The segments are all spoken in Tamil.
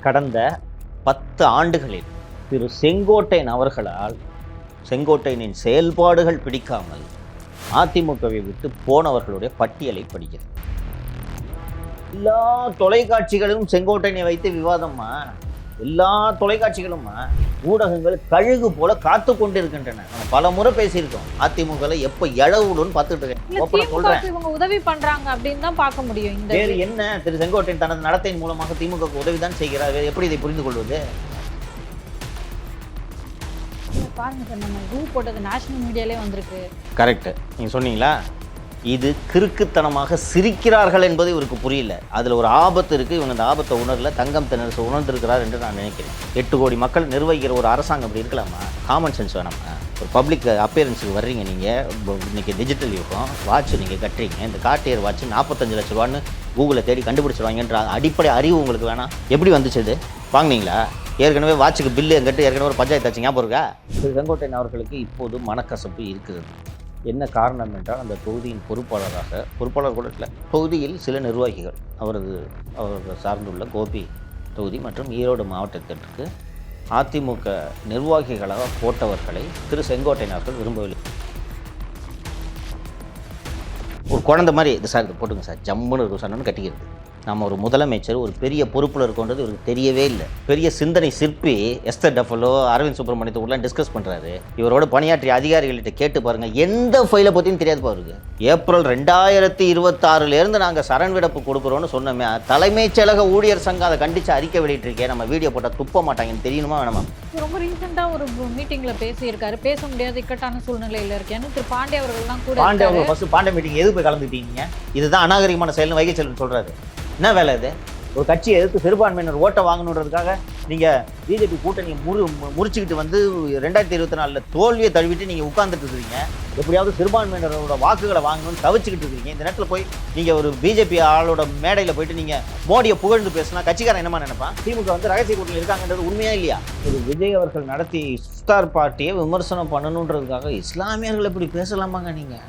கடந்த 10 ஆண்டுகளில் திரு செங்கோட்டையன் அவர்களால் செங்கோட்டையனின் செயல்பாடுகள் பிடிக்காமல் அதிமுகவை விட்டு போனவர்களுடைய பட்டியலை படிக்கிறது. எல்லா தொலைக்காட்சிகளும் செங்கோட்டையனை வைத்து விவாதமா, எல்லா தொலைக்காட்சிகளும் ஊடகங்கள் கழுகு போல காத்து கொண்டிருக்கின்றன. பல முறை பேசியிருக்கோம். அதிமுக எப்ப எழவுடன் பார்த்துட்டு இருக்கேன். இவங்க உதவி பண்றாங்க அப்படின்னு தான் பார்க்க முடியும். வேறு என்ன? திரு செங்கோட்டையன் தனது நடத்தையின் மூலமாக திமுக உதவிதான் செய்கிறார். எப்படி இதை புரிந்து கொள்வது? பாருங்க சார், நம்ம ரூ போட்டது நேஷனல் மீடியாலே வந்திருக்கு. கரெக்ட், நீங்க சொன்னீங்களா? இது கிறுக்குத்தனமாக சிரிக்கிறார்கள் என்பது இவருக்கு புரியல. அதில் ஒரு ஆபத்து இருக்குது. இவங்க அந்த ஆபத்தை உணரல. தங்கம் தென்னரசு உணர்ந்திருக்கிறார் என்று நான் நினைக்கிறேன். 8 கோடி மக்கள் நிர்வகிக்கிற ஒரு அரசாங்கம் அப்படி இருக்கலாமா? காமன் சென்ஸ் வேணாமா? ஒரு பப்ளிக் அப்பியரன்ஸுக்கு வர்றீங்க நீங்கள். இன்றைக்கி டிஜிட்டல் யுகம். வாட்ச் நீங்கள் கட்டுறீங்க. இந்த கார்டியர் வாட்ச் 45 லட்ச ரூபான்னு கூகுளில் தேடி கண்டுபிடிச்சிருவாங்கன்ற அடிப்படை அறிவு உங்களுக்கு வேணாம்? எப்படி வந்துச்சு இது? வாங்கினீங்களா? ஏற்கனவே வாட்சுக்கு பில்லு எங்கிட்ட ஏற்கனவே ஒரு பஞ்சாயத்து ஆச்சு, ஞாபகம் இருக்கா? திரு செங்கோட்டையன் அவர்களுக்கு இப்போது மனக்கசப்பு இருக்கிறது. என்ன காரணம் என்றால், அந்த தொகுதியின் பொறுப்பாளர் கூட இல்லை, தொகுதியில் சில நிர்வாகிகள் அவர்கள் சார்ந்துள்ள கோபி தொகுதி மற்றும் ஈரோடு மாவட்டத்திற்கு அதிமுக நிர்வாகிகளாக போட்டவர்களை திரு செங்கோட்டையன் அவர்கள் விரும்பவில்லை. ஒரு குழந்தை மாதிரி இது சார், இது போட்டுங்க சார், ஜம்முன்னு இருக்கும் சார்னு கட்டிக்கிறது. நம்ம ஒரு முதலமைச்சர் ஒரு பெரிய பொறுப்பில் இருக்கோன்றது இவருக்கு தெரியவே இல்லை. பெரிய சிந்தனை சிற்பி எஸ்தர் டஃபலோ, அரவிந்த் சுப்ரமணியத்தை உள்ள டிஸ்கஸ் பண்ணுறாரு. இவரோட பணியாற்றிய அதிகாரிகள்கிட்ட கேட்டு பாருங்கள், எந்த ஃபைலை பற்றியும் தெரியாது பாருங்க. ஏப்ரல் 2026 நாங்கள் சரண் விடப்பு கொடுக்குறோன்னு சொன்னோமே, தலைமைச் செயலக ஊழியர் சங்கம் அதை கண்டித்து அறிக்கை வெளியிட்டிருக்கேன். நம்ம வீடியோ போட்டால் துப்ப மாட்டாங்கன்னு தெரியணுமா வேணாமா? ரொம்ப ரீசெண்டாக ஒரு மீட்டிங்கில் பேசியிருக்காரு. பேச முடியாத இக்கட்டான சூழ்நிலையில் இருக்கேன்னு திரு பாண்டே அவர்கள்லாம் கூட. பாண்டே மீட்டிங் எது போய் கலந்துட்டீங்க? இதுதான் அநாகரிகமான செயல்னு வைகை செல்வன் சொல்கிறாரு. என்ன வேலை இது? ஒரு கட்சியை எதிர்த்து சிறுபான்மையினர் ஓட்டை வாங்கணுன்றதுக்காக நீங்கள் பிஜேபி கூட்டணியை முறிச்சுக்கிட்டு வந்து 2024 தோல்வியை தழுவிட்டு நீங்கள் உட்கார்ந்துட்டு இருக்கிறீங்க. எப்படியாவது சிறுபான்மையினரோட வாக்குகளை வாங்கணும்னு தவிச்சுக்கிட்டு இருக்கிறீங்க. இந்த நேரத்தில் போய் நீங்கள் ஒரு பிஜேபி ஆளோட மேடையில் போயிட்டு நீங்கள் மோடியை புகழ்ந்து பேசினா கட்சிக்காரன் என்னமா நினைப்பான்? திமுக வந்து ரகசிய கூட்டணியில் இருக்காங்கன்றது உண்மையா இல்லையா? ஒரு விஜய் அவர்கள் நடத்தி இஃப்தார் பார்ட்டியை விமர்சனம் பண்ணணுன்றதுக்காக இஸ்லாமியர்கள் எப்படி பேசலாமாங்க? நீங்கள்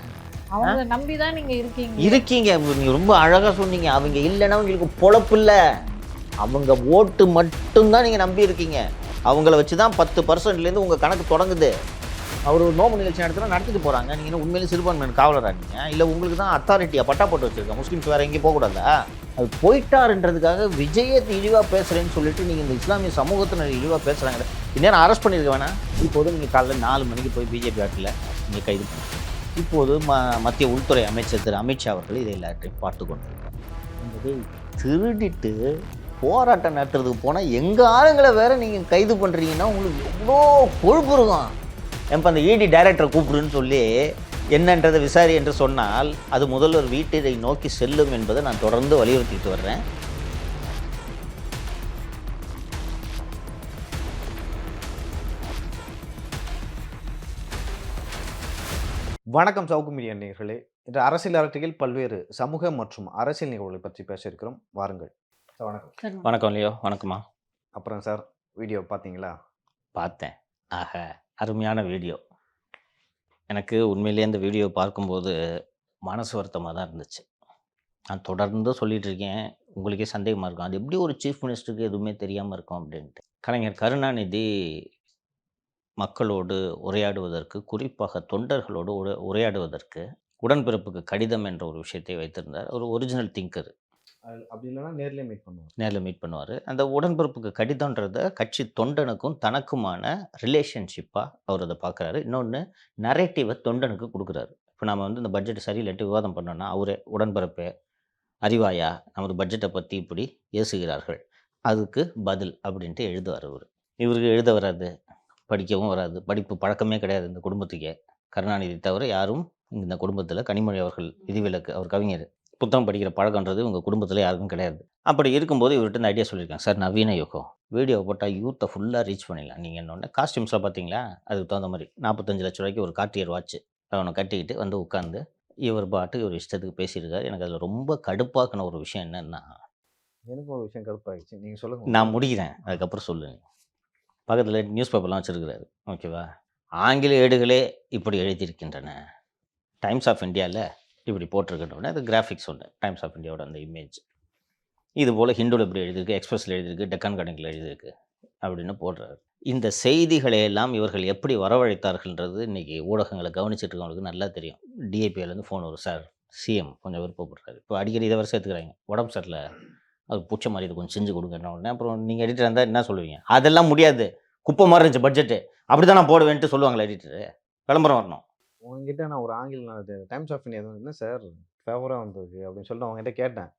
அவங்க நம்பிதான் நீங்க இருக்கீங்க. நீங்க ரொம்ப அழகா சொன்னீங்க. அவங்க இல்லைன்னா உங்களுக்கு பொழப்பு இல்லை. அவங்க ஓட்டு மட்டும்தான் நீங்க நம்பி இருக்கீங்க. அவங்கள வச்சுதான் 10% உங்க கணக்கு தொடங்குது. அவர் ஒரு நோம்பு நிகழ்ச்சி நடத்திட்டு போறாங்க. நீங்க என்ன உண்மையிலே சிறுபான்மையினர் காவலரா? நீங்க இல்லை உங்களுக்கு தான் அத்தாரிட்டியா பட்டா போட்டு வச்சிருக்கேன், முஸ்லீம்ஸ் வேற எங்கேயும் போகக்கூடாதா? அது போயிட்டாருன்றதுக்காக விஜயை இழிவா பேசுறேன்னு சொல்லிட்டு நீங்க இந்த இஸ்லாமிய சமூகத்தினர் இழிவா பேசுறாங்க. இந்நேரம் அரெஸ்ட் பண்ணிருக்க வேணாம். இப்போது நீங்க காலையில் 4 மணிக்கு போய் பிஜேபி ஆட்டில் நீங்க கைது பண்ணி, இப்போது மத்திய உள்துறை அமைச்சர் திரு அமித்ஷா அவர்கள் இதை எல்லாத்தையும் பார்த்து கொண்டிருக்காங்க. என்பதை திருடிட்டு போராட்டம் நடத்துறதுக்கு போனால் எங்கள் ஆளுங்களை வேற நீங்கள் கைது பண்ணுறீங்கன்னா உங்களுக்கு எவ்வளோ கொழுப்பு இருக்கும். எப்போ அந்த இடி டைரக்டரை கூப்பிடுன்னு சொல்லி என்னன்றதை விசாரி என்று சொன்னால் அது முதல்வர் வீட்டை நோக்கி செல்லும் என்பதை நான் தொடர்ந்து வலியுறுத்திட்டு வர்றேன். வணக்கம் சவுக்கு மீடியா நேயர்களே. இன்று அரசியல் அரட்டையில் பல்வேறு சமூக மற்றும் அரசியல் நிகழ்வுகளை பற்றி பேச இருக்கிறோம். வாருங்கள். வணக்கம். வணக்கம் லியோ. வணக்கம்மா. அப்புறம் சார், வீடியோ பார்த்தீங்களா? பார்த்தேன். ஆக அருமையான வீடியோ. எனக்கு உண்மையிலேயே அந்த வீடியோ பார்க்கும்போது மனசு வருத்தமாக தான் இருந்துச்சு. நான் தொடர்ந்து சொல்லிட்டு இருக்கேன், உங்களுக்கே சந்தேகமாக இருக்கும், அது எப்படி ஒரு சீஃப் மினிஸ்டருக்கு எதுவுமே தெரியாமல் இருக்கும் அப்படின்ட்டு. கலைஞர் கருணாநிதி மக்களோடு உரையாடுவதற்கு, குறிப்பாக தொண்டர்களோடு உரையாடுவதற்கு உடன்பிறப்புக்கு கடிதம் என்ற ஒரு விஷயத்தை வைத்திருந்தார். ஒரு ஒரிஜினல் திங்கர். அப்படி இல்லைன்னா நேரில் மீட் பண்ணுவார். அந்த உடன்பிறப்புக்கு கடிதம்ன்றத கட்சி தொண்டனுக்கும் தனக்குமான ரிலேஷன்ஷிப்பாக அவர் அதை பார்க்குறாரு. இன்னொன்று, நரேட்டிவை தொண்டனுக்கு கொடுக்குறாரு. இப்போ நம்ம வந்து இந்த பட்ஜெட் சரியில்லைட்டு விவாதம் பண்ணோன்னா அவரே உடன்பிறப்பே அறிவாயா, நமது பட்ஜெட்டை பற்றி இப்படி ஏசுகிறார்கள், அதுக்கு பதில் அப்படின்ட்டு எழுதுவார். இவருக்கு எழுத வராது, படிக்கவும் வராது, படிப்பு பழக்கமே கிடையாது இந்த குடும்பத்துக்கே. கருணாநிதி தவிர யாரும் இந்த குடும்பத்தில், கனிமொழி அவர்கள் விதிவிலக்கு, அவர் கவிஞர், புத்தகம் படிக்கிற பழக்கன்றது உங்கள் குடும்பத்தில் யாருக்கும் கிடையாது. அப்படி இருக்கும்போது இவர்கிட்ட இந்த ஐடியா சொல்லியிருக்காங்க, சார் நவீன யுகம், வீடியோ போட்டால் யூத்தை ஃபுல்லாக ரீச் பண்ணிடலாம். நீங்கள் என்னொன்று காஸ்டியூம்ஸில் பார்த்தீங்களா, அதுக்கு தகுந்த மாதிரி 45 லட்ச ரூபாய்க்கு ஒரு கார்டியர் வாட்ச் அவனை கட்டிக்கிட்டு வந்து உட்காந்து இவர் பாட்டு ஒரு இஷ்டத்துக்கு பேசியிருக்காரு. எனக்கு அதில் ரொம்ப கடுப்பாக்கின ஒரு விஷயம் என்னென்னா, எனக்கு ஒரு விஷயம் கடுப்பாகிடுச்சு, நீங்கள் சொல்லுங்கள், நான் முடிக்கிறேன், அதுக்கப்புறம் சொல்லுங்கள். பக்கத்தில் நியூஸ் பேப்பர்லாம் வச்சுருக்கிறாரு, ஓகேவா? ஆங்கில ஏடுகளே இப்படி எழுதியிருக்கின்றன, டைம்ஸ் ஆஃப் இந்தியாவில் இப்படி போட்டிருக்கின்றன. அது கிராஃபிக்ஸ் ஒன்று, டைம்ஸ் ஆஃப் இந்தியாவோட அந்த இமேஜ். இது போல் ஹிந்துவில் இப்படி எழுதியிருக்கு, எக்ஸ்பிரஸில் எழுதியிருக்கு, டெக்கான் கணக்கில் எழுதியிருக்கு அப்படின்னு போடுறாரு. இந்த செய்திகளை எல்லாம் இவர்கள் எப்படி வரவழைத்தார்கள்ன்றது இன்றைக்கி ஊடகங்களை கவனிச்சிட்டு இருக்கவங்களுக்கு நல்லா தெரியும். டிஏபியிலேருந்து ஃபோன் வரும், சார் சிஎம் கொஞ்சம் விருப்பப்படுறாரு, இப்போ அடிக்கடி இதை வரை சேர்த்துக்கிறாங்க, உடம்பு சரியில்லை, அது புடிச்ச மாதிரி இது கொஞ்சம் செஞ்சு கொடுங்க உடனே. அப்புறம் நீங்கள் எடிட்டர் இருந்தால் என்ன சொல்லுவீங்க? அதெல்லாம் முடியாது, குப்பை மாதிரி இருந்துச்சு பட்ஜெட்டு, அப்படி தான் நான் போடுவேன்ட்டு சொல்லுவாங்களா எடிட்டரு? விளம்பரம் வரணும். உங்ககிட்ட நான் ஒரு ஆங்கில டைம்ஸ் ஆஃப் இந்தியா என்ன சார் ஃபேவராக வந்திருக்கு அப்படின்னு சொல்லிட்டு அவங்ககிட்ட கேட்டேன்.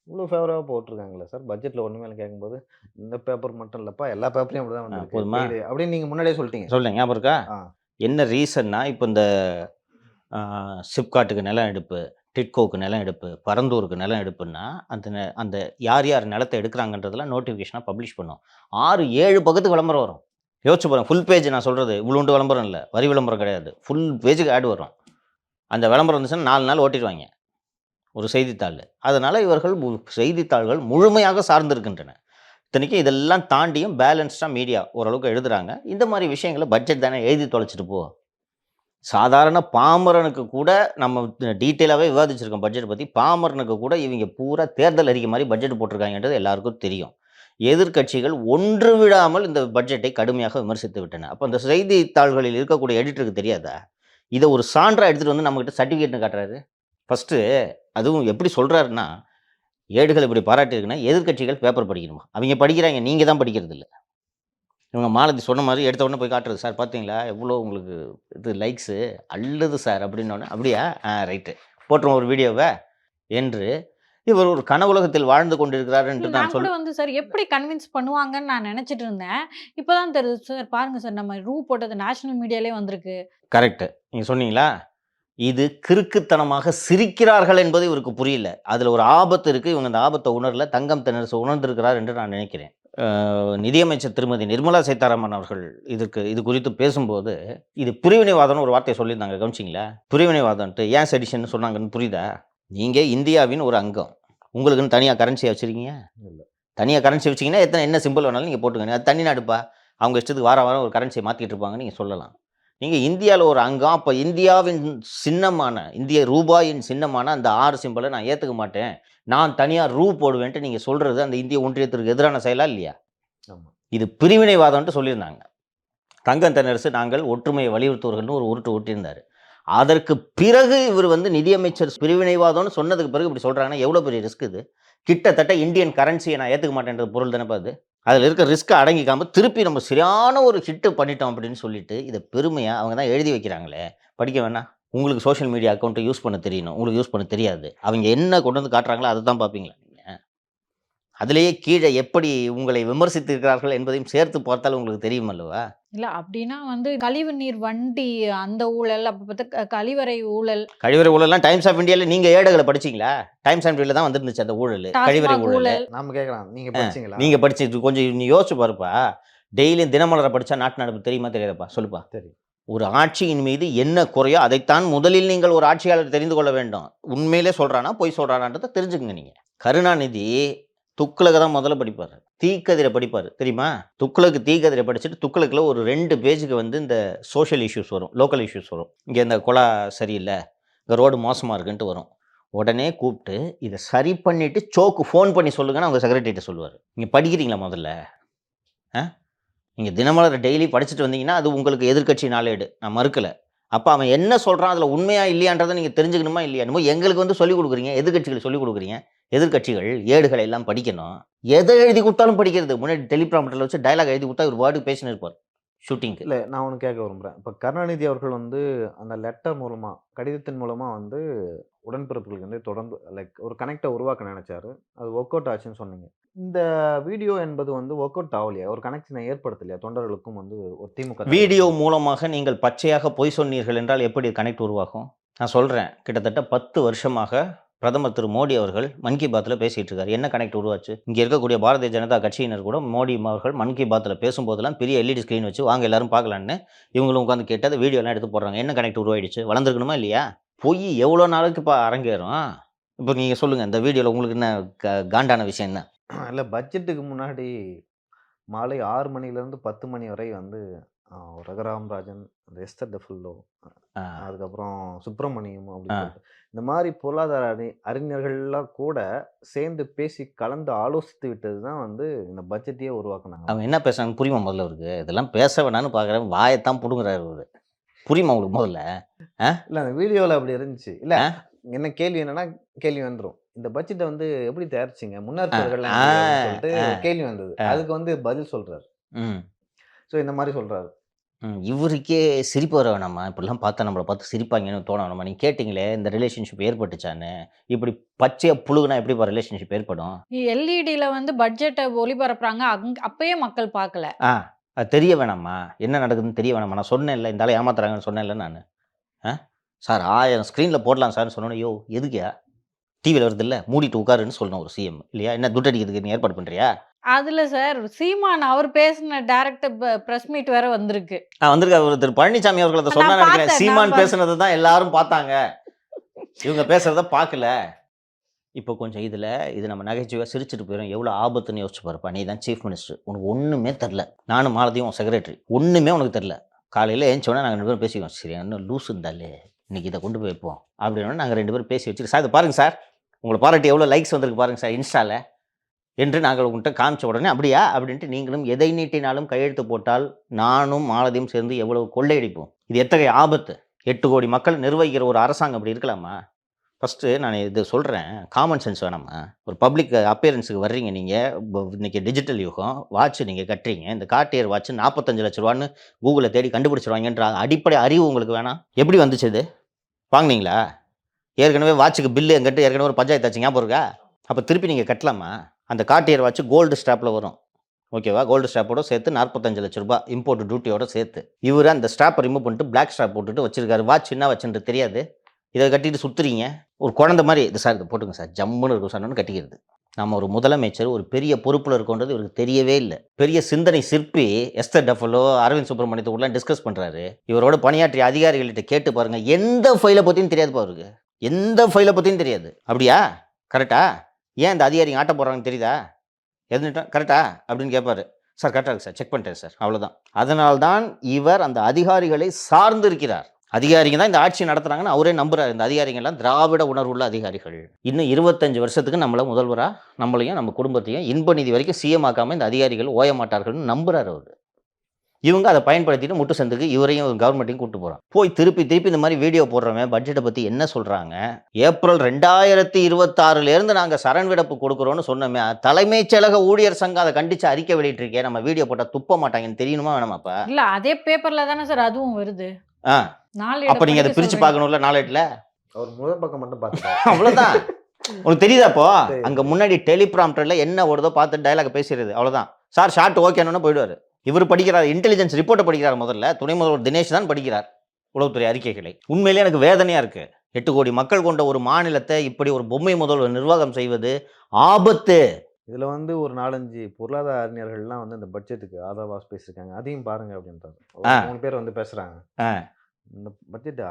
இவ்வளோ ஃபேவராக போட்டிருக்காங்களே சார் பட்ஜெட்டில் ஒன்றுமே கேட்கும்போது, இந்த பேப்பர் மட்டும் இல்லைப்பா எல்லா பேப்பரையும் அப்படி தான் வந்திருக்கு போதுமா? அப்படின்னு நீங்கள் முன்னாடியே சொல்லிட்டீங்க. சொல்லுங்க, ஞாபகம் இருக்கா? ஆ என்ன ரீசன்னா, இப்போ இந்த சிப்காட்டுக்கு நிலம் எடுப்பு, டிட்கோக்கு நிலம் எடுப்பு, பரந்தூருக்கு நிலம் எடுப்புன்னா அந்த யார் யார் நிலத்தை எடுக்கிறாங்கன்றதெல்லாம் நோட்டிஃபிகேஷனாக பப்ளிஷ் பண்ணும். 6-7 பக்கத்துக்கு விளம்பரம் வரும். யோசிச்சு பாருங்க, ஃபுல் பேஜ் நான் சொல்கிறது இவ்வளோண்டு விளம்பரம் இல்லை, வரி விளம்பரம் கிடையாது, ஃபுல் பேஜுக்கு ஆட் வரும். அந்த விளம்பரம் வந்துச்சுன்னா 4 நாள் ஓட்டிடுவாங்க ஒரு செய்தித்தாள். அதனால் இவர்கள் செய்தித்தாள்கள் முழுமையாக சார்ந்திருக்கின்றன. இத்தனைக்கும் இதெல்லாம் தாண்டியும் பேலன்ஸ்டாக மீடியா ஓரளவுக்கு எழுதுகிறாங்க. இந்த மாதிரி விஷயங்களை பட்ஜெட் தானே எழுதி தொலைச்சிட்டு போ. சாதாரண பாமரனுக்கு கூட நம்ம டீட்டெயிலாகவே விவாதிச்சிருக்கோம் பட்ஜெட் பற்றி. பாமரனுக்கு கூட இவங்க பூரா தேர்தல் அறிக்கை மாதிரி பட்ஜெட் போட்டிருக்காங்கன்றது எல்லாருக்கும் தெரியும். எதிர்க்கட்சிகள் ஒன்று விடாமல் இந்த பட்ஜெட்டை கடுமையாக விமர்சித்து விட்டன. அப்போ அந்த செய்தித்தாள்களில் இருக்கக்கூடிய எடிட்டருக்கு தெரியாதா? இதை ஒரு சான்றாக எடுத்துகிட்டு வந்து நம்மக்கிட்ட சர்டிஃபிகேட்னு காட்டுறாரு. ஃபஸ்ட்டு அதுவும் எப்படி சொல்கிறாருன்னா, ஏடுகள் இப்படி பாராட்டியிருக்குன்னா எதிர்க்கட்சிகள் பேப்பர் படிக்கணுமா? அவங்க படிக்கிறாங்க, நீங்கள் தான் படிக்கிறது இல்லை. இவங்க மாலதி சொன்ன மாதிரி எடுத்த உடனே போய் காட்டுறது, சார் பார்த்தீங்களா எவ்வளோ உங்களுக்கு இது லைக்ஸு அல்லது சார் அப்படின்னோடனே, அப்படியா ரைட்டு போட்டுருவோம் ஒரு வீடியோவை என்று இவர் ஒரு கனவுலகத்தில் வாழ்ந்து கொண்டிருக்கிறார் என்று நான் நான் கூட வந்து சார் எப்படி கன்வின்ஸ் பண்ணுவாங்கன்னு நான் நினைச்சிட்டு இருந்தேன். இப்பதான் தெரியுது சார். பாருங்க சார், நம்ம ரூ போட்டது நேஷனல் மீடியாலே வந்திருக்கு. கரெக்டு, நீங்கள் சொன்னீங்களா? இது கிறுக்குத்தனமாக சிரிக்கிறார்கள் என்பது இவருக்கு புரியல. அதில் ஒரு ஆபத்து இருக்குது, இவங்க அந்த ஆபத்தை உணரல. தங்கம் தென்னரசு உணர்ந்திருக்கிறார் என்று நான் நினைக்கிறேன். நிதியமைச்சர் திருமதி நிர்மலா சீதாராமன் அவர்கள் இது குறித்து பேசும்போது, இது பிரிவினைவாதம்னு ஒரு வார்த்தையை சொல்லியிருந்தாங்க, கவனிச்சிங்களா? பிரிவினைவாதம்ன்ட்டு ஏன் செடிஷன் சொன்னாங்கன்னு புரியுதா? நீங்கள் இந்தியாவின் ஒரு அங்கம், உங்களுக்குன்னு தனியாக கரன்சியை வச்சுருக்கீங்க இல்லை? தனியாக கரன்சி வச்சிங்கன்னா என்ன சிம்பிள் வேணாலும் நீங்கள் போட்டுக்கங்க. அது தனி நாடுப்பா, அவங்க இஷ்டத்துக்கு வாரம் ஒரு கரன்சியை மாற்றிட்டு இருப்பாங்கன்னு நீங்கள் சொல்லலாம். நீங்கள் இந்தியாவில் ஒரு அங்கம், அப்போ இந்தியாவின் சின்னமான, இந்திய ரூபாயின் சின்னமான அந்த 6 சிம்பலை நான் ஏற்றுக்க மாட்டேன், நான் தனியாக ரூ போடுவேன்ட்டு நீங்கள் சொல்கிறது அந்த இந்திய ஒன்றியத்திற்கு எதிரான செயலா இல்லையா? இது பிரிவினைவாதம்ன்ட்டு சொல்லியிருந்தாங்க. தங்கம் தென்னரசு நாங்கள் ஒற்றுமையை வலியுறுத்துவர்கள்னு ஒரு உருட்டு ஓட்டியிருந்தார். அதற்கு பிறகு இவர் வந்து நிதியமைச்சர் பிரிவினைவாதம்னு சொன்னதுக்கு பிறகு இப்படி சொல்கிறாங்கன்னா எவ்வளோ பெரிய ரிஸ்க் இது? கிட்டத்தட்ட இந்தியன் கரன்சியை நான் ஏற்றுக்க மாட்டேன்றது பொருள் தானே அது. அதில் இருக்க ரிஸ்க்கை அடங்கிக்காமல் திருப்பி நம்ம சரியான ஒரு ஹிட்டு பண்ணிட்டோம் அப்படின்னு சொல்லிட்டு இதை பெருமையாக அவங்க தான் எழுதி வைக்கிறாங்களே. படிக்க வேணாம்? உங்களுக்கு சோஷியல் மீடியா அக்கௌண்ட்டை யூஸ் பண்ண தெரியணும், உங்களுக்கு யூஸ் பண்ண தெரியாது. அவங்க என்ன கொண்டு வந்து காட்டுறாங்களோ அதை தான் பார்ப்பீங்களா நீங்கள்? அதிலேயே கீழே எப்படி உங்களை விமர்சித்திருக்கிறார்கள் என்பதையும் சேர்த்து பார்த்தால் உங்களுக்கு தெரியும் அல்லவா? இல்ல அப்படின்னா வந்து கழிவு நீர் வண்டி அந்த ஊழல், அப்ப பார்த்தா கழிவறை ஊழல். கழிவறை ஊழல்லாம் டைம்ஸ் ஆஃப் இந்தியாவில் நீங்கள் ஏடுகளை படிச்சிங்களா? டைம்ஸ் ஆஃப் இந்தியாவில் தான் வந்துருந்துச்சு அந்த ஊழல், கழிவறை டாஸ்மாக் ஊழல். ஊழல். நாம கேட்கலாம், நீங்கள் படிச்சீங்களா? நீங்கள் படிச்சு கொஞ்சம் நீ யோசிச்சு பாருப்பா. டெய்லியும் தினமலரை படித்தா நாட்டு நடப்பு தெரியுமா தெரியாதப்பா? சொல்லுப்பா. தெரியும். ஒரு ஆட்சியின் மீது என்ன குறையோ அதைத்தான் முதலில் நீங்கள் ஒரு ஆட்சியாளர் தெரிந்து கொள்ள வேண்டும். உண்மையிலே சொல்கிறானா பொய் சொல்கிறானான்றதை தெரிஞ்சுக்குங்க. நீங்கள் கருணாநிதி துக்ளக்கை தான் முதல்ல படிப்பார், தீக்கதிரை படிப்பார் தெரியுமா? துக்ளக்கு தீக்கதிரை படிச்சுட்டு துக்ளக்கில் ஒரு 2 பேஜுக்கு வந்து இந்த சோஷியல் இஷ்யூஸ் வரும், லோக்கல் இஷ்யூஸ் வரும். இங்கே இந்த குழா சரியில்லை, இங்கே ரோடு மோசமாக இருக்குன்ட்டு வரும். உடனே கூப்பிட்டு இதை சரி பண்ணிவிட்டு சோக்கு ஃபோன் பண்ணி சொல்லுங்கன்னு அவங்க செக்ரட்டரிகிட்ட சொல்லுவார். நீங்கள் படிக்கிறீங்களா முதல்ல? நீங்கள் தினமலரை டெய்லி படிச்சுட்டு வந்தீங்கன்னா அது உங்களுக்கு எதிர்க்கட்சி நாளேடு, நான் மறுக்கலை. அப்போ அவன் என்ன சொல்கிறான் அதில் உண்மையாக இல்லையான்றதை நீங்கள் தெரிஞ்சுக்கணுமா இல்லையா? என்னமோ எங்களுக்கு வந்து சொல்லிக் கொடுக்குறீங்க, எதிர்க்கட்சிகள் சொல்லிக் கொடுக்குறீங்க. எதிர்க்கட்சிகள் ஏடுகளை எல்லாம் படிக்கணும், எதை எழுதி கொடுத்தாலும் படிக்கிறது. முன்னாடி டெலிபிராம்டரில் வச்சு டைலாக் எழுதி கொடுத்தா ஒரு வேர்டு பேசினு இருப்பார் ஷூட்டிங்க்கு. இல்லை, நான் ஒன்று கேட்க விரும்புகிறேன். இப்போ கருணாநிதி அவர்கள் வந்து அந்த லெட்டர் மூலமாக, கடிதத்தின் மூலமாக வந்து உடன்பிறப்புகளுக்கு வந்து தொடர்ந்து ஒரு கனெக்டை உருவாக்க நினைச்சாரு. அது ஒர்க் அவுட் ஆச்சுன்னு சொன்னீங்க. இந்த வீடியோ என்பது வந்து ஒர்க் அவுட் ஆகலையா? ஒரு கனெக்ஷனை ஏற்படுத்தலையா தொண்டர்களுக்கும் வந்து ஒரு திமுக வீடியோ மூலமாக நீங்கள் பச்சையாக பொய் சொன்னீர்கள் என்றால் எப்படி கனெக்ட் உருவாகும்? நான் சொல்கிறேன், கிட்டத்தட்ட 10 வருஷமாக பிரதமர் திரு மோடி அவர்கள் மன் கி பாத்தில் பேசிகிட்டு இருக்காரு. என்ன கனெக்ட் உருவாச்சு? இங்கே இருக்கக்கூடிய பாரதிய ஜனதா கட்சியினர் கூட மோடி அவர்கள் மன் கி பாத்தில் பேசும்போதெல்லாம் பெரிய எல்இடி ஸ்க்ரீன் வச்சு வாங்க எல்லாரும் பார்க்கலான்னு இவங்களும் உட்காந்து கேட்டு அந்த வீடியோலாம் எடுத்து போடுறாங்க. என்ன கனெக்ட் உருவாயிடுச்சு? வளர்ந்துருக்கணுமா இல்லையா? பொய் எவ்வளோ நாளுக்கு இப்போ அரங்கேறும்? இப்போ நீங்கள் சொல்லுங்கள், இந்த வீடியோவில் உங்களுக்கு என்ன காண்டான விஷயம் என்ன? இல்லை, பட்ஜெட்டுக்கு முன்னாடி மாலை 6 மணிலேருந்து 10 மணி வரை வந்து ரகுராம் ராஜன், அந்த எஸ்தர் டெஃபுல்லோ, ஆ. அதுக்கப்புறம் சுப்பிரமணியம் அப்படின்னு ஆ. சொல்லிட்டு இந்த மாதிரி பொருளாதார அறிஞர்கள்லாம் கூட சேர்ந்து பேசி கலந்து ஆலோசித்து விட்டது தான் வந்து இந்த பட்ஜெட்டையே உருவாக்குனாங்க. அவங்க என்ன பேசுறாங்கன்னு புரியுமா முதல்ல அவருக்கு? இதெல்லாம் பேச வேணாம்னு பார்க்குறேன். வாயத்தான் புடுங்குறாரு அவரு. புரியுமா உங்களுக்கு முதல்ல? இல்ல அந்த வீடியோல அப்படி இருந்துச்சு. இல்ல ஆ? என்ன கேள்வி என்னன்னா, கேள்வி வந்துரும். இந்த பட்ஜெட்ட வந்து எப்படி தயாரிச்சீங்க? ஆ. முன்னேற்பாடுகள்லாம் ஆ. எப்படி அப்படின்னு சொல்லிட்டு ஆ. ஒரு கேள்வி வந்தது. ஆ. அதுக்கு வந்து பதில் சொல்றாரு. ம். ஸோ இந்த மாரி சொல்றாரு. இவருக்கே சிரிப்பு வர வேணாமா? இப்படிலாம் பார்த்தா நம்மள பார்த்து சிரிப்பாங்கன்னு தோண வேணாமா? நீங்க கேட்டீங்களே இந்த ரிலேஷன்ஷிப் ஏற்பட்டுச்சான்னு. இப்படி பச்சையா புழுகுனா எப்படிப்பா ரிலேஷன்ஷிப் ஏற்படும்? எல்இடில வந்து பட்ஜெட்ட ஒளிபரப்புறாங்க. அப்பயே மக்கள் பார்க்கல. அது தெரிய வேணாமா? என்ன நடக்குதுன்னு தெரிய வேணாமா? நான் சொன்னேன்ல, இந்த ஆள ஏமாத்துறாங்கன்னு சொன்னேன்ல நானு. ஆ? சார் 1000 ஸ்க்ரீன்ல போடலாம் சார்ன்னு சொன்னோனே, யோவ் எதுக்குய்யா? டிவில வருதுல்ல, மூடிட்டு உட்காருன்னு சொல்லணும் ஒரு சிஎம். இல்லையா? என்ன துட்டு அடிக்கிறதுக்கு நீ ஏற்பாடு பண்றியா? அதுல சார் சீமான் அவர் பேசின டைரக்ட் பிரஸ் மீட் வேற வந்திருக்கு. வந்திருக்காரு திரு பழனிசாமி அவர்கள் அத நான் சொன்னான்னு நினைக்கிறேன். பார்த்தேன். சீமான் பேசுனது தான் எல்லாரும் பார்த்தாங்க. இவங்க பேசுறத பார்க்கல. இப்போ கொஞ்சம் இது நம்ம நகைச்சுவையா சிரிச்சுட்டு போயிரும். எவ்வளோ ஆபத்துன்னு யோசிச்சு பாருப்பா. நீ தான் சீஃப் மினிஸ்டர். உனக்கு ஒண்ணுமே தெரியல. நானும் மாலதியும் உன் செக்ரட்டரி. ஒண்ணுமே உனக்கு தெரியல. காலையில எந்திச்சோனே நாங்க 2 பேரும் பேசிக்குவோம். சரி இன்னும் லூசு இருந்தாலே இன்னைக்கு இதை கொண்டு போய் வைப்போம். அப்படின்னா நாங்க 2 பேரும் பேசி வச்சுட்டு, சார் இதை பாருங்க சார். உங்களை பாராட்டி எவ்வளோ லைக்ஸ் வந்திருக்கு பாருங்க சார் இன்ஸ்டால என்று நாங்கள் உங்கள்கிட்ட காமிச்ச உடனே அப்படியா அப்படின்ட்டு நீங்களும் எதை நீட்டினாலும் கையெழுத்து போட்டால் நானும் மாலதியும் சேர்ந்து எவ்வளவு கொள்ளையடிப்போம். இது எத்தகைய ஆபத்து. 8 கோடி மக்கள் நிர்வகிக்கிற ஒரு அரசாங்கம் அப்படி இருக்கலாமா? ஃபஸ்ட்டு நான் இது சொல்கிறேன், காமன் சென்ஸ் வேணாமா? ஒரு பப்ளிக் அப்பியரன்ஸுக்கு வர்றீங்க நீங்கள். இன்றைக்கி டிஜிட்டல் யுகம். வாட்ச் நீங்கள் கட்டுறீங்க. இந்த கார்டியர் வாட்ச் 45 லட்ச ரூபான்னு கூகுளில் தேடி கண்டுபிடிச்சிருவாங்கன்ற அடிப்படை அறிவு உங்களுக்கு வேணாம்? எப்படி வந்துச்சு இது? வாங்கினீங்களா? ஏற்கனவே வாட்சுக்கு பில்லு எங்கிட்ட ஏற்கனவே ஒரு பஞ்சாயத்து ஆச்சு, ஞாபகம் இருக்கா? அப்போ திருப்பி நீங்கள் கட்டலாமா? அந்த கார்டியர் வாட்ச் கோல்டு ஸ்டாப்பில் வரும். ஓகேவா? கோல்டு ஸ்டாப்போட சேர்த்து 45 லட்ச ரூபா இம்போர்ட் டியூட்டியோட சேர்த்து. இவர் அந்த ஸ்டாப்பை ரிமூவ் பண்ணிட்டு பிளாக் ஸ்டாப் போட்டுட்டு வச்சிருக்காரு. வாட்ச் என்ன வச்சுன்றது தெரியாது. இதை கட்டிட்டு சுற்றுறீங்க. ஒரு குழந்தை மாதிரி இது சார் இதை போட்டுங்க சார் ஜம்முன்னு இருக்கும் சார்னு கட்டிக்கிறது. நம்ம ஒரு முதலமைச்சர் ஒரு பெரிய பொறுப்பில் இருக்கோன்றது இவருக்கு தெரியவே இல்லை. பெரிய சிந்தனை சிற்பி எஸ்தர் டெஃபுல்லோ அரவிந்த் சுப்ரமணியத்தை கூட டிஸ்கஸ் பண்ணுறாரு. இவரோட பணியாற்றிய அதிகாரிகள்கிட்ட கேட்டு பாருங்க, எந்த ஃபைலை பற்றியும் தெரியாது அவருக்கு. எந்த ஃபைலை பற்றியும் தெரியாது. அப்படியா? கரெக்டா? ஏன் இந்த அதிகாரிங்க ஆட்ட போடுறாங்கன்னு தெரியுதா? எதுட்டா கரெக்டா அப்படின்னு கேட்பாரு. சார் கரெக்டாக இருக்கு சார், செக் பண்ணிட்டேன் சார், அவ்வளோதான். அதனால்தான் இவர் அந்த அதிகாரிகளை சார்ந்து இருக்கிறார். அதிகாரிங்க தான் இந்த ஆட்சி நடத்துறாங்கன்னு அவரே நம்புறாரு. இந்த அதிகாரிகள்லாம் திராவிட உணர்வுள்ள அதிகாரிகள். இன்னும் 25 வருஷத்துக்கு நம்மள முதல்வரா நம்மளையும் நம்ம குடும்பத்தையும் இன்ப நிதி வரைக்கும் சிஎம் ஆக்காம இந்த அதிகாரிகள் ஓய மாட்டார்கள்னு நம்புறாரு அவரு. இவங்க அதை பயன்படுத்திட்டு முட்டு சந்துக்கு இவரையும் கவர்மெண்ட்டையும் கூட்டு போறாங்க. போய் திருப்பி இந்த மாதிரி வீடியோ போடுறவன் பட்ஜெட்டை பத்தி என்ன சொல்றாங்க? ஏப்ரல் 2026 நாங்க சரண் விடப்பு கொடுக்குறோம்னு சொன்னோமே, தலைமைச் செயலக ஊழியர் சங்கம் அதை கண்டிச்சு அறிக்கை வெளியிட்டிருக்கேன். நம்ம வீடியோ போட்டா துப்ப மாட்டாங்கன்னு தெரியணுமா வேணாமாப்பா? இல்ல அதே பேப்பர்ல தானே சார் அதுவும் வருது. அப்ப நீங்க அதை பிரிச்சு பார்க்கணும்ல நாளேட்ல. அவர் முதல் பக்கம் மட்டும் பார்த்துட்டாரு. அவ்வளவுதான். உனக்கு தெரியுதாப்போ? அங்க முன்னாடி டெலிபிராம்டர்ல என்ன ஓடுதோ பார்த்து டயலாக் பேசுறது அவ்வளவுதான். சார் ஷார்ட் ஓகேன்னு போயிடுவாரு. இவர் படிக்கிறார், இன்டெலிஜென்ஸ் ரிப்போர்ட்டை படிக்கிறார். முதல்ல துணை முதல்வர் தினேஷ் தான் படிக்கிறார் உளவுத்துறை அறிக்கைகளை. உண்மையிலேயே எனக்கு வேதனையா இருக்கு. 8 கோடி மக்கள் கொண்ட ஒரு மாநிலத்தை இப்படி ஒரு பொம்மை முதல்வர் நிர்வாகம் செய்வது ஆபத்து. இதுல வந்து ஒரு 4-5 பொருளாதார அறிஞர்கள்லாம் வந்து இந்த பட்ஜெட்டுக்கு ஆதரவா பேசியிருக்காங்க. அதையும் பாருங்க அப்படின்றாங்க. 3 பேர் வந்து பேசுறாங்க. இந்த பட்ஜெட்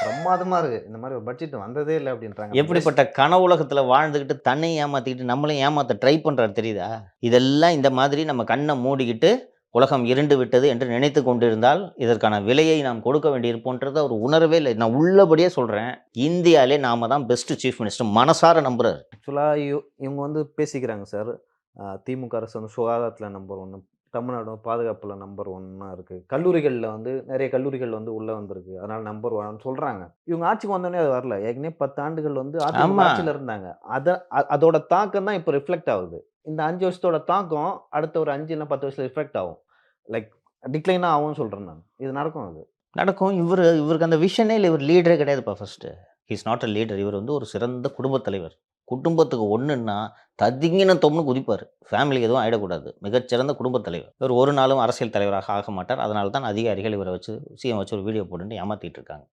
பிரமாதமா இருக்கு. இந்த மாதிரி ஒரு பட்ஜெட் வந்ததே இல்லை அப்படின்றாங்க. எப்படிப்பட்ட கனவு உலகத்துல வாழ்ந்துக்கிட்டு தன்னையும் ஏமாத்திக்கிட்டு நம்மளையும் ஏமாத்த ட்ரை பண்றாரு தெரியுதா? இதெல்லாம் இந்த மாதிரி நம்ம கண்ணை மூடிக்கிட்டு உலகம் இருண்டு விட்டது என்று நினைத்து கொண்டிருந்தால் இதற்கான விலையை நாம் கொடுக்க வேண்டியிருப்போன்றது அவர் உணரவே இல்லை. நான் உள்ளபடியே சொல்றேன், இந்தியாவிலே நாம தான் பெஸ்ட் சீஃப் மினிஸ்டர் மனசார நம்புறாரு. ஆக்சுவலாக இவங்க வந்து பேசிக்கிறாங்க சார். திமுக அரசு வந்து சுகாதாரத்தில் நம்பர் 1, தமிழ்நாடு பாதுகாப்பில் நம்பர் 1 இருக்குது. கல்லூரிகளில் வந்து நிறைய கல்லூரிகள் வந்து உள்ளே வந்திருக்கு, அதனால் நம்பர் 1 சொல்கிறாங்க. இவங்க ஆட்சிக்கு வந்தோடனே அது வரல. ஏற்கனவே 10 ஆண்டுகள் வந்து ஆட்சியில் இருந்தாங்க. அதோட தாக்கம் தான் இப்போ ரிஃப்ளெக்ட் ஆகுது. இந்த 5 வருஷத்தோட தாக்கம் அடுத்த ஒரு 5 இல்லை 10 வருஷத்துல ரிஃப்ளெக்ட் ஆகும். லைக் டிக்ளைனாக ஆகும்னு சொல்கிறேன் நான். இது நடக்கும். அது நடக்கும். இவருக்கு அந்த விஷனே இல்லை. இவர் லீடரே கிடையாதுப்பா. First he's not a leader. இவர் வந்து ஒரு சிறந்த குடும்பத் தலைவர். குடும்பத்துக்கு ஒன்றுன்னா ததிங்கின தொம்னு குதிப்பார். ஃபேமிலிக்கு எதுவும் ஆகிடக்கூடாது. மிகச்சிறந்த குடும்பத் தலைவர். இவர் ஒரு நாளும் அரசியல் தலைவராக ஆக மாட்டார். அதனால தான் அதிகாரிகள் இவரை வச்சு சிஎம் வச்சு ஒரு வீடியோ போட்டு ஏமாற்றிட்டு இருக்காங்க.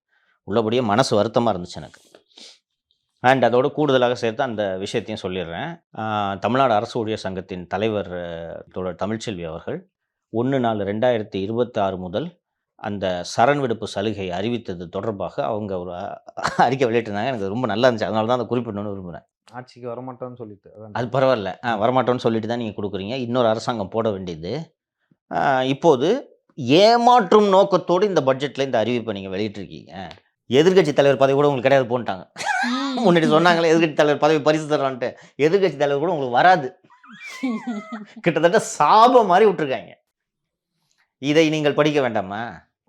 உள்ளபடியே மனசு வருத்தமாக இருந்துச்சு எனக்கு. அண்ட் அதோடு கூடுதலாக சேர்த்து அந்த விஷயத்தையும் சொல்லிடுறேன். தமிழ்நாடு அரசு ஊழியர் சங்கத்தின் தலைவர் தமிழ்ச்செல்வி அவர்கள் 1/4/2026 முதல் அந்த சரண் விடுப்பு சலுகை அறிவித்தது தொடர்பாக அவங்க ஒரு அறிக்கை வெளியிட்டிருந்தாங்க. எனக்கு ரொம்ப நல்லா இருந்துச்சு. அதனால தான் அதை குறிப்பிடணும்னு விரும்புகிறேன். ஆட்சிக்கு வரமாட்டோன்னு சொல்லிட்டு அது பரவாயில்ல. வரமாட்டோன்னு சொல்லிட்டு தான் நீங்கள் கொடுக்குறீங்க. இன்னொரு அரசாங்கம் போட வேண்டியது. இப்போது ஏமாற்றும் நோக்கத்தோடு இந்த பட்ஜெட்டில் இந்த அறிவிப்பை நீங்கள் வெளியிட்டிருக்கீங்க. எதிர்க்கட்சி தலைவர் பதவி கூட உங்களுக்கு கிடையாது போன்ட்டாங்க. முன்னாடி சொன்னாங்களே எதிர்க்கட்சி தலைவர் பதவி பரிசு தர்றான்ட்டு, எதிர்க்கட்சி தலைவர் கூட உங்களுக்கு வராது. கிட்டத்தட்ட சாபம் மாதிரி விட்டுருக்காங்க. இதை நீங்கள் படிக்க வேண்டாமா?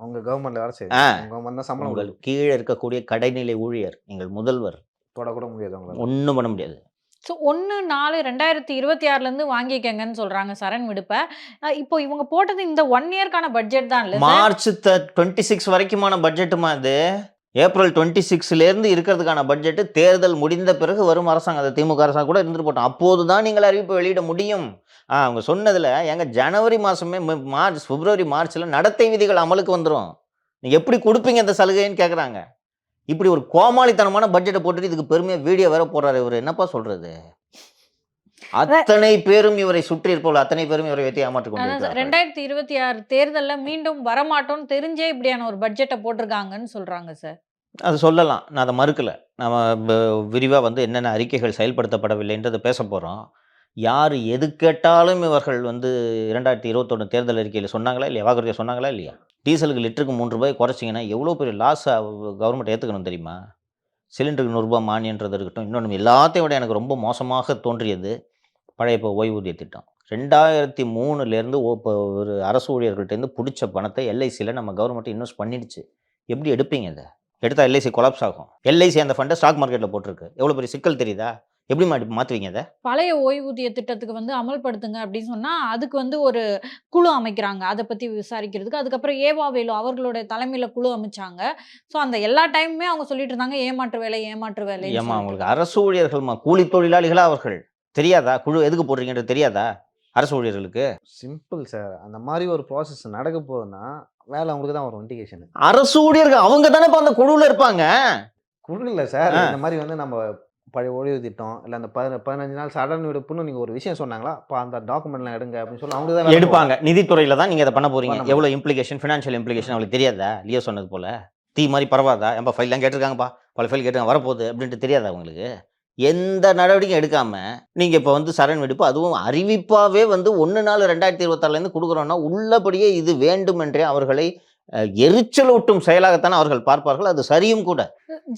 உங்க கவர்மெண்ட்ல வேலை செய்யுது. ஆ. உங்க கவர்மெண்ட் தான் சம்பளம் உங்கள் கொடுக்குது. கீழே இருக்கக்கூடிய கடைநிலை ஊழியர், நீங்கள் முதல்வர், தொடக்கூட முடியாது அவங்களால. ஒண்ணும் பண்ண முடியாது. ஸோ 1/4/2026லேருந்து வாங்கிக்கங்கன்னு சொல்றாங்க சரண் விடுப்ப. இப்போ இவங்க போட்டது இந்த 1 இயர்க்கான பட்ஜெட் தான் இல்ல சார்? மார்ச் 26 வரைக்குமான பட்ஜெட்டுமா இது? ஏப்ரல் 26லேருந்து இருக்கிறதுக்கான பட்ஜெட்டு தேர்தல் முடிந்த பிறகு வரும் அரசாங்கம். அது திமுக அரசாங்கம் கூட இருந்துட்டு போட்டோம். அப்போது தான் நீங்கள் அறிவிப்பு வெளியிட முடியும். அவங்க சொன்னதில் எங்க ஜனவரி மாதமே மார்ச் பிப்ரவரி மார்ச்சில் நடத்தை விதிகள் அமலுக்கு வந்துடும். நீங்கள் எப்படி கொடுப்பீங்க இந்த சலுகைன்னு கேட்குறாங்க. இப்படி ஒரு கோமாளித்தனமான பட்ஜெட்டை போட்டுட்டு இதுக்கு பெருமையாக வீடியோ வேற போடுறாரு இவர். என்னப்பா சொல்றது? அத்தனை பேரும் இவரை சுற்றி இருப்பவர்கள் அத்தனை பேரும் இவரை வைத்து ஏமாற்றிக் அதான் சார், கொண்டிருக்கிறார்கள். 2026 தேர்தல்ல மீண்டும் வரமாட்டோம்னு தெரிஞ்சே இப்படியான ஒரு பட்ஜெட்டை போட்டிருக்காங்கன்னு சொல்றாங்க சார். அது சொல்லலாம். நான் அதை மறுக்கல. நம்ம விரிவாக வந்து என்னென்ன அறிக்கைகள் செயல்படுத்தப்படவில்லைன்றதை பேச போகிறோம். யார் எது கேட்டாலும் இவர்கள் வந்து 2021 தேர்தல் அறிக்கையில் சொன்னாங்களா இல்லையா? வாக்குறுதியை சொன்னாங்களா இல்லையா? டீசலுக்கு லிட்டருக்கு ₹3 குறைச்சிங்கன்னா எவ்வளோ பெரிய லாஸ் கவர்மெண்ட் ஏற்றுக்கணும் தெரியுமா? சிலிண்டருக்கு ₹100 மானியன்றது இருக்கட்டும். இன்னொன்று எல்லாத்தையும் விட எனக்கு ரொம்ப மோசமாக தோன்றியது பழைய ஓய்வூதிய திட்டம். 2003லேருந்து இப்போ ஒரு அரசு ஊழியர்கள்ட்டேருந்து பிடிச்ச பணத்தை எல்ஐசியில் நம்ம கவர்மெண்ட் இன்வெஸ்ட் பண்ணிடுச்சு. எப்படி எடுப்பீங்க இதை? எடுத்தால் எல்ஐசி கொலாப்ஸ் ஆகும். எல்ஐசி அந்த ஃபண்டை ஸ்டாக் மார்க்கெட்டில் போட்டிருக்கு. எவ்வளோ பெரிய சிக்கல் தெரியுதா? எப்படி மாற்றுவீங்க அதை? பழைய ஓய்வூதிய திட்டத்துக்கு வந்து அமல்படுத்துங்க அப்படின்னு சொன்னா அதுக்கு வந்து ஒரு குழு அமைக்கிறாங்க. அதை பத்தி விசாரிக்கிறதுக்கு. அதுக்கப்புறம் ஏவா வேலு அவர்களுடைய தலைமையில குழு அமைச்சாங்க. ஸோ அந்த எல்லா டைமுமே அவங்க சொல்லிட்டு இருந்தாங்க ஏமாற்று வேலை ஏமாற்று வேலைன்னு ஏமா சொல்லிட்டு. அவங்களுக்கு அரசு ஊழியர்கள்மா, கூலி தொழிலாளிகளா அவர்கள். தெரியாதா? குழு எதுக்கு போடுறீங்கன்றது தெரியாதா அரசு ஊழியர்களுக்கு? Simple sir. அந்த மாதிரி ஒரு ப்ராசஸ் நடக்க போகுதுன்னா வேலை அவங்களுக்கு தான் வரும் இண்டிகேஷன். அரசு ஊழியர்கள் அவங்க தானே இப்போ அந்த குழுவில் இருப்பாங்க. குழு இல்லை சார். இந்த மாதிரி வந்து நம்ம பழைய ஓய்வு திட்டம் இல்லை அந்த 15 நாள் சடன் விடுப்புன்னு நீங்கள் ஒரு விஷயம் சொன்னாங்களா? அப்போ அந்த டாக்குமெண்ட்லாம் எடுங்க அப்படின்னு சொல்லி அவங்க தான் எடுப்பாங்க. நிதித்துறையில் தான் நீங்கள் இதை பண்ண போறீங்க. பண்ண எவ்வளோ இம்ப்ளிகேஷன், ஃபினான்ஷியல் இம்ப்ளிகேஷன் அவங்களுக்கு தெரியாதா? லியோ சொன்னது போல தீ மாதிரி பரவாதா? எம்ப ஃபைல்லாம் கேட்டிருக்காங்கப்பா, பல ஃபைல் கேட்டுருக்காங்க வரப்போகுது அப்படின்ட்டு தெரியாதா அவங்களுக்கு? எந்த நடவடிக்கையும் எடுக்காம நீங்கள் இப்போ வந்து சரண் வெடிப்பு, அதுவும் அறிவிப்பாகவே வந்து 1/4/2026லேருந்து கொடுக்குறோன்னா உள்ளபடியே இது வேண்டும் என்றே அவர்களை எரிச்சலூட்டும் செயலாகத்தானே அவர்கள் பார்ப்பார்கள். அது சரியும் கூட.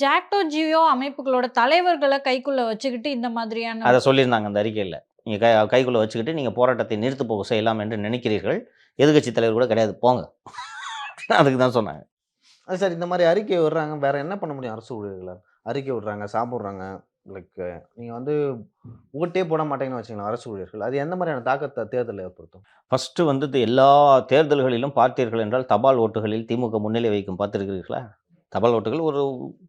ஜாக்டோ ஜியோ அமைப்புகளோட தலைவர்களை கைக்குள்ள வச்சுக்கிட்டு இந்த மாதிரியான அதை சொல்லியிருந்தாங்க அந்த அறிக்கையில். நீங்கள் கைக்குள்ளே வச்சுக்கிட்டு நீங்கள் போராட்டத்தை நிறுத்து போக செய்யலாம் என்று நினைக்கிறீர்கள். எதிர்க்கட்சி தலைவர் கூட கிடையாது போங்க. அதுக்கு தான் சொன்னாங்க. அது சார் இந்த மாதிரி அறிக்கை விடுறாங்க. வேற என்ன பண்ண முடியும் அரசு ஊழியர்களால்? அறிக்கை விடுறாங்க, சாப்பிட்றாங்க. லைக் நீங்கள் வந்து ஓட்டே போட மாட்டேங்கன்னு வச்சுக்கலாம் அரசு ஊழியர்கள். அது எந்த மாதிரியான தாக்கத்தை தேர்தலில் ஏற்படுத்தும்? ஃபஸ்ட்டு வந்து எல்லா தேர்தல்களிலும் பார்த்தீர்கள் என்றால் தபால் ஓட்டுகளில் திமுக முன்னிலை வைக்கும். பார்த்துருக்கிறீர்களா? தபால் ஓட்டுகள் ஒரு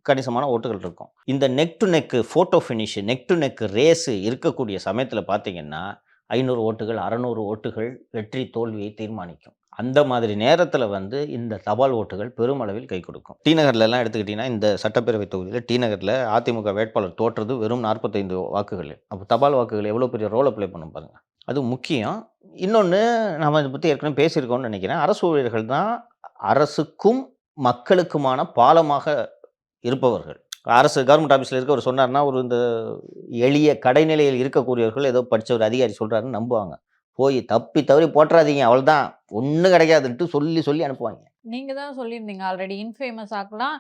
கணிசமான ஓட்டுகள் இருக்கும். இந்த neck to neck photo finish, neck to neck race இருக்கக்கூடிய சமயத்தில் பார்த்தீங்கன்னா 500 ஓட்டுகள் 600 ஓட்டுகள் வெற்றி தோல்வியை தீர்மானிக்கும். அந்த மாதிரி நேரத்தில் வந்து இந்த தபால் ஓட்டுகள் பெருமளவில் கை கொடுக்கும். டி நகர்லலாம் எடுத்துக்கிட்டிங்கன்னா இந்த சட்டப்பேரவை தொகுதியில் டி நகரில் அதிமுக வேட்பாளர் தோற்றது வெறும் 45 வாக்குகள். அப்போ தபால் வாக்குகள் எவ்வளோ பெரிய ரோலை ப்ளே பண்ணும் பாருங்கள். அது முக்கியம். இன்னொன்று நம்ம இதை பற்றி ஏற்கனவே பேசியிருக்கோம்னு நினைக்கிறேன். அரசு ஊழியர்கள் தான் அரசுக்கும் மக்களுக்குமான பாலமாக இருப்பவர்கள். அரசு கவர்மெண்ட் ஆஃபீஸில் இருக்க ஒரு சொன்னார்னா ஒரு இந்த எளிய கடைநிலையில் இருக்கக்கூடியவர்கள் ஏதோ படித்த ஒரு அதிகாரி சொல்கிறாருன்னு நம்புவாங்க. போய் தப்பி தவறி போட்டுறாதீங்க அவ்வளோதான் ஒன்றும் கிடைக்காதுன்ட்டு சொல்லி அனுப்புவாங்க. நீங்க தான் சொல்லியிருந்தீங்க ஆல்ரெடி இன்ஃபேமஸ் ஆக்கலாம்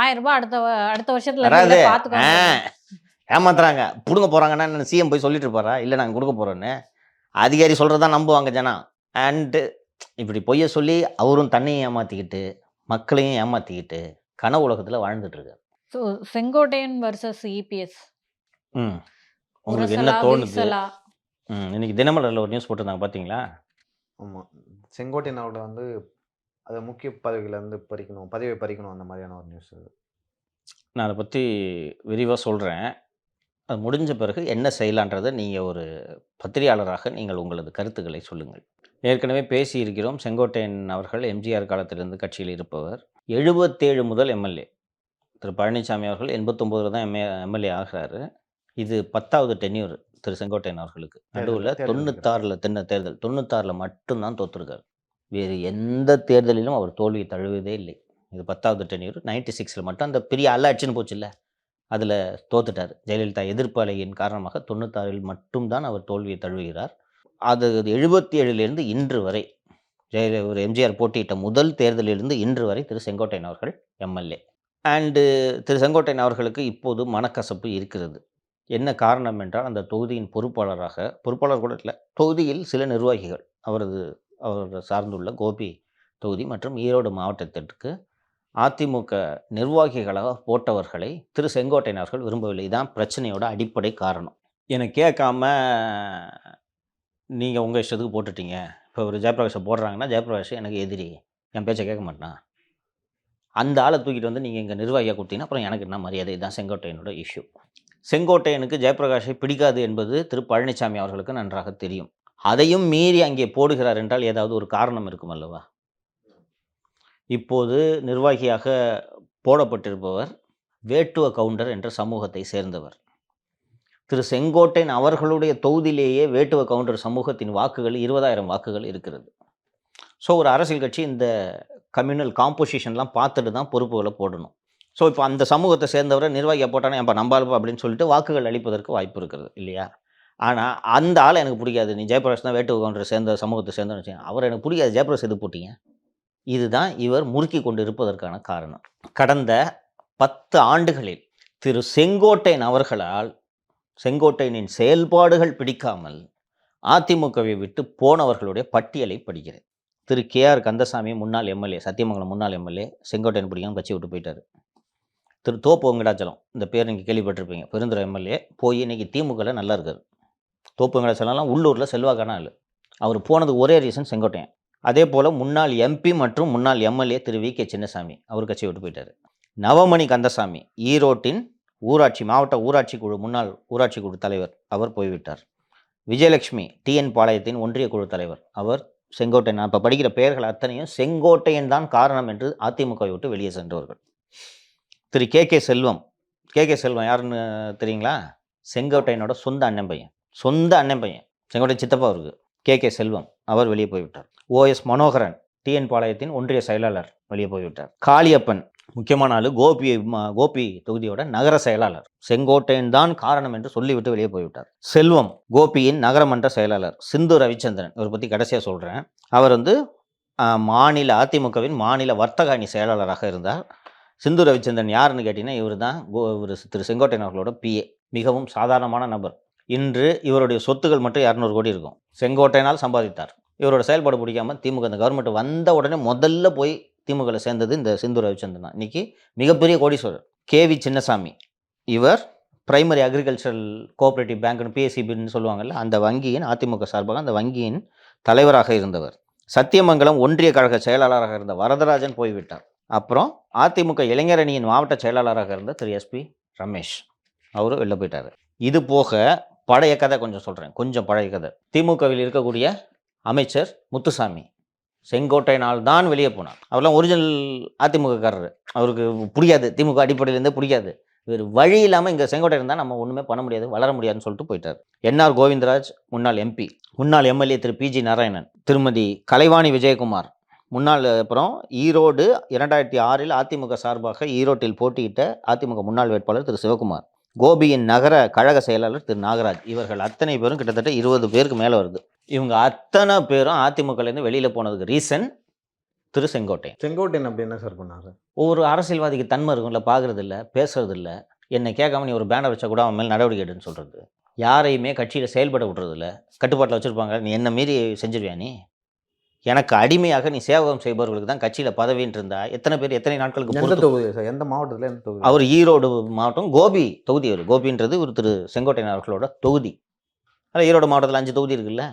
₹1000 அடுத்த வருஷத்துல வராது. பார்த்துக்கோங்க. ஏமாத்துறாங்க பிடுங்க போகிறாங்கன்னா சிஎம் போய் சொல்லிட்டு இருப்பாரா? இல்லை நாங்கள் கொடுக்க போகிறோன்னு அதிகாரி சொல்கிறதா நம்புவாங்க ஜனம். அண்டு இப்படி பொய்ய சொல்லி அவரும் தன்னையும் ஏமாற்றிக்கிட்டு மக்களையும் ஏமாற்றிக்கிட்டு கனவு உலகத்தில் வாழ்ந்துட்டு இருக்காரு. ஸோ செங்கோட்டையன் வர்சஸ் இபிஎஸ் உங்களுக்கு என்ன தோணுது? இன்னைக்கு தினமலரில் ஒரு நியூஸ் போட்டிருந்தாங்க பார்த்தீங்களா? ஆமாம். செங்கோட்டையன் அவர்களை வந்து அதை முக்கிய பதவிகளை வந்து பதவியை பறிக்கணும் அந்த மாதிரியான ஒரு நியூஸ். நான் அதை பற்றி விரிவாக சொல்கிறேன். அது முடிஞ்ச பிறகு என்ன செய்யலான்றதை நீங்கள் ஒரு பத்திரிகையாளராக நீங்கள் உங்களது கருத்துக்களை சொல்லுங்கள். ஏற்கனவே பேசியிருக்கிறோம். செங்கோட்டையன் அவர்கள் எம்ஜிஆர் காலத்திலிருந்து கட்சியில் இருப்பவர். 77 முதல் எம்எல்ஏ. திரு பழனிசாமி அவர்கள் 89 தான் எம்எல்ஏ ஆகிறாரு. இது 10வது டென்யூர் திரு செங்கோட்டையன் அவர்களுக்கு. நடுவில் 96ல் தேர்தல் 96ல் மட்டும்தான் தோற்றுருக்கார். வேறு எந்த தேர்தலிலும் அவர் தோல்வியை தழுவதே இல்லை. இது 10வது டென்யூர். 96ல் மட்டும் அந்த பெரிய அல்லாட்சின்னு போச்சு இல்லை, அதில் தோத்துட்டார். ஜெயலலிதா எதிர்ப்பு அலையின் காரணமாக 96ல் மட்டும்தான் அவர் தோல்வியை தழுவுகிறார். அது 77லேருந்து இன்று வரை ஒரு எம்ஜிஆர் போட்டியிட்ட முதல் தேர்தலிலிருந்து இன்று வரை திரு செங்கோட்டையன் அவர்கள் எம்எல்ஏ. அண்டு திரு செங்கோட்டையன் அவர்களுக்கு இப்போது மனக்கசப்பு இருக்கிறது. என்ன காரணம் என்றால், அந்த தொகுதியின் பொறுப்பாளர் கூட இல்லை, தொகுதியில் சில நிர்வாகிகள் அவர் சார்ந்துள்ள கோபி தொகுதி மற்றும் ஈரோடு மாவட்டத்திற்கு அதிமுக நிர்வாகிகளாக போட்டவர்களை திரு செங்கோட்டையன் அவர்கள் விரும்பவில்லை. இதுதான் பிரச்சனையோட அடிப்படை காரணம். என்னை கேட்காம நீங்கள் உங்கள் இஷ்டத்துக்கு போட்டுட்டீங்க. இப்போ ஒரு ஜெயபிரகாஷை போடுறாங்கன்னா, ஜெயபிரகாஷ் எனக்கு எதிரி, என் பேச்சை கேட்க மாட்டான். அந்த ஆளை தூக்கிட்டு வந்து நீங்கள் இங்கே நிர்வாகியாக கொடுத்தீங்கன்னா அப்புறம் எனக்கு என்ன மரியாதை? இதுதான் செங்கோட்டையனோட இஷ்யூ. செங்கோட்டையனுக்கு ஜெயபிரகாஷை பிடிக்காது என்பது திரு பழனிசாமி அவர்களுக்கு நன்றாக தெரியும். அதையும் மீறி அங்கே போடுகிறார் என்றால் ஏதாவது ஒரு காரணம் இருக்கும் அல்லவா? இப்போது நிர்வாகியாக போடப்பட்டிருப்பவர் வேட்டுவ கவுண்டர் என்ற சமூகத்தை சேர்ந்தவர். திரு செங்கோட்டையன் அவர்களுடைய தொகுதியிலேயே வேட்டுவ கவுண்டர் சமூகத்தின் வாக்குகள் 20,000 வாக்குகள் இருக்கிறது. ஸோ ஒரு அரசியல் கட்சி இந்த கம்யூனல் காம்போசிஷன்லாம் பார்த்துட்டு தான் பொறுப்புகளை போடணும். ஸோ இப்போ அந்த சமூகத்தை சேர்ந்தவரை நிர்வாகியாக போட்டானே இப்போ நம்பாளுப்பா அப்படின்னு சொல்லிட்டு வாக்குகள் அளிப்பதற்கு வாய்ப்பு இருக்கிறது இல்லையா? ஆனால் அந்த ஆளை எனக்கு பிடிக்காது, நீ ஜெயபிரகாஷ் தான் வேட்டுவ கவுண்டர் சேர்ந்த சமூகத்தை சேர்ந்தோன்னு வச்சுக்கோங்க, அவர் எனக்கு பிடிக்காது, ஜெயபிரகாஷ் எது போட்டீங்க? இதுதான் இவர் முறுக்கி கொண்டு இருப்பதற்கான காரணம். கடந்த 10 ஆண்டுகளில் திரு செங்கோட்டையன் அவர்களால் செங்கோட்டையனின் செயல்பாடுகள் பிடிக்காமல் அதிமுகவை விட்டு போனவர்களுடைய பட்டியலை படிக்கிறேன். திரு KR கந்தசாமி முன்னாள் எம்எல்ஏ, சத்தியமங்கலம் முன்னாள் எம்எல்ஏ, செங்கோட்டையன் பிடிக்காம கட்சி விட்டு போயிட்டார். திரு தோப்பு வெங்கடாச்சலம், இந்த பேர் நீங்கள் கேள்விப்பட்டிருப்பீங்க, பெருந்துறை எம்எல்ஏ, போய் இன்றைக்கி திமுகவில் நல்லா இருக்கார். தோப்பு வெங்கடாச்சலம்லாம் உள்ளூரில் செல்வாக்கான ஆள். அவர் போனது ஒரே ரீசன் செங்கோட்டையன். அதே போல் முன்னாள் MP மற்றும் முன்னாள் எம்எல்ஏ திரு VK சின்னசாமி, அவர் கட்சி விட்டு போயிட்டார். நவமணி கந்தசாமி, ஈரோட்டின் மாவட்ட ஊராட்சி குழு முன்னாள் ஊராட்சி குழு தலைவர், அவர் போய்விட்டார். விஜயலட்சுமி TN பாளையத்தின் ஒன்றிய குழு தலைவர், அவர் செங்கோட்டையன். இப்போ படிக்கிற பெயர்கள் அத்தனையும் செங்கோட்டையன் தான் காரணம் என்று அதிமுகவை விட்டு வெளியே சென்றவர்கள். திரு KK செல்வம் யாருன்னு தெரியுங்களா? செங்கோட்டையனோட சொந்த அண்ணன் பையன், செங்கோட்டையன் சித்தப்பா அவருக்கு. KK செல்வம் அவர் வெளியே போய்விட்டார். OS மனோகரன் TN பாளையத்தின் ஒன்றிய செயலாளர் வெளியே போய்விட்டார். காளியப்பன் முக்கியமான ஆளு, கோபி தொகுதியோட நகர செயலாளர், செங்கோட்டையன் தான் காரணம் என்று சொல்லிவிட்டு வெளியே போய்விட்டார். செல்வம் கோபியின் நகரமன்ற செயலாளர். சிந்து ரவிச்சந்திரன், இவரை பற்றி கடைசியாக சொல்கிறேன், அவர் அதிமுகவின் மாநில வர்த்தக அணி செயலாளராக இருந்தார். சிந்து ரவிச்சந்திரன் யாருன்னு கேட்டிங்கன்னா, இவர் தான் திரு செங்கோட்டையன் அவர்களோட PA. மிகவும் சாதாரணமான நபர். இன்று இவருடைய சொத்துக்கள் மட்டும் 200 கோடி இருக்கும். செங்கோட்டையனால் சம்பாதித்தார். இவரோட செயல்பாடு பிடிக்காமல் திமுக இந்த கவர்மெண்ட் வந்த உடனே முதல்ல போய் திமுகவில் சேர்ந்தது இந்த சிந்து ரவிச்சந்திரன். இன்னைக்கு மிகப்பெரிய கோடீஸ்வரர். KV சின்னசாமி, இவர் பிரைமரி அக்ரிகல்ச்சரல் கோஆப்ரேட்டிவ் பேங்க்னு PSCBன்னு சொல்லுவாங்கல்ல, அந்த வங்கியின் அதிமுக சார்பாக அந்த வங்கியின் தலைவராக இருந்தவர். சத்தியமங்கலம் ஒன்றிய கழக செயலாளராக இருந்த வரதராஜன் போய்விட்டார். அப்புறம் அதிமுக இளைஞரணியின் மாவட்ட செயலாளராக இருந்த திரு SP ரமேஷ், அவரும் வெளில போயிட்டார். இது போக பழைய கதை கொஞ்சம் சொல்கிறேன், பழைய கதை. திமுகவில் இருக்கக்கூடிய அமைச்சர் முத்துசாமி செங்கோட்டையனால் தான் வெளியே போனார். அவர்லாம் ஒரிஜினல் அதிமுகக்காரர், அவருக்கு பிடிக்காது, திமுக அடிப்படையிலேருந்தே பிடிக்காது. வேறு வழி இல்லாமல் இங்கே செங்கோட்டையன் இருந்தால் நம்ம ஒன்றுமே பண்ண முடியாது, வளர முடியாதுன்னு சொல்லிட்டு போயிட்டார். NR கோவிந்தராஜ் முன்னாள் MP, முன்னாள் MLA திரு PG நாராயணன், திருமதி கலைவாணி விஜயகுமார் முன்னாள். அப்புறம் ஈரோடு 2006 அதிமுக சார்பாக ஈரோட்டில் போட்டியிட்ட அதிமுக முன்னாள் வேட்பாளர் திரு சிவகுமார், கோபியின் நகர கழக செயலாளர் திரு நாகராஜ். இவர்கள் அத்தனை பேரும் கிட்டத்தட்ட 20 பேருக்கு மேலே வருது. இவங்க அத்தனை பேரும் அதிமுகலேருந்து வெளியில் போனதுக்கு ரீசன் திரு செங்கோட்டையன். அப்படி என்ன சார் பண்ணாரு? ஒவ்வொரு அரசியல்வாதிக்கு தன்மை இருக்கும்ல, பார்க்குறது இல்லை, பேசுறது இல்லை. என்னை கேட்காம நீ ஒரு பேனர் வச்சா கூட அவன் மேல் நடவடிக்கை எடுன்னு சொல்கிறது. யாரையுமே கட்சியில் செயல்பட விட்றதில்ல, கட்டுப்பாட்டில் வச்சுருப்பாங்க. நீ என்ன மீறி செஞ்சிருவியா? நீ எனக்கு அடிமையாக நீ சேவகம் செய்பவர்களுக்கு தான் கட்சியில் பதவின்னு இருந்தா எத்தனை பேர் எத்தனை நாட்களுக்கு? எந்த தொகுதி சார்? எந்த மாவட்டத்தில்? எந்த தொகுதி? அவர் ஈரோடு மாவட்டம் கோபி தொகுதி. அவர் கோபின்றது ஒரு திரு செங்கோட்டையன் அவர்களோட தொகுதி. அதில் ஈரோடு மாவட்டத்தில் 5 தொகுதி இருக்குல்ல,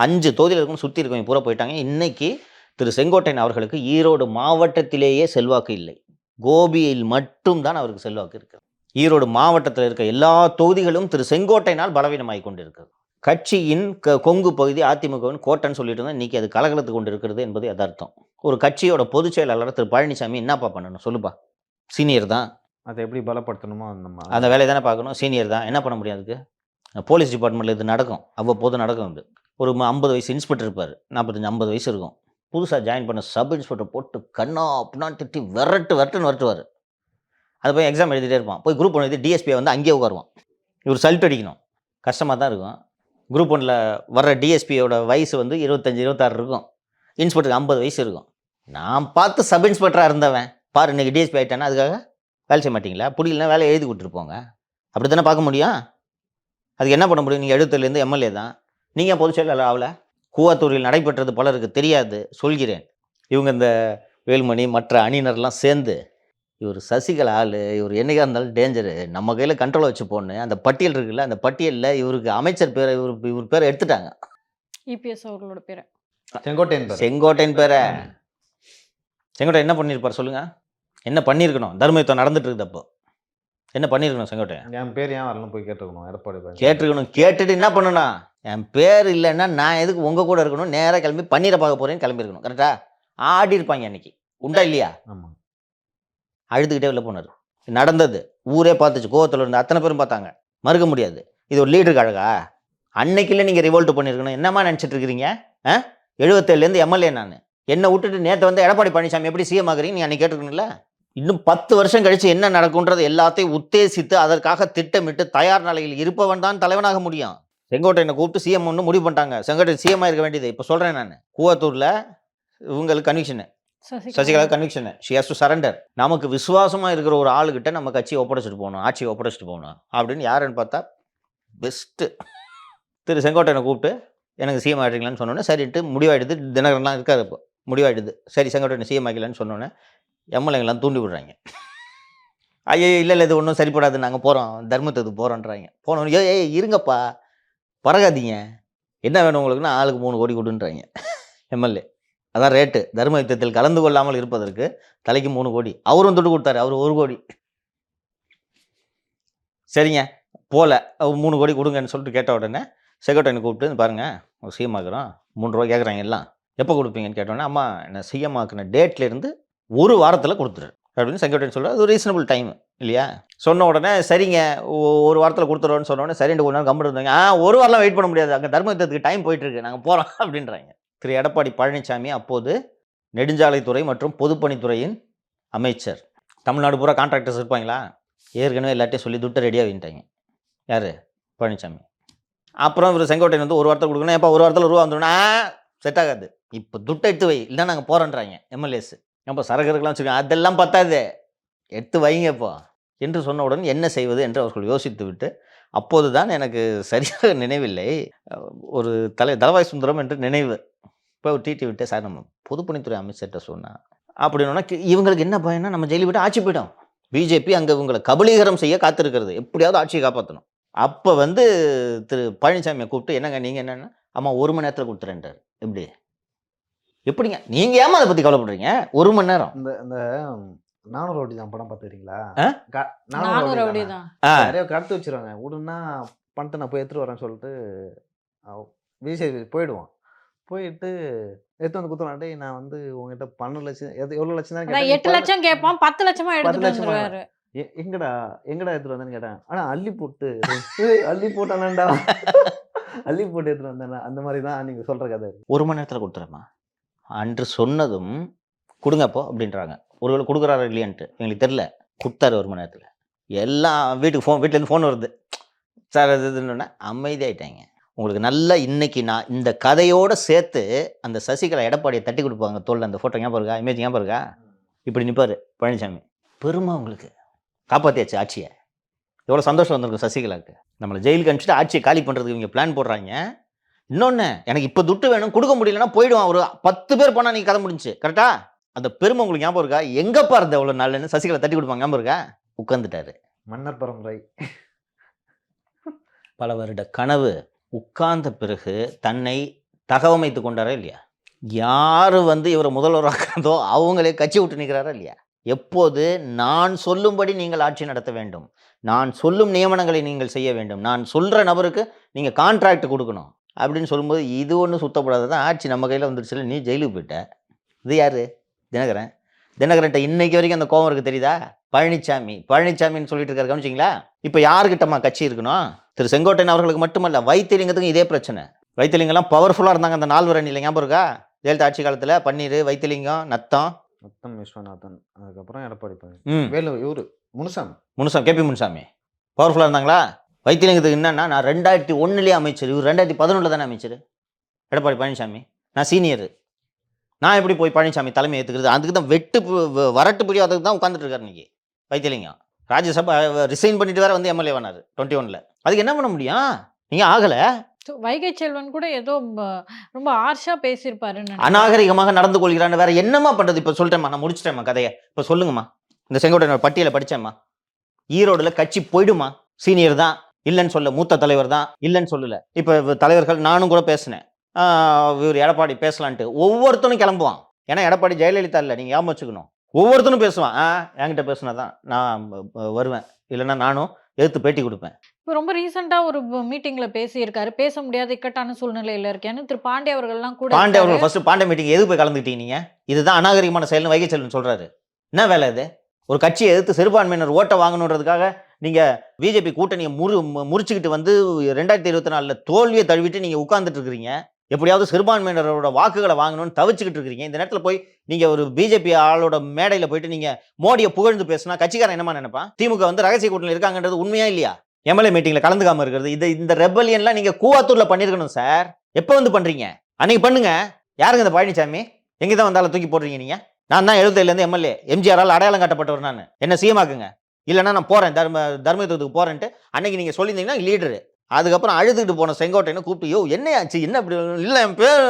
5 தொகுதியில் இருக்கும், சுற்றி இருக்கவங்க பூரா போயிட்டாங்க. இன்னைக்கு திரு செங்கோட்டையன் அவர்களுக்கு ஈரோடு மாவட்டத்திலேயே செல்வாக்கு இல்லை, கோபியில் மட்டும்தான் அவருக்கு செல்வாக்கு இருக்குது. ஈரோடு மாவட்டத்தில் இருக்க எல்லா தொகுதிகளும் திரு செங்கோட்டையனால் பலவீனமாகி கொண்டிருக்கிறது. கட்சியின் கொங்கு பகுதி அதிமுகவின் கோட்டைன்னு சொல்லிட்டு இருந்தால் இன்றைக்கி அது கலகலத்து கொண்டு இருக்கிறது என்பது யதார்த்தம். ஒரு கட்சியோட பொதுச் செயலாளர் திரு பழனிசாமி என்னப்பா பண்ணணும் சொல்லுப்பா? சீனியர் தான், அதை எப்படி பலப்படுத்தணுமோ அந்த வேலையை தானே பார்க்கணும். சீனியர் தான், என்ன பண்ண முடியாது? போலீஸ் டிபார்ட்மெண்ட்டில் இது நடக்கும், அவ்வப்போது நடக்கும். இது ஒரு 50 வயசு இன்ஸ்பெக்டர் இருப்பார், 45-50 வயசு இருக்கும். புதுசாக ஜாயின் பண்ண சப் இன்ஸ்பெக்டர் போட்டு கண்ணா அப்படின்னான்னு திட்டி விரட்டுவார். அதை போய் எக்ஸாம் எழுதிட்டே இருப்பான். போய் குரூப் 1 எழுதி DSPயை வந்து அங்கேயே உட்காருவான். இவர் சல்ட் அடிக்கணும், கஷ்டமாக தான் இருக்கும். குரூப் 1ல் வர்ற DSPயோட வயசு வந்து 25-26 இருக்கும். இன்ஸ்பெக்டருக்கு 50 வயசு இருக்கும். நான் பார்த்து சப் இன்ஸ்பெக்டராக இருந்தவன் பாரு இன்னைக்கு டிஎஸ்பி ஆகிட்டானா அதுக்காக வேலை செய்ய மாட்டீங்களா? பிடிக்கலனா வேலையை எழுதி கொடுத்துட்டு போங்க. அப்படி தானே பார்க்க முடியும். அதுக்கு என்ன பண்ண முடியும்? நீங்கள் எழுத்துலேருந்து எம்எல்ஏ தான். நீங்கள் பொதுச் செயலாளர் ஆகல. கூவாத்தூரில் நடைபெற்றது பலருக்கு தெரியாது, சொல்கிறேன். இவங்க இந்த வேலுமணி மற்ற அணியினர்லாம் சேர்ந்து இவர் சசிகலா ஆள், இவர் என்னைக்கா இருந்தாலும் டேஞ்சரு, நம்ம கையில் கண்ட்ரோலை வச்சு போடணும். அந்த பட்டியல் இருக்குல்ல, அந்த பட்டியலில் இவருக்கு அமைச்சர் பேரை இவர் பேரை எடுத்துட்டாங்க. இபிஎஸ் அவர்களோட பேரை. செங்கோட்டையன் பேர். செங்கோட்டையன் பேரை. செங்கோட்டையன் என்ன பண்ணியிருப்பார் சொல்லுங்க? என்ன பண்ணியிருக்கணும்? தர்ம யுத்தம் நடந்துட்டு இருக்குது அப்போ என்ன பண்ணியிருக்கணும்? செங்கோட்டையன் என் பேர் ஏன் வரலாம் போய் கேட்டுக்கணும் எடப்பாடி பழனிசாமி. கேட்டிருக்கணும். கேட்டுட்டு என்ன பண்ணணும்? என் பேர் இல்லைன்னா நான் எதுக்கு உங்கள் கூட இருக்கணும்? நேராக கிளம்பி பன்னீரை பார்க்க போகிறேன்னு கிளம்பியிருக்கணும். கரெக்டா? ஆடி இருப்பாங்க அன்னைக்கு. உண்டா இல்லையா? ஆமாம். அழுதுகிட்டே வெளில போனார். நடந்தது ஊரே பார்த்துச்சு. கோவத்தில் இருந்து அத்தனை பேரும் பார்த்தாங்க. மறுக்க முடியாது. இது ஒரு லீடருக்கு அழகா? அன்னைக்குள்ள நீங்கள் ரிவோல்ட் பண்ணியிருக்கணும். என்னம்மா நினச்சிட்டு இருக்கிறீங்க? 77லேருந்து எம்எல்ஏ நான். என்னை விட்டுட்டு நேற்று வந்து எடப்பாடி பழனிசாமி எப்படி சிஎம் ஆகுறீங்க நீங்கள் அன்னைக்கு கேட்டுருக்கணும்ல. இன்னும் 10 வருஷம் கழிச்சு என்ன நடக்கும்ன்றது எல்லாத்தையும் உத்தேசித்து அதற்காக திட்டமிட்டு தயார் நிலையில் இருப்பவன் தான் தலைவனாக முடியும். செங்கோட்டையனை கூப்பிட்டு சிஎம் ஒன்று முடிவு பண்ணிட்டாங்க. செங்கோட்டையன் சிஎம் இருக்க வேண்டியது. இப்போ சொல்கிறேன் நான். கூவத்தூரில் இவங்களுக்கு conviction, Sasikala conviction. She has to surrender. நமக்கு விசுவாசமாக இருக்கிற ஒரு ஆளுகிட்ட நம்ம கட்சியை ஒப்படைச்சிட்டு போகணும், ஆட்சியை ஒப்படைச்சிட்டு போகணும் அப்படின்னு யாருன்னு பார்த்தா பெஸ்ட்டு திரு செங்கோட்டையனை கூப்பிட்டு எனக்கு சிஎம் ஆகிட்டீங்களான்னு சொன்னோன்னே சரின்ட்டு முடிவாயிடுது. தினகரன்லாம் இருக்காது இப்போ. முடிவாயிடுது. சரி செங்கோட்டையனை சிஎம் ஆகிக்கலான்னு சொன்னோன்னே எம்எல்ஏங்கெல்லாம் தூண்டி விடுறாங்க. ஐயோ இல்லை இது ஒன்றும் சரிப்படாது, நாங்கள் போகிறோம், தர்மத்துக்கு போகிறோன்றாங்க. போனோம். ஏய் இருங்கப்பா, பறகாதீங்க, என்ன வேணும் உங்களுக்குன்னா ஆளுக்கு 3 கோடி கொடுன்றாங்க எம்எல்ஏ. அதான் ரேட்டு. தர்ம யுத்தத்தில் கலந்து கொள்ளாமல் இருப்பதற்கு தலைக்கு 3 கோடி. அவரும் துட்டு கொடுத்தாரு. அவர் 1 கோடி. சரிங்க போல 3 கோடி கொடுங்கன்னு சொல்லிட்டு கேட்ட உடனே செங்கோட்டையனை கூப்பிட்டு பாருங்கள் ஒரு சிஎம் ஆக்குறோம், 3 ரூபா கேட்குறாங்க எல்லாம், எப்போ கொடுப்பீங்கன்னு கேட்டோன்னே அம்மா என்ன சிஎம் ஆக்குன டேட்லேருந்து 1 வாரத்தில் கொடுத்துரு அப்படின்னு செங்கோட்டையன் சொல்கிறார். அது ஒரு ரீசனபிள் டைம் இல்லையா? சொன்ன உடனே சரிங்க 1 வாரத்தில் கொடுத்துருவோன்னு சொன்ன உடனே சரிண்டு 1 நாள் கம்மிட்டு இருந்தாங்க. 1 வாரம்லாம் வெயிட் பண்ண முடியாது, அங்கே தர்ம யுத்தத்துக்கு டைம் போயிட்டுருக்கு, நாங்கள் போகிறோம் அப்படின்றாங்க. திரு எடப்பாடி பழனிசாமி அப்போது நெடுஞ்சாலைத்துறை மற்றும் பொதுப்பணித்துறையின் அமைச்சர். தமிழ்நாடு பூரா கான்ட்ராக்டர்ஸ் இருப்பாங்களா? ஏற்கனவே எல்லாத்தையும் சொல்லி துட்டை ரெடியாக வைட்டாங்க. யார்? பழனிசாமி. அப்புறம் இவர் செங்கோட்டையன் வந்து 1 வாரத்தில் கொடுக்கணும். எப்போ 1 வாரத்தில் ரூபா வந்துடும்னா செட் ஆகாது, இப்போ துட்டை எடுத்து வை, இல்லைன்னா நாங்கள் போகிறோன்றாங்க எம்எல்ஏஸ். அப்போ சரகருக்கெல்லாம் வச்சுக்கோங்க, அதெல்லாம் பத்தாது, எடுத்து வைங்க இப்போ என்று சொன்ன உடனே என்ன செய்வது என்று அவர்கள் யோசித்து விட்டு, அப்போது தான் எனக்கு சரியாக நினைவில்லை, ஒரு தலவாய் சுந்தரம் என்று நினைவு. இப்போ ஒரு டிடி விட்டு சார் நம்ம பொதுப்பணித்துறை அமைச்சர்கிட்ட சொன்னால் அப்படின்னா இவங்களுக்கு என்ன பயனா, நம்ம ஜெயிலு விட்டு ஆட்சி போயிடும். பிஜேபி அங்கே இவங்களை கபலீகரம் செய்ய காத்திருக்கிறது, எப்படியாவது ஆட்சியை காப்பாற்றணும். அப்போ வந்து திரு பழனிசாமியை கூப்பிட்டு என்னங்க நீங்கள் என்னென்னா அம்மா 1 மணி நேரத்தில் கொடுத்துறேன்றார். எப்படிங்க நீங்கள் ஏமா அதை பற்றி கவலைப்படுறீங்க? 1 மணி நேரம். இந்த நானூறு ரவுடி தான் படம் பார்த்துக்கிறீங்களா? நானூறு ரவுடி தான் நிறைய கடத்து வச்சிருவாங்க. விடுன்னா பணத்தை நான் போய் எடுத்துட்டு வரேன்னு சொல்லிட்டு விஜய் போயிடுவான். போயிட்டு எடுத்து வந்து குத்துறாண்டே, நான் வந்து உங்ககிட்ட 12 லட்சம் எவ்வளோ லட்சம் தான் கேட்டேன். 8 லட்சம் கேட்பான், 10 லட்சமா எடுத்துட்டு வந்துருவாரு. எங்கடா எடுத்துட்டு வந்தேன்னு கேட்டேன். ஆனால் அள்ளி போட்டு அள்ளி போட்டானண்டா, அள்ளி போட்டு எடுத்துட்டு வந்தேன். அந்த மாதிரி தான் நீங்கள் சொல்கிற கதை. 1 மணி நேரத்தில் கொடுத்துறேம்மா அன்று சொன்னதும் கொடுங்கப்போ அப்படின்றாங்க. ஒருவேளை கொடுக்குறாரு இல்லையான்ட்டு எங்களுக்கு தெரில. கொடுத்தாரு 1 மணி நேரத்தில். எல்லாம் வீட்டிலேருந்து ஃபோன் வருது சார், அது இதுன்னு அமைதியாயிட்டாங்க. உங்களுக்கு நல்லா இன்னைக்கு நான் இந்த கதையோடு சேர்த்து அந்த சசிகலா எடப்பாடியை தட்டி கொடுப்பாங்க தோல்ல. அந்த ஃபோட்டோ ஞாபகம் இருக்கா? இமேஜ் ஞாபகம் இருக்கா? இப்படி நிற்பார் பழனிசாமி. பெருமை உங்களுக்கு, காப்பாற்றியாச்சு ஆட்சியை. எவ்வளோ சந்தோஷம் வந்திருக்கும் சசிகலாவுக்கு. நம்மளை ஜெயிலுக்கு அனுப்பிச்சிட்டு ஆட்சியை காலி பண்ணுறதுக்கு இவங்க பிளான் போடுறாங்க. இன்னொன்று, எனக்கு இப்போ துட்டு வேணும், கொடுக்க முடியலன்னா போயிடுவான். ஒரு 10 பேர் போனால் நீங்கள் கதை முடிஞ்சு கரெக்டா? அந்த பெருமை உங்களுக்கு ஞாபகம் இருக்கா? எங்கப்பா இருந்த எவ்வளோ நாள்னு சசிகலா தட்டி கொடுப்பாங்க ஞாபகம் இருக்கா? உட்காந்துட்டாரு. மன்னர் பரம்பரை பல வருட கனவு உட்கார்ந்த பிறகு தன்னை தகவமைத்து கொண்டாரா இல்லையா? யார் வந்து இவரை முதல்வராக்கிறதோ அவங்களே கட்சி விட்டு நிற்கிறாரா இல்லையா? எப்போது நான் சொல்லும்படி நீங்கள் ஆட்சி நடத்த வேண்டும், நான் சொல்லும் நியமனங்களை நீங்கள் செய்ய வேண்டும், நான் சொல்கிற நபருக்கு நீங்கள் கான்ட்ராக்ட் கொடுக்கணும் அப்படின்னு சொல்லும்போது இது ஒன்றும் சுத்தப்படாது தான். ஆட்சி நம்ம கையில் வந்துருச்சுல, நீ ஜெயிலுக்கு போயிட்ட. இது யார்? தினகரன். தினகரன்ட்ட இன்னைக்கு வரைக்கும் அந்த கோவம் இருக்குது தெரியுதா? பழனிசாமின்னு சொல்லிட்டு இருக்காரு, கவனிச்சிங்களா? இப்போ யாருக்கிட்டமா கட்சி இருக்கணும்? திரு செங்கோட்டையன் அவர்களுக்கு மட்டுமல்ல, வைத்திலிங்கத்துக்கும் இதே பிரச்சனை. வைத்திலிங்கம்லாம் பவர்ஃபுல்லாக இருந்தாங்க அந்த 4 அணியில், ஞாபகம் இருக்கா? ஜெயலலிதா ஆட்சி காலத்தில் பன்னீர், வைத்திலிங்கம், நத்தம் விஸ்வநாதன், அதுக்கப்புறம் எடப்பாடி வேலு, இவரு முனுசாமி கேபி முனுசாமி பவர்ஃபுல்லாக இருந்தாங்களா? வைத்திலிங்கத்துக்கு என்னன்னா, நான் 2001 அமைச்சர், இவர் 2011 தானே அமைச்சர் எடப்பாடி பழனிசாமி. நான் சீனியர். நான் எப்படி போய் பழனிசாமி தலைமை ஏற்றுக்கிறது? அதுக்கு தான் வரட்டு புரியும், அதுக்கு தான் உட்காந்துட்டு இருக்காரு இன்னைக்கு வைத்தியலிங்கம். ராஜ்யசபா ரிசைன் பண்ணிட்டு வேற வந்து எம்எல்ஏ ஆனாரு 21ல. அதுக்கு என்ன பண்ண முடியும்? நீங்க ஆகல. வைகை செல்வன் கூட ஏதோ ரொம்ப ஹார்ஷா பேசியிருப்பாருன்னு நினைக்கிறேன். அநாகரிகமாக நடந்து கொள்கிறான்னு வேற என்னம்மா பண்றது? இப்ப சொல்லிட்டேம்மா, நான் முடிச்சிட்டேம்மா கதையை. இப்ப சொல்லுங்கம்மா. இந்த செங்கோட்டையன் பட்டியலை படிச்சேம்மா. ஈரோடுல கட்சி போயிடுமா? சீனியர் தான் இல்லைன்னு சொல்ல, மூத்த தலைவர் தான் இல்லைன்னு சொல்லல. இப்ப தலைவர்கள் நானும் கூட பேசினேன். இவர் எடப்பாடி பேசலான்ட்டு ஒவ்வொருத்தனும் கிளம்புவான். ஏன்னா எடப்பாடி ஜெயலலிதா இல்லை, நீங்க ஞாபகம் வச்சுக்கணும். ஒவ்வொருத்தனும் பேசுவான். என்கிட்ட பேசுனாதான் நான் வருவேன், இல்லைன்னா நானும் எதிர்த்து பேட்டி கொடுப்பேன். இப்போ ரொம்ப ரீசெண்டா ஒரு மீட்டிங்ல பேசியிருக்காரு. பேச முடியாத இக்கட்டான சூழ்நிலையில இருக்கேன்னு திரு பாண்டே அவர்கள்லாம் கூட பாண்டே இருக்காரு. அவர்கள் ஃபர்ஸ்ட் பாண்டே மீட்டிங் எதுக்கு போய் கலந்துக்கிட்டீங்க நீங்க? இதுதான் அநாகரிகமான செயல்னு வைகை செல்வன் சொல்றாரு. என்ன வேலை இது? ஒரு கட்சியை எதிர்த்து சிறுபான்மையினர் ஓட்டை வாங்கணுன்றதுக்காக நீங்க பிஜேபி கூட்டணியை முறிச்சுக்கிட்டு வந்து 2024 தோல்வியை தழுவிட்டு நீங்க உட்கார்ந்துட்டு இருக்கிறீங்க. எப்படியாவது சிறுபான்மையினரோட வாக்குகளை வாங்கணும்னு தவிச்சுக்கிட்டு இருக்கிறீங்க. இந்த நேரத்தில் போய் நீங்க ஒரு பிஜேபி ஆளோட மேடையில போயிட்டு நீங்க மோடியை புகழ்ந்து பேசினா கட்சிக்காரன் என்னமா நினைப்பான்? திமுக வந்து ரகசிய கூட்டணியில் இருக்காங்கன்றது உண்மையா இல்லையா? எம்எல்ஏ மீட்டிங்ல கலந்துக்காம இருக்கிறது, இந்த ரெபலியன்லாம் நீங்க கூவாத்தூர்ல பண்ணிருக்கணும் சார். எப்ப வந்து பண்றீங்க? அன்னைக்கு பண்ணுங்க. யாருங்க இந்த பழனிசாமி? எங்க தான் வந்தாலும் தூக்கி போடுறீங்க நீங்க? நான் தான் 77 எம்எல்ஏ, எம்ஜிஆரால் அடையாளம் காட்டப்பட்டவர். நான் என்ன சிஎமாக்குங்க, இல்லைன்னா நான் போறேன் தர்மயுத்தத்துக்கு போறேன்ட்டு அன்னைக்கு நீங்க சொல்லியிருந்தீங்கன்னா லீடரு. அதுக்கப்புறம் அழுதுகிட்டு போன செங்கோட்டையனை கூப்பிட்டு, யோ என்னையாச்சு, என்ன இப்படி இல்லை என் பேர்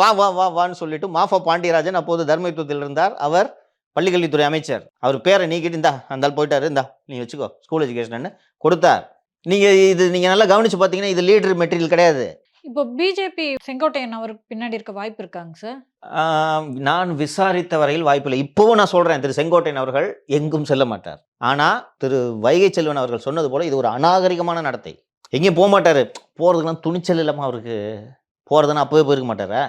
வா வா வா வான்னு சொல்லிட்டு மாஃபா பாண்டியராஜன் அப்போது தர்மயுத்தத்தில் இருந்தார். அவர் பள்ளிக்கல்வித்துறை அமைச்சர். அவர் பேரை நீக்கிட்டு இந்தா அந்த போயிட்டாரு, இந்தா நீ வச்சுக்கோ ஸ்கூல் எஜுகேஷன் கொடுத்தார். நீங்க நல்லா கவனிச்சு பார்த்தீங்கன்னா இது லீடர் மெட்டீரியல் கிடையாது. இப்போ பிஜேபி செங்கோட்டையன் அவருக்கு பின்னாடி இருக்க வாய்ப்பு இருக்காங்க சார்? நான் விசாரித்த வரையில் வாய்ப்பில்லை. இப்போவும் நான் சொல்றேன், திரு செங்கோட்டையன் அவர்கள் எங்கும் செல்ல மாட்டார். ஆனா திரு வைகை செல்வன் அவர்கள் சொன்னது போல இது ஒரு அநாகரிகமான நடத்தை. எங்கேயும் போக மாட்டாரு. போறதுக்கெல்லாம் துணிச்சல் இல்லாம அவருக்கு. போறதுன்னா அப்பவே போயிருக்க மாட்டாரா?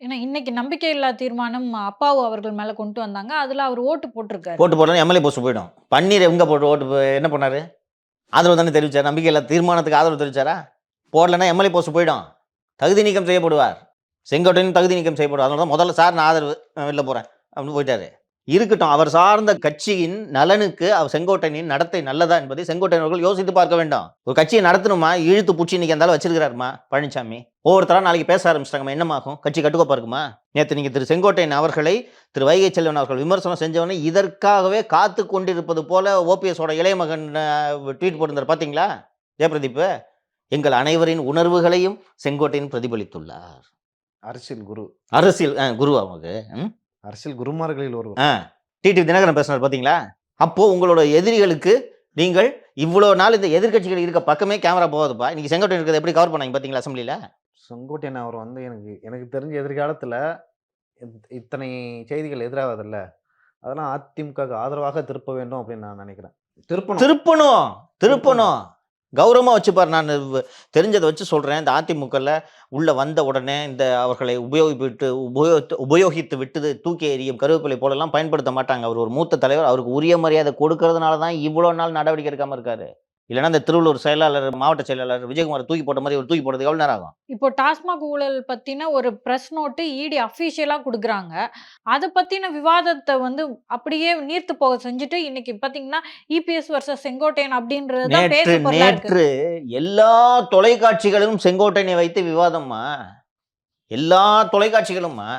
ஏன்னா இன்னைக்கு நம்பிக்கையில்லா தீர்மானம் அப்பாவு அவர்கள் மேல கொண்டு வந்தாங்க. அதுல அவர் ஓட்டு போட்டிருக்காரு. போட்டு போட்டா எம்எல்ஏ போஸ்ட் போயிடும். பன்னீர் எங்க போட்டு ஓட்டு என்ன பண்ணாரு? ஆதரவு தானே தெரிவிச்சார். நம்பிக்கையில்லா தீர்மானத்துக்கு ஆதரவு தெரிவிச்சாரா? போடலன்னா எம்எல்ஏ போஸ்ட் போயிடும். தகுதி நீக்கம் செய்யப்படுவார். செங்கோட்டையன் தகுதி நீக்கம் செய்யப்படுவார். அதனால தான் முதல்ல சார் நான் ஆதரவு வெளில போறேன் அப்படின்னு போயிட்டாரு. இருக்கட்டும், அவர் சார்ந்த கட்சியின் நலனுக்கு அவர் செங்கோட்டையனின் நடத்தை நல்லதா என்பதை செங்கோட்டையன் அவர்கள் யோசித்து பார்க்க வேண்டும். ஒரு கட்சியை நடத்தணுமா, இழுத்து பூச்சி இன்னைக்கு இருந்தாலும் வச்சிருக்கிறாருமா பழனிசாமி. ஒவ்வொருத்தரா நாளைக்கு பேச ஆரம்பிச்சிட்டாங்க, என்னமாகும்? கட்சி கட்டுக்கோப்பா இருக்குமா? நேற்று நீங்க திரு செங்கோட்டையன் அவர்களை திரு வைகை செல்வன் அவர்கள் விமர்சனம் செஞ்சவனை இதற்காகவே காத்து கொண்டிருப்பது போல ஓபிஎஸோட இளைய மகன் ட்வீட் போட்டிருந்தார் பார்த்தீங்களா? ஜெயபிரதீப், எங்கள் அனைவரின் உணர்வுகளையும் செங்கோட்டையன் பிரதிபலித்துள்ளார். அரசியல் குரு. அரசியல் குரு அவங்க. அரசியல் குருமார்களில் ஒருவர். டிடிவி தினகரன் பேசினார் பார்த்தீங்களா? அப்போ உங்களோட எதிரிகளுக்கு நீங்கள் இவ்வளோ நாள் இந்த எதிர்கட்சிகள் இருக்க பக்கமே கேமரா போகாதுப்பா. இன்னைக்கு செங்கோட்டையன் இருக்கிறத எப்படி கவர் பண்ணாங்க பார்த்தீங்களா அசம்பிளியில்? செங்கோட்டையன் அவர் வந்து எனக்கு தெரிஞ்ச எதிர்காலத்தில் இத்தனை செய்திகள் எதிராவதில்ல, அதெல்லாம் அதிமுக ஆதரவாக திருப்ப வேண்டும் அப்படின்னு நான் நினைக்கிறேன். திருப்பணும் கௌரவமாக வச்சுப்பார். நான் தெரிஞ்சதை வச்சு சொல்கிறேன். இந்த அதிமுகவில் உள்ள வந்த உடனே இந்த அவர்களை உபயோகித்து விட்டு தூக்கி எறியும் கருவேப்பிலை போலெல்லாம் பயன்படுத்த மாட்டாங்க. அவர் ஒரு மூத்த தலைவர், அவருக்கு உரிய மரியாதை கொடுக்கறதுனால தான் இவ்வளோ நாள் நடவடிக்கை எடுக்காமல் இருக்காரு. இல்லைன்னா இந்த திருவள்ளூர் செயலாளர், மாவட்ட செயலாளர் விஜயகுமார் தூக்கி போட்ட மாதிரி ஒரு தூக்கி போடுறது எவ்வளோ நேரம் ஆகும்? இப்போ டாஸ்மாக் ஊழல் பத்தின ஒரு பிரஸ் நோட்டு இடி அஃபிஷியலா கொடுக்குறாங்க. அதை பத்தின விவாதத்தை வந்து அப்படியே நீர்த்து போக செஞ்சுட்டு இன்னைக்கு பாத்தீங்கன்னா இபிஎஸ் வர்சஸ் செங்கோட்டையன் அப்படின்றது நேற்று எல்லா தொலைக்காட்சிகளும் செங்கோட்டையனை வைத்து விவாதம்மா. எல்லா தொலைக்காட்சிகளும்மா,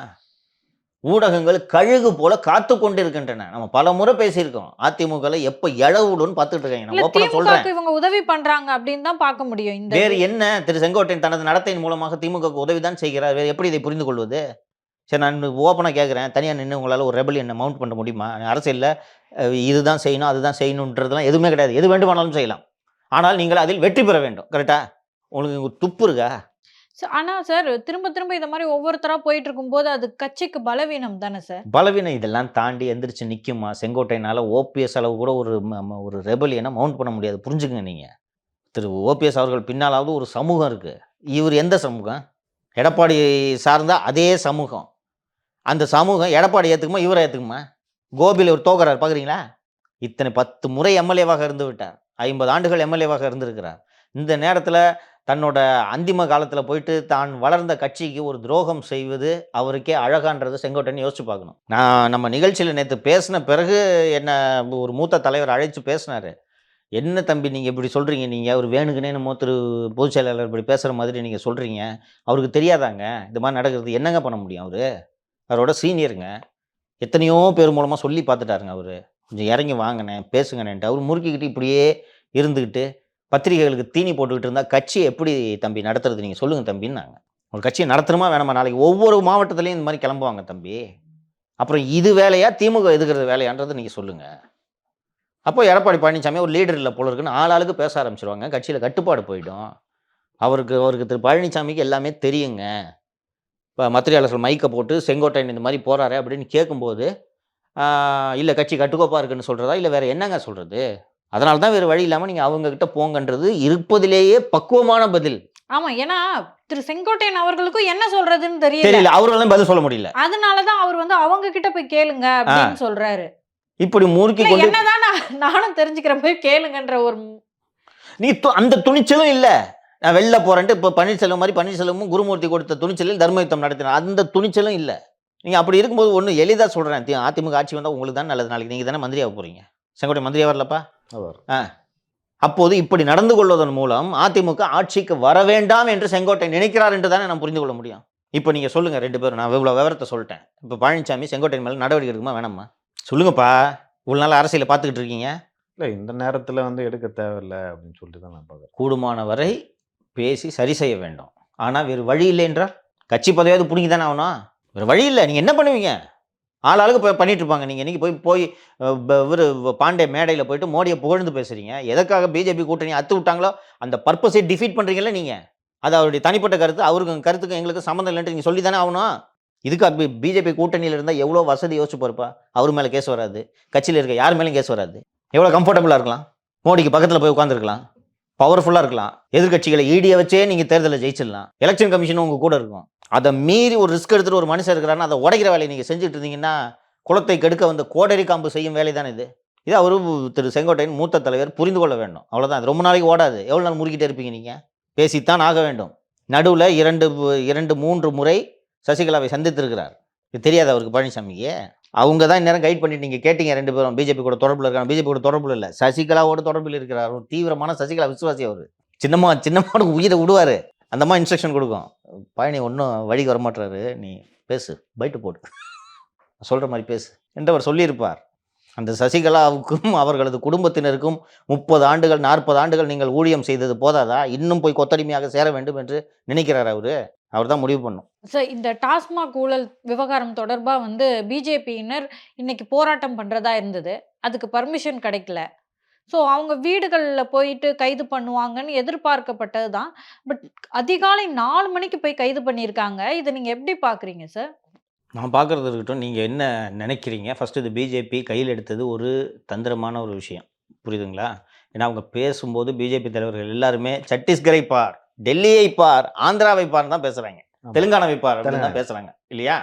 ஊடகங்கள் கழுகு போல காத்து கொண்டிருக்கின்றன. நம்ம பல முறை பேசியிருக்கோம். அதிமுக எப்ப எழவுடுன்னு பார்த்துட்டு இருக்காங்க. இவங்க உதவி பண்றாங்க அப்படின்னு தான் பார்க்க முடியும். வேறு என்ன? திரு செங்கோட்டையன் தனது நடத்தையின் மூலமாக திமுக உதவிதான் செய்கிறார். வேறு எப்படி இதை புரிந்து கொள்வது? சரி, நான் ஓப்பனாக கேட்குறேன், தனியாக நின்று உங்களால் ஒரு ரெபலியனை மவுண்ட் பண்ண முடியுமா? அரசியலில் இதுதான் செய்யணும், அதுதான் செய்யணுன்றதுலாம் எதுவுமே கிடையாது. எது வேண்டுமானாலும் செய்யலாம். ஆனால் நீங்கள் அதில் வெற்றி பெற வேண்டும். கரெக்டா? உங்களுக்கு துப்பு இருக்கா? ஆனா சார், திரும்ப திரும்ப இந்த மாதிரி ஒவ்வொருத்தரா போயிட்டு இருக்கும்போது அது கட்சிக்கு பலவீனம் தானே சார்? பலவீனம் இதெல்லாம் தாண்டி எந்திரிச்சு நிற்குமா? செங்கோட்டையனால ஓபிஎஸ் அளவு கூட ஒரு ரெபலியனை மவுண்ட் பண்ண முடியாது. புரிஞ்சுக்குங்க நீங்கள். திரு ஓபிஎஸ் அவர்கள் பின்னாலாவது ஒரு சமூகம் இருக்குது. இவர் எந்த சமூகம்? எடப்பாடி சார்ந்த அதே சமூகம். அந்த சமூகம் எடப்பாடி ஏற்றுக்குமா, இவரை ஏற்றுக்குமா? கோபியில் ஒரு தோக்கறார் பார்க்குறீங்களா? இத்தனை 10 முறை எம்எல்ஏவாக இருந்து விட்டார். 50 ஆண்டுகள் எம்எல்ஏவாக இருந்திருக்கிறார். இந்த நேரத்தில் தன்னோட அந்திம காலத்தில் போயிட்டு தான் வளர்ந்த கட்சிக்கு ஒரு துரோகம் செய்வது அவருக்கே அழகான்றது செங்கோட்டையன் யோசிச்சு பார்க்கணும். நம்ம நிகழ்ச்சியில் நேற்று பேசின பிறகு என்ன ஒரு மூத்த தலைவர் அழைச்சி பேசினார். என்ன தம்பி நீங்கள் இப்படி சொல்கிறீங்க? நீங்கள் அவர் வேணுக்குன்னே நம்ம திரு பொதுச் செயலாளர் இப்படி பேசுகிற மாதிரி நீங்கள் சொல்கிறீங்க. அவருக்கு தெரியாதாங்க இந்த மாதிரி நடக்கிறது? என்னங்க பண்ண முடியும்? அவர் அவரோட சீனியருங்க. எத்தனையோ பேர் மூலமாக சொல்லி பார்த்துட்டாருங்க அவரு. கொஞ்சம் இறங்கி வாங்கண்ணே, பேசுங்கண்ணேன்ட்டு. அவர் முறுக்கிக்கிட்டு இப்படியே இருந்துக்கிட்டு, பத்திரிகைகளுக்கு தீனி போட்டுக்கிட்டு இருந்தா, கட்சியை எப்படி தம்பி நடத்துறது நீங்க சொல்லுங்க தம்பின்னாங்க. ஒரு கட்சியை நடத்தணுமா வேணாமா? நாளைக்கு ஒவ்வொரு மாவட்டத்திலயும் இந்த மாதிரி கிளம்புவாங்க தம்பி. அப்புறம் இது வேலையா, திமுக எதுக்குறது வேலையான்றது நீங்க சொல்லுங்க. அப்போ எடப்பாடி பழனிசாமி ஒரு லீடர் இல்லை போல இருக்குன்னு ஆளாளுக்கு பேச ஆரம்பிச்சிருவாங்க. கட்சியில் கட்டுப்பாடு போயிடும். அவருக்கு திரு பழனிசாமிக்கு எல்லாமே தெரியுங்க. இப்போ மத்திரியாளர்கள் மைக்கை போட்டு செங்கோட்டையன் இந்த மாதிரி போறாரு அப்படின்னு கேட்கும்போது, இல்லை கட்சி கட்டுக்கோப்பாக இருக்குன்னு சொல்கிறதா, இல்லை வேற என்னங்க சொல்கிறது? அதனால தான் வேறு வழி இல்லாமல் நீங்கள் அவங்க கிட்ட போங்கன்றது இருப்பதிலேயே பக்குவமான பதில். ஆமா. ஏன்னா, திரு செங்கோட்டையன் அவர்களுக்கும் என்ன சொல்றதுன்னு தெரியல. தெரியல, அவராலும் பதில் சொல்ல முடியல. அதனால தான் அவர் வந்து அவங்க கிட்ட போய் கேளுங்க அப்படின்னு சொல்றாரு. இப்படி முறுக்கி இல்ல, கொண்டு என்னதான் நானும் தெரிஞ்சுக்கிறேன், போய் கேளுங்கன்ற ஒரு நீ அந்த துணிச்சலும் இல்லை. நான் வெளில போறேன்ட்டு இப்போ பன்னீர்செல்வம் மாதிரி பன்னீர்செல்வமும் குருமூர்த்தி கொடுத்த துணிச்சலில் தர்மயுத்தம் நடத்தினார். அந்த துணிச்சலும் இல்லை. நீங்கள் அப்படி இருக்கும்போது ஒன்று எளிதாக சொல்கிறேன், அதிமுக ஆட்சி வந்தால் உங்களுக்கு தான் நல்லது. நாளைக்கு நீங்கள் தானே மந்திரியாக போகிறீங்க. செங்கோட்டை மந்திரியாக வரலப்பா. அப்போது இப்படி நடந்து கொள்வதன் மூலம் அதிமுக ஆட்சிக்கு வர வேண்டாம் என்று செங்கோட்டை நினைக்கிறார் என்று தானே நான் புரிந்து கொள்ள முடியும். இப்போ நீங்கள் சொல்லுங்கள் ரெண்டு பேரும், நான் இவ்வளோ விவரத்தை சொல்லிட்டேன். இப்போ பழனிசாமி செங்கோட்டையின் மேலே நடவடிக்கை எடுக்குமா வேணாமா சொல்லுங்கப்பா. இவ்வளோ நாள் அரசியலை பார்த்துக்கிட்டு இருக்கீங்க. இல்லை, இந்த நேரத்தில் வந்து எடுக்க தேவையில்லை அப்படின்னு சொல்லிட்டு தான் நான் பார்க்குறேன். கூடுமான வரை பேசி சரி செய்ய வேண்டும். ஆனால் வேறு வழி இல்லை என்றால் கட்சி பதவியாவது பிடிங்கி தானே ஆகணும். வேறு வழி இல்லை. நீங்கள் என்ன பண்ணுவீங்க? ஆளாளுக்கு போய் பண்ணிட்டு இருப்பாங்க. நீங்கள் இன்றைக்கி போய் இவர் பாண்டே மேடையில் போயிட்டு மோடியை புகழ்ந்து பேசுகிறீங்க. எதற்காக பிஜேபி கூட்டணி அத்து விட்டாங்களோ அந்த பர்பஸை டிஃபீட் பண்ணுறீங்களே நீங்கள். அது அவருடைய தனிப்பட்ட கருத்து. அவருக்கு கருத்துக்கு எங்களுக்கு சம்மந்தம் இல்லைன்ட்டு நீங்கள் சொல்லி தானே ஆகணும். இதுக்கு பிஜேபி கூட்டணியில் இருந்தால் எவ்வளோ வசதி யோசிச்சு போகிறப்பா. அவர் மேலே கேஸ் வராது, கட்சியில் இருக்க யார் மேலேயும் கேஸ் வராது. எவ்வளோ கம்ஃபர்டபுளாக இருக்கலாம். மோடிக்கு பக்கத்தில் போய் உட்காந்துருக்கலாம், பவர்ஃபுல்லாக இருக்கலாம். எதிர்கட்சிகளை ஈடியை வச்சே நீங்கள் தேர்தலில் ஜெயிச்சிடலாம். எலெக்ஷன் கமிஷனும் உங்கள் கூட இருக்கும். அதை மீறி ஒரு ரிஸ்க் எடுத்துகிட்டு ஒரு மனுஷன் இருக்கிறாருன்னா அதை உடைக்கிற வேலையை நீங்கள் செஞ்சுட்டு இருந்தீங்கன்னா குளத்தை கெடுக்க வந்த கோடரி காம்பு செய்யும் வேலை தான் இது. இது அவரு திரு செங்கோட்டையின் மூத்த தலைவர் புரிந்து கொள்ள வேண்டும். அவ்வளோதான். அது ரொம்ப நாளைக்கு ஓடாது. எவ்வளோ நாள் முறுக்கிட்டே இருப்பீங்க நீங்கள்? பேசித்தான் ஆக வேண்டும். நடுவில் 2-3 முறை சசிகலாவை சந்தித்திருக்கிறார். இது தெரியாது அவருக்கு பழனிசாமிக்கு. அவங்க தான் இந்நேரம் கைட் பண்ணிட்டு நீங்கள் கேட்டீங்க. ரெண்டு பேரும் பிஜேபி கூட தொடர்பில் இருக்காங்க. பிஜேபி கூட தொடர்பில் இல்லை, சசிகலாவோட தொடர்பில் இருக்கிறார். ஒரு தீவிரமான சசிகலா விசுவாசி அவர். சின்னம்மாவோட உயிரை விடுவார். அந்தம்மா இன்ஸ்ட்ரக்ஷன் கொடுக்கும். பழனி ஒன்றும் வழிக்கு வரமாட்டுறாரு, நீ பேசு, பைட்டு போட்டு சொல்கிற மாதிரி பேசு என்றவர் சொல்லியிருப்பார். அந்த சசிகலாவுக்கும் அவர்களது குடும்பத்தினருக்கும் 30 ஆண்டுகள் 40 ஆண்டுகள் நீங்கள் ஊழியம் செய்தது போதாதா? இன்னும் போய் கொத்தடிமையாக சேர வேண்டும் என்று நினைக்கிறார் அவரு. அவர் தான் முடிவு பண்ணும். சார், இந்த டாஸ்மாக் ஊழல் விவகாரம் தொடர்பாக வந்து பிஜேபியினர் இன்னைக்கு போராட்டம் பண்ணுறதா இருந்தது. அதுக்கு பர்மிஷன் கிடைக்கல. ஸோ அவங்க வீடுகளில் போயிட்டு கைது பண்ணுவாங்கன்னு எதிர்பார்க்கப்பட்டது தான். பட் அதிகாலை 4 மணிக்கு போய் கைது பண்ணியிருக்காங்க. இதை நீங்கள் எப்படி பார்க்குறீங்க சார்? நான் பார்க்குறது இருக்கட்டும், நீங்கள் என்ன நினைக்கிறீங்க? ஃபஸ்ட்டு இது பிஜேபி கையில் எடுத்தது ஒரு தந்திரமான ஒரு விஷயம், புரியுதுங்களா? ஏன்னா அவங்க பேசும்போது பிஜேபி தலைவர்கள் எல்லாருமே சத்தீஸ்கரை பார், டெல்லியை பார், ஆந்திராவை பார் தான் பேசுகிறாங்க, தெலுங்கானாவை பார் அப்படின்னு தான் பேசுகிறாங்க இல்லையா?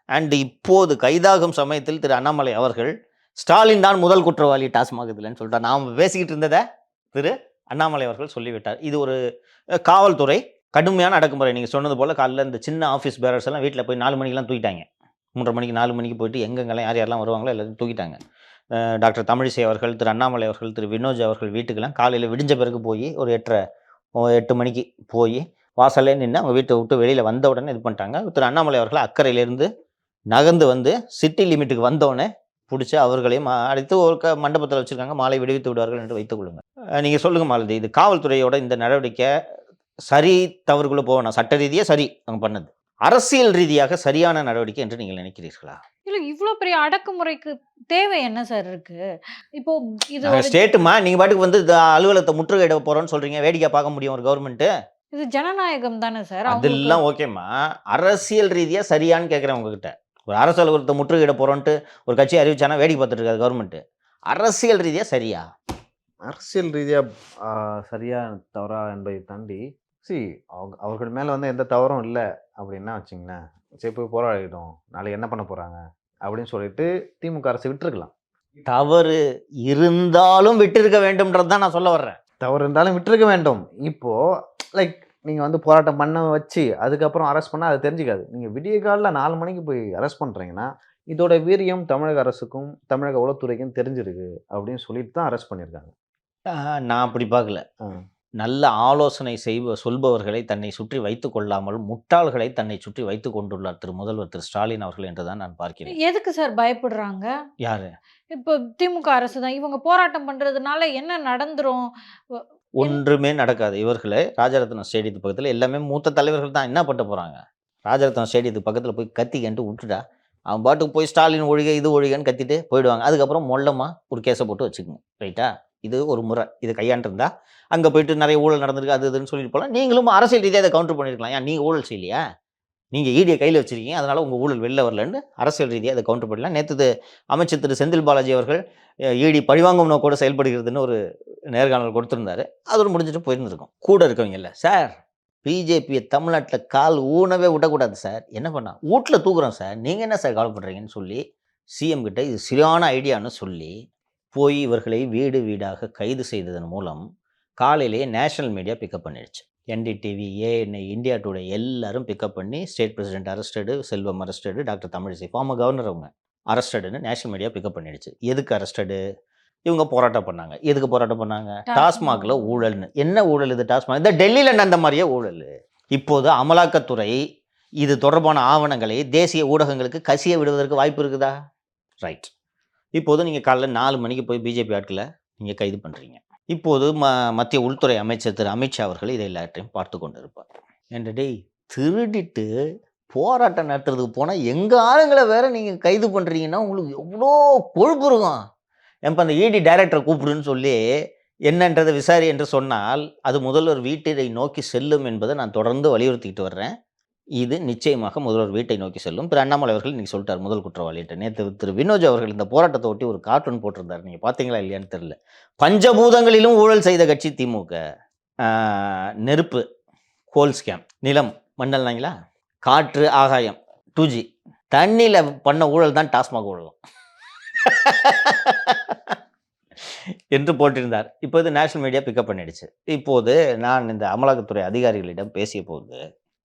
அண்ட் இப்போது கைதாகும் சமயத்தில் திரு அண்ணாமலை அவர்கள் ஸ்டாலின் தான் முதல் குற்றவாளி டாஸ்மாக் இதுலன்னு சொல்லிட்டார். நாம் பேசிக்கிட்டு இருந்ததை திரு அண்ணாமலை அவர்கள் சொல்லிவிட்டார். இது ஒரு காவல்துறை கடுமையான அடக்குமுறை. நீங்கள் சொன்னது போல் காலையில் இந்த சின்ன ஆஃபீஸ் பேரர்ஸ் எல்லாம் வீட்டில் போய் 4 மணிக்கெலாம் தூக்கிட்டாங்க. 3:30 மணிக்கு 4 மணிக்கு போயிட்டு எங்கெங்கெல்லாம் யாரெல்லாம் வருவாங்களோ எல்லாத்தையும் தூக்கிட்டாங்க. டாக்டர் தமிழிசை அவர்கள், திரு அண்ணாமலை அவர்கள், திரு வினோஜ் அவர்கள் வீட்டுக்கெல்லாம் காலையில் விடிஞ்ச பிறகு போய் ஒரு 8 மணிக்கு போய் வாசல்லே நின்று அவங்க வீட்டை விட்டு வெளியில் வந்த உடனே இது பண்ணிட்டாங்க. திரு அண்ணாமலை அவர்கள் அக்கறையிலேருந்து நகர்ந்து வந்து சிட்டி லிமிட்டுக்கு வந்தோடனே பிடிச்சி அவர்களையும் அழைத்து ஒரு மண்டபத்தில் வச்சுருக்காங்க. மாலை விடுவித்து விடுவார்கள் என்று வைத்துக் கொள்ளுங்கள். நீங்கள் சொல்லுங்கள் மாலதி, இது காவல்துறையோட இந்த நடவடிக்கை சரி தவறுக்குள்ளே போகணும். சட்ட ரீதியாக சரி அவங்க பண்ணது, அரசியல் ரீதியாக சரியான நடவடிக்கை என்று நீங்கள் நினைக்கிறீர்களா? இல்லை, இவ்வளோ பெரிய அடக்குமுறைக்கு தேவை என்ன சார் இருக்கு? இப்போ இது ஸ்டேட்டுமா, நீங்கள் பாட்டுக்கு வந்து அலுவலகத்தை முற்றுகையிட போகிறோன்னு சொல்கிறீங்க, வேடிக்கை பார்க்க முடியும் ஒரு கவர்மெண்ட்டு? இது ஜனநாயகம் தானே சார்? அதெல்லாம் ஓகேம்மா, அரசியல் ரீதியாக சரியான்னு கேட்குறேன் உங்ககிட்ட. ஒரு அரசு அலுவலகத்தை முற்றுகையிட போகிறோன்ட்டு ஒரு கட்சி அறிவிச்சானா வேடிக்கை பார்த்துட்டு இருக்காது கவர்மெண்ட்டு. அரசியல் ரீதியாக சரியா? அரசியல் ரீதியாக சரியா தவறா என்பதை தாண்டி அவர்கள் மேலே வந்து எந்த தவறும் இல்லை அப்படின்னா வச்சுங்களேன், சரி போய் போராடிட்டோம், நாளைக்கு என்ன பண்ண போகிறாங்க அப்படின்னு சொல்லிட்டு திமுக அரசு விட்டுருக்கலாம். தவறு இருந்தாலும் விட்டிருக்க வேண்டும்ன்றது தான் நான் சொல்ல வர்றேன். தவறு இருந்தாலும் விட்டுருக்க வேண்டும். இப்போது லைக் நீங்கள் வந்து போராட்டம் பண்ண வச்சு அதுக்கப்புறம் அரெஸ்ட் பண்ணால் அது தெரிஞ்சுக்காது. நீங்கள் விடிய காலில் 4 மணிக்கு போய் அரெஸ்ட் பண்ணுறீங்கன்னா இதோட வீரியம் தமிழக அரசுக்கும் தமிழக உளவுத்துறைக்கும் தெரிஞ்சிருக்கு அப்படின்னு சொல்லிட்டு தான் அரெஸ்ட் பண்ணியிருக்காங்க. நான் அப்படி பார்க்கல. நல்ல ஆலோசனை சொல்பவர்களை தன்னை சுற்றி வைத்துக் கொள்ளாமல் முட்டாள்களை தன்னை சுற்றி வைத்துக் கொண்டுள்ளார் முதல்வர் திரு ஸ்டாலின் அவர்கள் என்றுதான் நான் பார்க்கிறேன். எதுக்கு சார் பயப்படுறாங்க? யாரு? இப்போ திமுக அரசு தான். இவங்க போராட்டம் பண்றதுனால என்ன நடந்துரும்? ஒ ஒன்றுமே நடக்காது. இவர்களே ராஜரத்னம் ஸ்டேடியத்துக்கு பக்கத்துல எல்லாமே மூத்த தலைவர்கள் தான். என்ன பண்ண போறாங்க? ராஜரத்னம் ஸ்டேடியத்துக்கு பக்கத்துல போய் கத்திக்கிட்டு விட்டுட்டா, அவன் பாட்டுக்கு போய் ஸ்டாலின் ஒழிக, இது ஒழிகன்னு கத்திட்டு போயிடுவாங்க. அதுக்கப்புறம் மொல்லமா ஒரு கேஸை போட்டு வச்சுக்கோங்க. ரைட்டா? இது ஒரு முறை. இது கையாண்டிருந்தா அங்கே போயிட்டு நிறைய ஊழல் நடந்திருக்கு அது இதுன்னு சொல்லிட்டு போகலாம். நீங்களும் அரசியல் ரீதியாக அதை கவுண்டர் பண்ணியிருக்கலாம். ஏன் நீங்கள் ஊழல் செய்யலையா? நீங்கள் ஈடியை கையில் வச்சிருக்கீங்க, அதனால் உங்கள் ஊழல் வெளில வரலன்னு அரசியல் ரீதியாக அதை கவுண்டர் பண்ணலாம். நேற்று அமைச்சர் திரு செந்தில் பாலாஜி அவர்கள் ஈடி பழிவாங்கும் நோக்கோடு செயல்படுகிறதுன்னு ஒரு நேர்காணல் கொடுத்துருந்தாரு. அதோடு முடிஞ்சிட்டு போயிருந்துருக்கோம். கூட இருக்கவங்க இல்லை சார், பிஜேபியை தமிழ்நாட்டில் கால் ஊனவே விடக்கூடாது சார். என்ன பண்ணா வீட்டில் தூக்குறோம் சார், நீங்கள் என்ன சார் கவலைப்படுறீங்கன்னு சொல்லி சிஎம் கிட்ட இது சரியான ஐடியான்னு சொல்லி போய் இவர்களை வீடு வீடாக கைது செய்ததன் மூலம் காலையிலேயே நேஷனல் மீடியா பிக்கப் பண்ணிடுச்சு. என்டிடிவி, ஏஎன்ஐ, இந்தியா டுடே எல்லாரும் பிக்கப் பண்ணி ஸ்டேட் பிரசிடென்ட் அரெஸ்டடு, செல்வம் அரெஸ்டடு, டாக்டர் தமிழிசை ஃபார்மர் கவர்னர் அவங்க அரெஸ்டடுன்னு நேஷனல் மீடியா பிக்கப் பண்ணிடுச்சு. எதுக்கு அரெஸ்டடு? இவங்க போராட்டம் பண்ணாங்க. எதுக்கு போராட்டம் பண்ணாங்க? டாஸ்மாகில் ஊழல்னு. என்ன ஊழல் இது? டாஸ்மாக் இந்த டெல்லியில் நடந்த மாதிரியே ஊழல். இப்போது அமலாக்கத்துறை இது தொடர்பான ஆவணங்களை தேசிய ஊடகங்களுக்கு கசிய விடுவதற்கு வாய்ப்பு இருக்குதா? ரைட். இப்போது நீங்கள் காலைல 4 மணிக்கு போய் பிஜேபி ஆட்களை நீங்கள் கைது பண்ணுறீங்க. இப்போது மத்திய உள்துறை அமைச்சர் திரு அமித்ஷா அவர்கள் இதை எல்லாத்தையும் பார்த்து கொண்டு இருப்பார். என்ற டேய் திருடிட்டு போராட்டம் நடத்துறதுக்கு போனால் எங்கள் ஆளுங்களை வேற நீங்கள் கைது பண்ணுறீங்கன்னா உங்களுக்கு எவ்வளோ கொழுப்பு இருக்கும். இப்போ அந்த இடி டைரக்டரை கூப்பிடுன்னு சொல்லி என்னன்றதை விசாரி என்று சொன்னால் அது முதல்வர் வீட்டை நோக்கி செல்லும் என்பதை நான் தொடர்ந்து வலியுறுத்திக்கிட்டு வர்றேன். இது நிச்சயமாக முதல்வர் வீட்டை நோக்கி செல்லும். திரு அண்ணாமலை அவர்கள் இன்னைக்கு சொல்லிட்டார் முதல் குற்றவாளிகிட்ட. நேற்று திரு வினோஜ் அவர்கள் இந்த போராட்டத்தை ஒட்டி ஒரு கார்ட்டூன் போட்டிருந்தார். நீங்கள் பார்த்தீங்களா இல்லையான்னு தெரியல. பஞ்சபூதங்களிலும் ஊழல் செய்த கட்சி திமுக. நெருப்பு, கோல் ஸ்கேம், நிலம், மண்டல்னாங்களா, காற்று, ஆகாயம், 2G, தண்ணியில் பண்ண ஊழல் தான் டாஸ்மாக் ஊழலும் என்று போட்டிருந்தார். இப்போது நேஷனல் மீடியா பிக்கப் பண்ணிடுச்சு. இப்போது நான் இந்த அமலாக்கத்துறை அதிகாரிகளிடம் பேசிய போது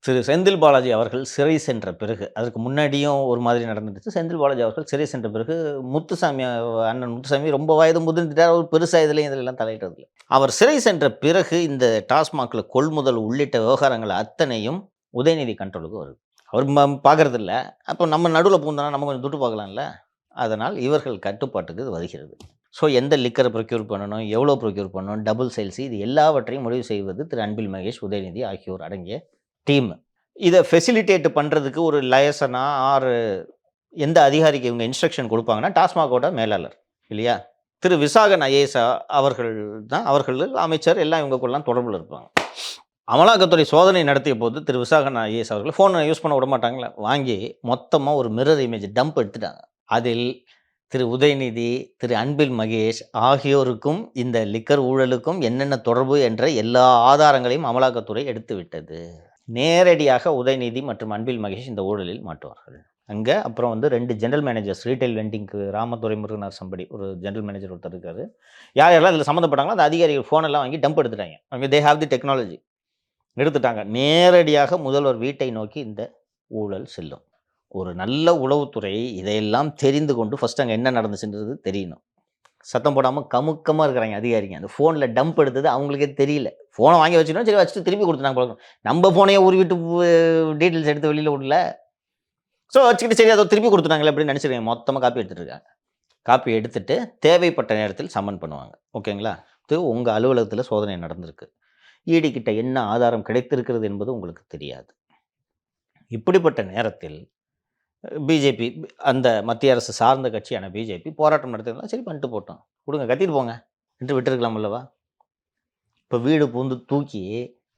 திரு செந்தில் பாலாஜி அவர்கள் சிறை சென்ற பிறகு, அதற்கு முன்னாடியும் ஒரு மாதிரி நடந்துடுச்சு. செந்தில் பாலாஜி அவர்கள் சிறை சென்ற பிறகு முத்துசாமி, அண்ணன் முத்துசாமி ரொம்ப வயது முதிர்ந்துட்டார். அவர் பெருசாக இதெல்லாம் தலையிட்டதில்லை. அவர் சிறை சென்ற பிறகு இந்த டாஸ்மாகில் கொள்முதல் உள்ளிட்ட விவகாரங்கள் அத்தனையும் உதயநிதி கண்ட்ரோலுக்கு வருது. அவர் பார்க்கறது இல்லை. அப்போ நம்ம நடுவில் பூந்தோன்னா நம்ம கொஞ்சம் துட்டு பார்க்கலாம்ல. அதனால் இவர்கள் கட்டுப்பாட்டுக்கு இது வருகிறது. ஸோ எந்த லிக்கரை ப்ரொக்யூர் பண்ணணும், எவ்வளோ ப்ரொக்யூர் பண்ணணும், டபுள் சேல்ஸ், இது எல்லாவற்றையும் முடிவு செய்வது திரு அன்பில் மகேஷ், உதயநிதி ஆகியோர் அடங்கிய டீம். இதை ஃபெசிலிட்டேட் பண்ணுறதுக்கு ஒரு லயசனா ஆறு எந்த அதிகாரிக்கு இவங்க இன்ஸ்ட்ரக்ஷன் கொடுப்பாங்கன்னா டாஸ்மாகோட மேலாளர் இல்லையா, திரு விசாகன் ஐஏஎஸ் அவர்கள் தான். அவர்கள் அமைச்சர் எல்லாம் இவங்கக்குள்ளலாம் தொடர்பில் இருப்பாங்க. அமலாக்கத்துறை சோதனை நடத்திய போது திரு விசாகன் ஐஏஎஸ் அவர்கள் ஃபோனை யூஸ் பண்ண விட மாட்டாங்களே, வாங்கி மொத்தமாக ஒரு மிரர் இமேஜ் டம்ப் எடுத்துட்டாங்க. அதில் திரு உதயநிதி, திரு அன்பில் மகேஷ் ஆகியோருக்கும் இந்த லிக்கர் ஊழலுக்கும் என்னென்ன தொடர்பு என்ற எல்லா ஆதாரங்களையும் அமலாக்கத்துறை எடுத்து விட்டது. நேரடியாக உதயநிதி மற்றும் அன்பில் மகேஷ் இந்த ஊழலில் மாட்டுவார்கள். அங்கே அப்புறம் 2 ஜென்ரல் மேனேஜர்ஸ் ரீட்டைல் வெண்டிங்க்கு, ராமதுரை முருகனார் சம்படி ஒரு ஜென்ரல் மேனேஜர் ஒருத்தர் இருக்காரு. யாரெல்லாம் இதில் சம்மந்தப்பட்டாங்களோ அந்த அதிகாரிகள் ஃபோனெல்லாம் வாங்கி டம்ப் எடுத்துட்டாங்க. அவங்க தே ஹாவ் தி டெக்னாலஜி எடுத்துட்டாங்க. நேரடியாக முதல்வர் வீட்டை நோக்கி இந்த ஊழல் செல்லும். ஒரு நல்ல உளவுத்துறை இதையெல்லாம் தெரிந்து கொண்டு ஃபஸ்ட் அங்கே என்ன நடந்துச்சுன்றது தெரியணும். சத்தம் போடாமல் கமுக்கமாக இருக்கிறாங்க அதிகாரிங்க. அந்த ஃபோனில் டம்ப் எடுத்தது அவங்களுக்கே தெரியல. ஃபோனை வாங்கி வச்சுக்கணும், சரி வச்சுட்டு திருப்பி கொடுத்துட்டாங்க பழக்கம். நம்ம ஃபோனையே உருவிட்டு டீட்டெயில்ஸ் எடுத்து வெளியில் விடல. ஸோ வச்சுக்கிட்டு சரி அதை திருப்பி கொடுத்துட்டாங்களே அப்படின்னு நினச்சிருக்கேன். மொத்தமாக காப்பி எடுத்துகிட்டு இருக்காங்க. காப்பி எடுத்துகிட்டு தேவைப்பட்ட நேரத்தில் சம்மன் பண்ணுவாங்க. ஓகேங்களா? இது உங்கள் அலுவலகத்தில் சோதனை நடந்திருக்கு. ஈடி கிட்ட என்ன ஆதாரம் கிடைத்திருக்கிறது என்பது உங்களுக்கு தெரியாது. இப்படிப்பட்ட நேரத்தில் பிஜேபி, அந்த மத்திய அரசு சார்ந்த கட்சியான பிஜேபி போராட்டம் நடத்திருந்தா சரி பண்ணிட்டு போட்டோம், கொடுங்க கத்திட்டு போங்க என்று விட்டுருக்கலாம் அல்லவா? இப்போ வீடு பூந்து தூக்கி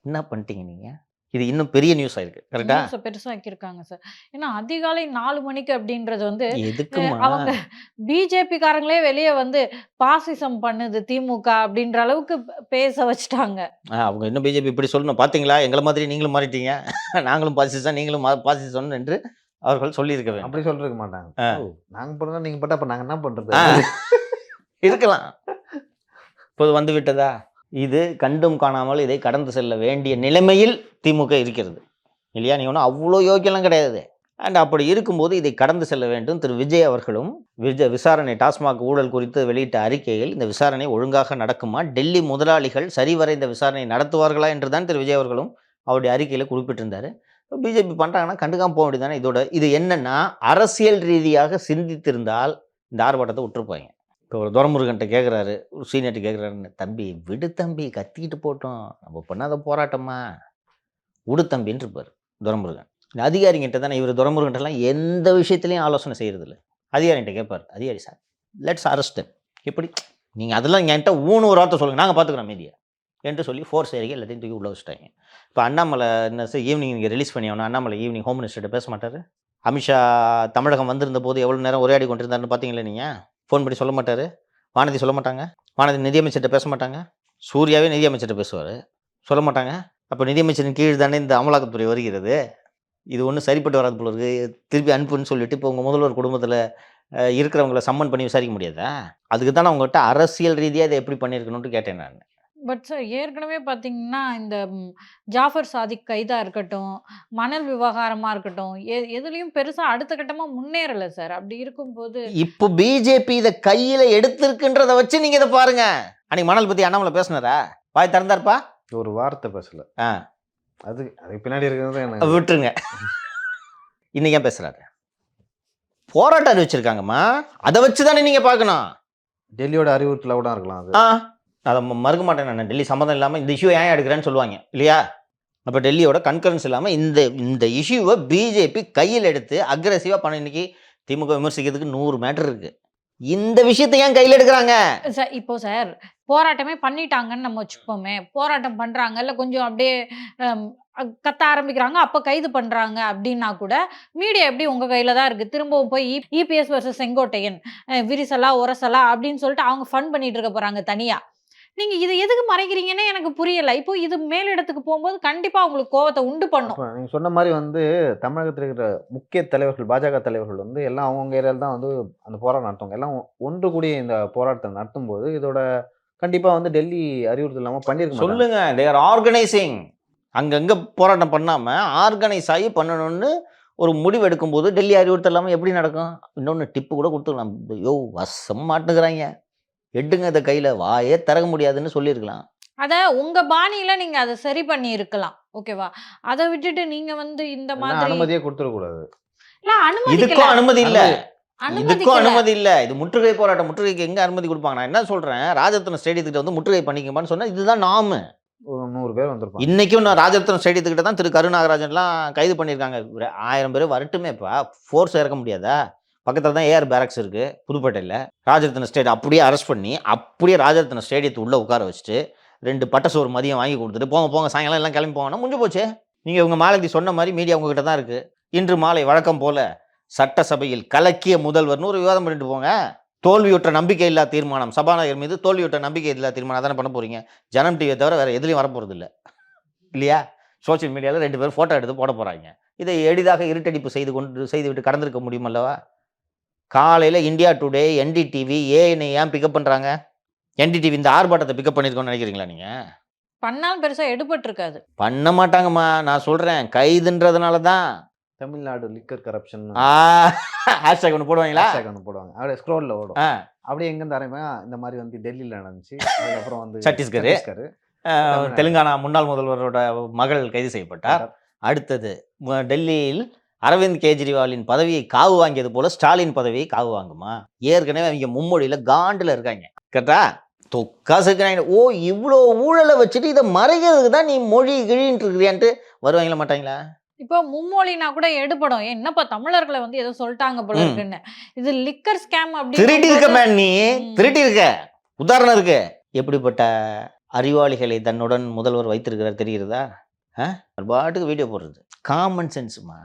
என்ன பண்ணிட்டீங்க நீங்கள்? இது இன்னும் பெரிய நியூஸ் ஆயிருக்கு. கரெக்டா? பெருசாக்கியிருக்காங்க சார். ஏன்னா அதிகாலை 4 மணிக்கு அப்படின்றது எதுக்குமா? அவங்க பிஜேபி காரங்களே வெளியே பாசிசம் பண்ணுது திமுக அப்படின்ற அளவுக்கு பேச வச்சுட்டாங்க. அவங்க இன்னும் பிஜேபி இப்படி சொல்லணும், பார்த்தீங்களா எங்களை மாதிரி நீங்களும் மாறிட்டீங்க, நாங்களும் பாசிசம் நீங்களும் பாசிசம் என்று அவர்கள் சொல்லியிருக்க வேண்டும். அப்படி சொல்லிருக்க மாட்டாங்க. நாங்கள் பண்ணுறோம் நீங்கள் பட்டா அப்போ நாங்கள் என்ன பண்ணுறது இருக்கலாம். இப்போது வந்து விட்டதா? இது கண்டும் காணாமல் இதை கடந்து செல்ல வேண்டிய நிலைமையில் திமுக இருக்கிறது இல்லையா? நீ ஒன்றும் அவ்வளோ யோக்கியெல்லாம் கிடையாது. அண்ட் அப்படி இருக்கும்போது இதை கடந்து செல்ல வேண்டும். திரு விஜய் அவர்களும் விசாரணை டாஸ்மாக் ஊழல் குறித்து வெளியிட்ட அறிக்கையில் இந்த விசாரணை ஒழுங்காக நடக்குமா, டெல்லி முதலாளிகள் சரிவர இந்த விசாரணை நடத்துவார்களா என்று தான் திரு விஜய் அவர்களும் அவருடைய அறிக்கையில் குறிப்பிட்டிருந்தார். பிஜேபி பண்ணுறாங்கன்னா கண்டுக்காம போக வேண்டியதானே. இது என்னன்னா, அரசியல் ரீதியாக சிந்தித்திருந்தால் இந்த ஆர்ப்பாட்டத்தை விட்டுருப்பாங்க. இப்போ ஒரு துரைமுருகன்ட்ட கேட்குறாரு, ஒரு சீனியர்ட்ட கேட்குறாருன்னு, தம்பி விடு தம்பி, கத்திக்கிட்டு போட்டோம், நம்ம பண்ணாத போராட்டமா, விடு தம்பின்னு இருப்பார் துரைமுருகன். இந்த அதிகாரிகிட்ட தானே இவர் துரைமுருகன்ட்டெல்லாம் எந்த விஷயத்துலையும் ஆலோசனை செய்கிறதில்ல. அதிகாரிகிட்ட கேட்பார், அதிகாரி சார் லெட்ஸ் அரெஸ்ட் எப்படி, நீங்கள் அதெல்லாம் என்கிட்ட ஒரு வார்த்தை சொல்லுங்கள், நாங்கள் பார்த்துக்குறோம் மீதியை என்று சொல்லி ஃபோர்ஸ் ஏரியா எல்லாத்தையும் தூக்கி உள்ள வச்சுட்டாங்க. இப்போ அண்ணாமலை என்ன சார் ஈவினிங் நீங்கள் ரிலீஸ் பண்ணி ஆகணும். அண்ணாமலை ஈவினிங் ஹோம் மினிஸ்டர்கிட்ட பேச மாட்டார். அமித்ஷா தமிழகம் வந்திருந்த போது எவ்வளோ நேரம் உரையாடி கொண்டிருந்தாருன்னு பார்த்தீங்களே நீங்கள். ஃபோன் பண்ணி சொல்ல மாட்டார். வானதி சொல்ல மாட்டாங்க. வானதி நிதியமைச்சர்கிட்ட பேச மாட்டாங்க. சூர்யாவே நிதியமைச்சர்கிட்ட பேசுவார், சொல்ல மாட்டாங்க. அப்போ நிதியமைச்சரின் கீழ் தானே இந்த அமலாக்கத்துறை வருகிறது. இது ஒன்றும் சரிப்பட்டு வராது போல இருக்குது. திருப்பி அனுப்புன்னு சொல்லிட்டு இப்போ உங்கள் முதல்வர் குடும்பத்தில் இருக்கிறவங்கள சம்மன் பண்ணி விசாரிக்க முடியாதா? அதுக்கு தான் அவங்ககிட்ட அரசியல் ரீதியாக இதை எப்படி பண்ணியிருக்கணும்னு கேட்டேன் நான். பட் சார் ஏற்கனவே பார்த்தீங்கன்னா, இந்த ஜாஃபர் சாதிக் கைதா இருக்கட்டும், மணல் விவகாரமா இருக்கட்டும், எதுலயும் பெருசா அடுத்த கட்டமா முன்னேறல சார். அப்படி இருக்கும்போது இப்போ பிஜேபி இதை கையில் எடுத்திருக்குன்றதை வச்சு நீங்கள் இதை பாருங்க. அன்னைக்கு மணல் பற்றி அண்ணாமலை பேசினாரா? வாய் திறந்தாருப்பா, ஒரு வார்த்தை பேசல. அதுக்கு பின்னாடி இருக்கிறது எனக்கு விட்டுருங்க. இன்னைக்கு ஏன் பேசுறாரு? போராட்டம் அறிவிச்சிருக்காங்கம்மா, அதை வச்சு தானே நீங்கள் பார்க்கணும். டெல்லியோட அறிவுறுத்தல கூட இருக்கலாம். அது அதை மறுக்க மாட்டேன் நான். டெல்லி சம்மந்தம் இல்லாமல் இந்த இஷ்யூ ஏன் எடுக்கிறேன்னு சொல்லுவாங்க இல்லையா? அப்போ டெல்லியோட கன்கரன்ஸ் இல்லாமல் இந்த இஷ்யூவை பிஜேபி கையில் எடுத்து அக்ரெசிவாக பண்ண. இன்னைக்கு திமுக விமர்சிக்கிறதுக்கு 100 மேட்டர் இருக்குது. இந்த விஷயத்தை ஏன் கையில் எடுக்கிறாங்க சார்? இப்போ சார் போராட்டமே பண்ணிட்டாங்கன்னு நம்ம வச்சுப்போமே, போராட்டம் பண்றாங்க இல்லை கொஞ்சம் அப்படியே கத்த ஆரம்பிக்கிறாங்க, அப்போ கைது பண்றாங்க அப்படின்னா கூட மீடியா எப்படி உங்க கையில தான் இருக்கு. திரும்பவும் போய் இபிஎஸ் வர்சஸ் செங்கோட்டையன், விரிசலா உரசலா அப்படின்னு சொல்லிட்டு அவங்க ஃபன் பண்ணிட்டு இருக்க போறாங்க தனியா. நீங்க இதை எதுக்கு மறைக்கிறீங்கன்னு எனக்கு புரியல. இப்போ இது மேலிடத்துக்கு போகும்போது கண்டிப்பா உங்களுக்கு கோவத்தை உண்டு பண்ணும். நீங்க சொன்ன மாதிரி தமிழகத்தில் இருக்கிற முக்கிய தலைவர்கள், பாஜக தலைவர்கள் எல்லாம் அவங்கவுங்க ஏரியாவில் தான் அந்த போராட்டம் நடத்துவாங்க. எல்லாம் ஒன்று கூடிய இந்த போராட்டத்தை நடத்தும் போது இதோட கண்டிப்பா டெல்லி அறிவுறுத்தல் இல்லாமல் பண்ணிருக்க சொல்லுங்க. They are organising. அங்கங்க போராட்டம் பண்ணாம ஆர்கனைஸ் ஆகி பண்ணணும்னு ஒரு முடிவு எடுக்கும்போது டெல்லி அறிவுறுத்தல் இல்லாமல் எப்படி நடக்கும்? இன்னொன்று டிப்பு கூட கொடுத்துக்கலாம். வசம் மாட்டுக்கிறாங்க, எடுங்க அதை கையில், வாயே திறக்க முடியாதுன்னு சொல்லியிருக்கலாம். அதை உங்க பாணியில நீங்க அதை சரி பண்ணி இருக்கலாம், ஓகேவா? அதை விட்டுட்டு நீங்க இந்த மாதிரி அனுமதியே கொடுத்துடக்கூடாது. இதுக்கும் அனுமதி இல்ல, இதுக்கும் அனுமதி இல்ல. இது முற்றுகை போராட்டம். முற்றுகைக்கு எங்க அனுமதி கொடுப்பாங்க? நான் என்ன சொல்றேன், ராஜரத்னம் ஸ்டேடியத்துக்கிட்ட முற்றுகை பண்ணிக்கமான்னு சொன்னா இதுதான் நாமு. ஒரு 100 பேர் வந்திருப்பாங்க. இன்னைக்கும் நான் ராஜரத்னம் ஸ்டேடியத்துக்கிட்ட தான் திரு கருநாகராஜன்லாம் கைது பண்ணியிருக்காங்க. 1000 பேர் வரட்டுமேப்பா, ஃபோர்ஸ் இறக்க முடியாதா? பக்கத்தில் தான் ஏஆர் பேரக்ஸ் இருக்குது புதுப்பேட்டையில். ராஜரத்ன ஸ்டேடியம் அப்படியே அரெஸ்ட் பண்ணி அப்படியே ராஜரத்ன ஸ்டேடியத்தை உள்ளே உட்கார வச்சுட்டு 2 பட்டசோறு மதியம் வாங்கி கொடுத்துட்டு போங்க சாயங்காலம் எல்லாம் கிளம்பி போங்கன்னா முடிஞ்சு போச்சு. நீங்கள் உங்கள் மாலதி சொன்ன மாதிரி மீடியா உங்ககிட்ட தான் இருக்குது. இன்று மாலை வழக்கம் போல் சட்டசபையில் கலக்கிய முதல்வர்னு ஒரு விவாதம் பண்ணிட்டு போங்க. தோல்வியுற்ற நம்பிக்கை இல்லா தீர்மானம், சபாநாயகர் மீது தோல்வியுற்ற நம்பிக்கை இல்லா தீர்மானம் அதானே பண்ண போகிறீங்க. ஜனம் டிவியை தவிர வேறு எதுலையும் வரப்போகிறது இல்லை இல்லையா? சோசியல் மீடியாவில் 2 பேர் ஃபோட்டோ எடுத்து போட போகிறாங்க. இதை எளிதாக இருட்டடிப்பு செய்துவிட்டு கடந்திருக்க முடியுமல்லவா? காலையில் இந்தியா டுடே, என்டிடிவி, ஏஎன்ஐ ஏன் பிக்கப் பண்ணுறாங்க? என்டிடிவி இந்த ஆர்ப்பாட்டத்தை பிக்கப் பண்ணியிருக்கோன்னு நினைக்கிறீங்களா? நீங்கள் பண்ணாலும் பெருசாக எடுபட்டு இருக்காது. பண்ண மாட்டாங்கம்மா, நான் சொல்கிறேன். கைதுன்றதுனால தான். தமிழ்நாடு லிக்கர் கரப்ஷன் ஹேஷ்டேக் ஒன்று போடுவாங்களா? ஒன்று போடுவாங்க, அப்படியே ஸ்க்ரோலில் ஓடும். அப்படியே எங்கேருந்து ஆரம்பிங்க, இந்த மாதிரி டெல்லியில் நடந்துச்சு, அதுக்கப்புறம் சத்தீஸ்கர், தெலுங்கானா முன்னாள் முதல்வரோட மகள் கைது செய்யப்பட்டார். அடுத்தது டெல்லியில் அரவிந்த் கெஜ்ரிவாலின் பதவியை காவு வாங்கியது போல ஸ்டாலின் பதவியை காவு வாங்குமா? ஏற்கனவே அவங்க மும்மொழியில் காண்டில் இருக்காங்க. கரெக்டா? தொக்காசுக்கு ஓ இவ்வளோ ஊழலை வச்சுட்டு இதை மறைக்கிறதுக்கு தான் நீ மொழி கிழின்ட்டு இருக்கிறியான்ட்டு வருவாங்களா மாட்டாங்களா? இப்போ மும்மொழினா கூட எடுபடும். என்னப்பா தமிழர்களை ஏதோ சொல்லிட்டாங்க போல இருக்குன்னு. இது லிக்கர் ஸ்கேம் அப்படி திருட்டி இருக்க மேன், நீ திருட்டி இருக்க. உதாரணம் இருக்கு. எப்படிப்பட்ட அறிவாளிகளை தன்னுடன் முதல்வர் வைத்திருக்கிறார் தெரிகிறதா? பாட்டுக்கு வீடியோ போடுறது காமன் சென்ஸ்மா.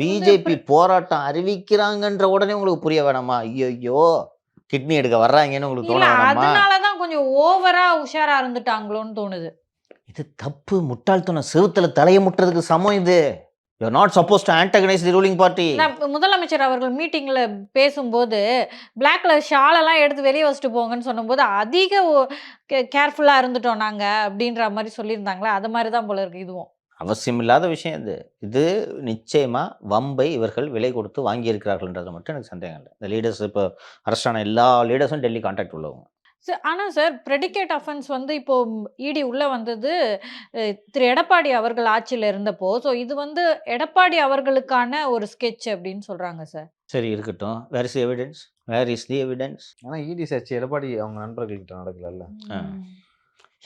பிஜேபி போராட்டம் அறிவிக்கிறாங்கன்ற உடனே உங்களுக்கு புரிய வேணாமா? ஐயோ கிட்னி எடுக்க வர்றாங்கன்னு உங்களுக்கு தோண வேணாமா? அதனாலதான் கொஞ்சம் ஓவரா உஷாரா இருந்துட்டாங்களோன்னு தோணுது. இது தப்பு, முட்டாள்தனம். செவுத்துல தலையை முட்டுறதுக்கு சமம் இது. You are not supposed to antagonize the ruling party. முதலமைச்சர் அவர்கள் மீட்டிங்ல பேசும்போது பிளாக் கலர் ஷால் எல்லாம் எடுத்து வெளியே வச்சுட்டு போங்கன்னு சொன்னபோது அதிக கேர்ஃபுல்லா இருந்துட்டோம் நாங்க அப்படின்ற மாதிரி சொல்லியிருந்தாங்களா? அது மாதிரி தான் போல இருக்கு இதுவும். அவசியம் இல்லாத விஷயம் இது. இது நிச்சயமா வம்பை இவர்கள் விலை கொடுத்து வாங்கியிருக்கிறார்கள்ன்றதுல மட்டும் எனக்கு சந்தேகம் இல்ல. இந்த லீடர்ஸ் இப்போ அரெஸ்ட் ஆன எல்லா லீடர்ஸும் டெல்லி கான்டாக்ட் உள்ளவங்க. ஆனா சார் பிரெடிகேட் அஃபென்ஸ் வந்து இப்போ இடி உள்ள வந்தது திரு எடப்பாடி அவர்கள் ஆட்சியில இருந்தப்போ. ஸோ இது வந்து எடப்பாடி அவர்களுக்கான ஒரு ஸ்கெட்ச் அப்படின்னு சொல்றாங்க சார். சரி இருக்கட்டும். Where is the evidence? Where is the evidence? ஆனா இடி சர்ச் எடப்பாடி அவங்க நண்பர்கள்கிட்ட நடக்கலல்ல.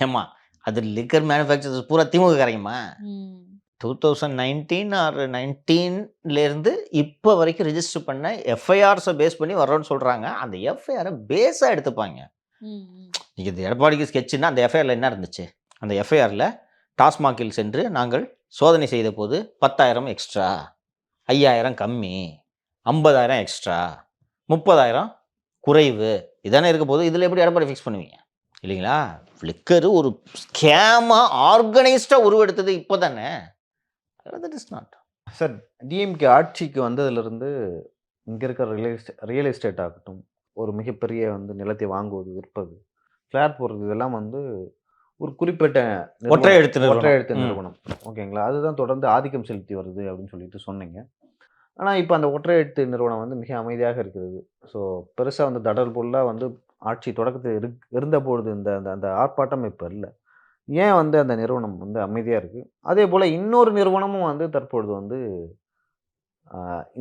ஏம்மா அது லிக்கர் மேனுஃபேக்சரர்ஸ் பூரா திமுககாரங்கம்மா. ம். 2019 ஆர் 19லேருந்து இப்போ வரைக்கும் ரிஜிஸ்டர் பண்ண எஃப்ஐஆர்ஸை பேஸ் பண்ணி வர்றோன்னு சொல்கிறாங்க. அந்த எஃப்ஐஆரை பேஸாக எடுத்துப்பாங்க. ம். நீங்கள் இந்த எடப்பாடிக்கு ஸ்கெட்சுன்னா அந்த எஃப்ஐஆரில் என்ன இருந்துச்சு? அந்த எஃப்ஐஆரில் டாஸ்மாகில் சென்று நாங்கள் சோதனை செய்த போது 10,000 எக்ஸ்ட்ரா, 5,000 கம்மி, 50,000 எக்ஸ்ட்ரா, 30,000 குறைவு, இதானே இருக்க போது. இதில் எப்படி எடப்பாடி ஃபிக்ஸ் பண்ணுவீங்க இல்லைங்களா? ஃப்ளிக்கரு ஒரு ஸ்கேமாக ஆர்கனைஸ்டாக உருவெடுத்தது இப்போ தானே. That is not. Sir DMK ஆட்சிக்கு வந்ததுலேருந்து இங்கே இருக்கிற ரியல் எஸ்டேட் ஆகட்டும், ஒரு மிகப்பெரிய வந்து நிலத்தை வாங்குவது, விற்பது, ஃப்ளாட் போடுறது, இதெல்லாம் வந்து ஒரு குறிப்பிட்ட ஒற்றை எழுத்து நிறுவனம். ஓகேங்களா? அதுதான் தொடர்ந்து ஆதிக்கம் செலுத்தி வருது அப்படின்னு சொல்லிட்டு சொன்னீங்க. ஆனால் இப்போ அந்த ஒற்றை எழுத்து நிறுவனம் வந்து மிக அமைதியாக இருக்கிறது. ஸோ பெருசாக வந்து தடல் பொருளாக வந்து ஆட்சி தொடக்கத்தில் இருந்தபொழுது இந்த அந்த அந்த ஆர்ப்பாட்டம் இப்போ இல்லை. ஏன் வந்து அந்த நிறுவனம் வந்து அமைதியாக இருக்குது? அதே போல் இன்னொரு நிறுவனமும் வந்து தற்பொழுது வந்து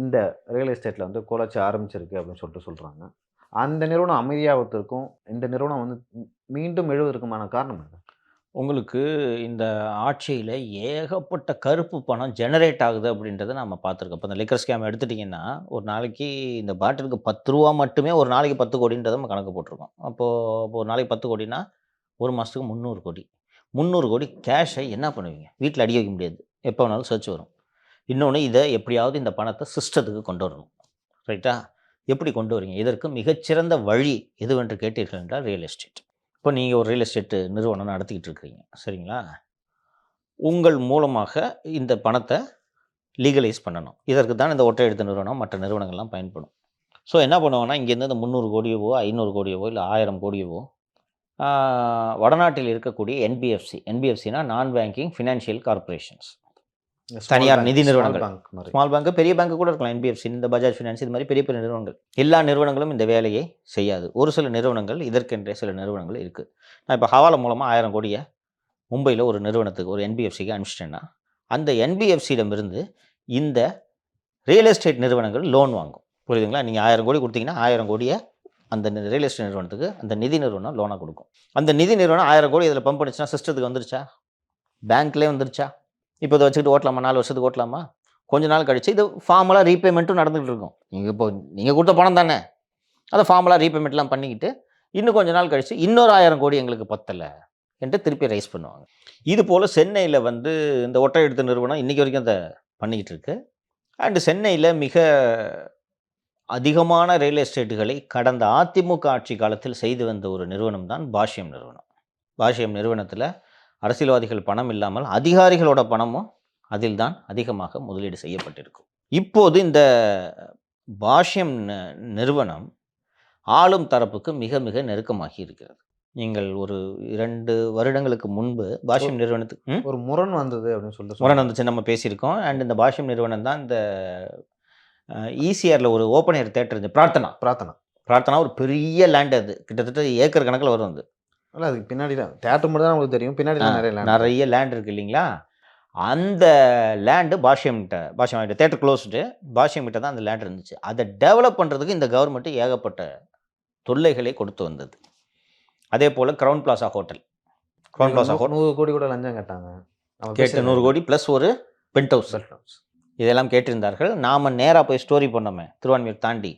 இந்த ரியல் எஸ்டேட்டில் வந்து கோலாச்சி ஆரம்பிச்சிருக்கு அப்படின்னு சொல்லிட்டு சொல்கிறாங்க. அந்த நிறுவனம் அமைதியாவதற்கும் இந்த நிறுவனம் வந்து மீண்டும் எழுவதற்குமான காரணம் என்ன? உங்களுக்கு இந்த ஆட்சியில் ஏகப்பட்ட கருப்பு பணம் ஜெனரேட் ஆகுது அப்படின்றத நம்ம பார்த்துருக்கோம். இப்போ இந்த லிக்கர் ஸ்கேம் எடுத்துட்டிங்கன்னா ஒரு நாளைக்கு இந்த பாட்டிலுக்கு 10 ரூபா மட்டுமே ஒரு நாளைக்கு 10 கோடின்றதை நம்ம கணக்கு போட்டிருக்கோம். அப்போது ஒரு நாளைக்கு 10 கோடினா ஒரு மாதத்துக்கு 300 கோடி. 300 கோடி கேஷை என்ன பண்ணுவீங்க? வீட்டில் அடி வைக்க முடியாது, எப்போ வேணாலும் சர்ச் வரும். இன்னொன்று, இதை எப்படியாவது இந்த பணத்தை சிஸ்டத்துக்கு கொண்டு வரணும். ரைட்டா? எப்படி கொண்டு வரீங்க? இதற்கு மிகச்சிறந்த வழி எதுவென்று கேட்டீர்கள் என்றால் ரியல் எஸ்டேட். இப்போ நீங்கள் ஒரு ரியல் எஸ்டேட்டு நிறுவனம் நடத்திக்கிட்டு இருக்கிறீங்க, சரிங்களா? உங்கள் மூலமாக இந்த பணத்தை லீகலைஸ் பண்ணணும். இதற்கு தான் இந்த ஒற்றை எழுத்து நிறுவனம் மற்ற நிறுவனங்கள்லாம் பயன்படும். ஸோ என்ன பண்ணுவாங்கன்னா, இங்கேருந்து இந்த 300 கோடியவோ 500 கோடியவோ இல்லை 1000 கோடியவோ வடநாட்டில் இருக்கக்கூடிய என்பிஎஃப்சினா நான் பேங்கிங் ஃபினான்ஷியல் கார்பரேஷன்ஸ், தனியார் நிதி நிறுவனங்கள், ஸ்மால் பேங்க், பெரிய பேங்க் கூட இருக்கலாம். என்பிஎஃப்சி, இந்த பஜாஜ் ஃபினான்ஸ், இது மாதிரி பெரிய பெரிய நிறுவனங்கள். எல்லா நிறுவனங்களும் இந்த வேலையை செய்யாது. ஒரு சில நிறுவனங்கள், இதற்கென்றே சில நிறுவனங்கள் இருக்குது. நான் இப்போ ஹவாலா மூலமாக 1000 கோடியை மும்பையில் ஒரு நிறுவனத்துக்கு, ஒரு என்பிஎஃப்சிக்கு அனுப்பிச்சிட்டேன்னா அந்த என்பிஎஃப்சியிடமிருந்து இந்த ரியல் எஸ்டேட் நிறுவனங்கள் லோன் வாங்கும். புரியுதுங்களா? நீங்கள் 1000 கோடி கொடுத்தீங்கன்னா 1000 கோடியை அந்த ரியல் எஸ்டேட் நிறுவனத்துக்கு அந்த நிதி நிறுவனம் லோனாக கொடுக்கும். அந்த நிதி நிறுவனம் 1000 கோடி இதில் பம்ப் பண்ணிச்சுன்னா சிஸ்டத்துக்கு வந்துருச்சா? பேங்க்லேயே வந்துருச்சா? இப்போ இதை வச்சுக்கிட்டு ஓட்டலாமா? 4 வருஷத்துக்கு ஓட்டலாமா? கொஞ்ச நாள் கழிச்சு இது ஃபார்மலாக ரீபேமெண்ட்டும் நடந்துகிட்டு இருக்கும். நீங்கள் கொடுத்த பணம் தானே, அதை ஃபார்மலாக ரீபேமெண்ட்லாம் பண்ணிக்கிட்டு இன்னும் கொஞ்ச நாள் கழிச்சு இன்னொரு 1000 கோடி எங்களுக்கு பத்தலை என்று திருப்பி ரைஸ் பண்ணுவாங்க. இது போல் சென்னையில் வந்து இந்த ஒற்றை எழுத்து நிறுவனம் இன்றைக்கி வரைக்கும் அதை பண்ணிக்கிட்டு இருக்கு. அண்டு சென்னையில் மிக அதிகமான ரியல் எஸ்டேட்டுகளை கடந்த அதிமுக ஆட்சி காலத்தில் செய்து வந்த ஒரு நிறுவனம் தான் பாஷ்யம் நிறுவனம். பாஷ்யம் நிறுவனத்தில் அரசியல்வாதிகள் பணம் இல்லாமல் அதிகாரிகளோட பணமும் அதில் தான் அதிகமாக முதலீடு செய்யப்பட்டிருக்கும். இப்போது இந்த பாஷ்யம் நிறுவனம் ஆளும் தரப்புக்கு மிக மிக நெருக்கமாகி இருக்கிறது. நீங்கள் ஒரு 2 வருடங்களுக்கு முன்பு பாஷ்யம் நிறுவனத்துக்கு ஒரு முரண் வந்தது அப்படின்னு சொல்லிட்டு முரண் வந்துச்சு, நம்ம பேசியிருக்கோம். அண்ட் இந்த பாஷ்யம் நிறுவனம் தான் இந்த ஈசிஆரில் ஒரு ஓப்பன் ஏர் தேட்டர் இருந்துச்சு, பிரார்த்தனா ஒரு பெரிய லேண்ட், அது கிட்டத்தட்ட ஏக்கர் கணக்கில் வரும். அது இல்லை, அதுக்கு பின்னாடி தான் தேட்டர் மட்டும் தான் உங்களுக்கு தெரியும், பின்னாடி நிறைய லேண்ட் இருக்குது இல்லைங்களா? அந்த லேண்டு பாஷ்யம் தேட்டர் க்ளோஸ்டு, பாஷ்யம் கிட்ட தான் அந்த லேண்ட் இருந்துச்சு. அதை டெவலப் பண்ணுறதுக்கு இந்த கவர்மெண்ட்டு ஏகப்பட்ட தொல்லைகளை கொடுத்து வந்தது. அதே போல் க்ரௌன் பிளாசா ஹோட்டல் 100 கோடி கூட லஞ்சம் கேட்டாங்க. கேட்டு 100 கோடி ப்ளஸ் ஒரு பென்ட் ஹவுஸ் இதெல்லாம் கேட்டிருந்தார்கள். நாம் நேராக போய் ஸ்டோரி பண்ணோமே, திருவான்மியூர் தாண்டி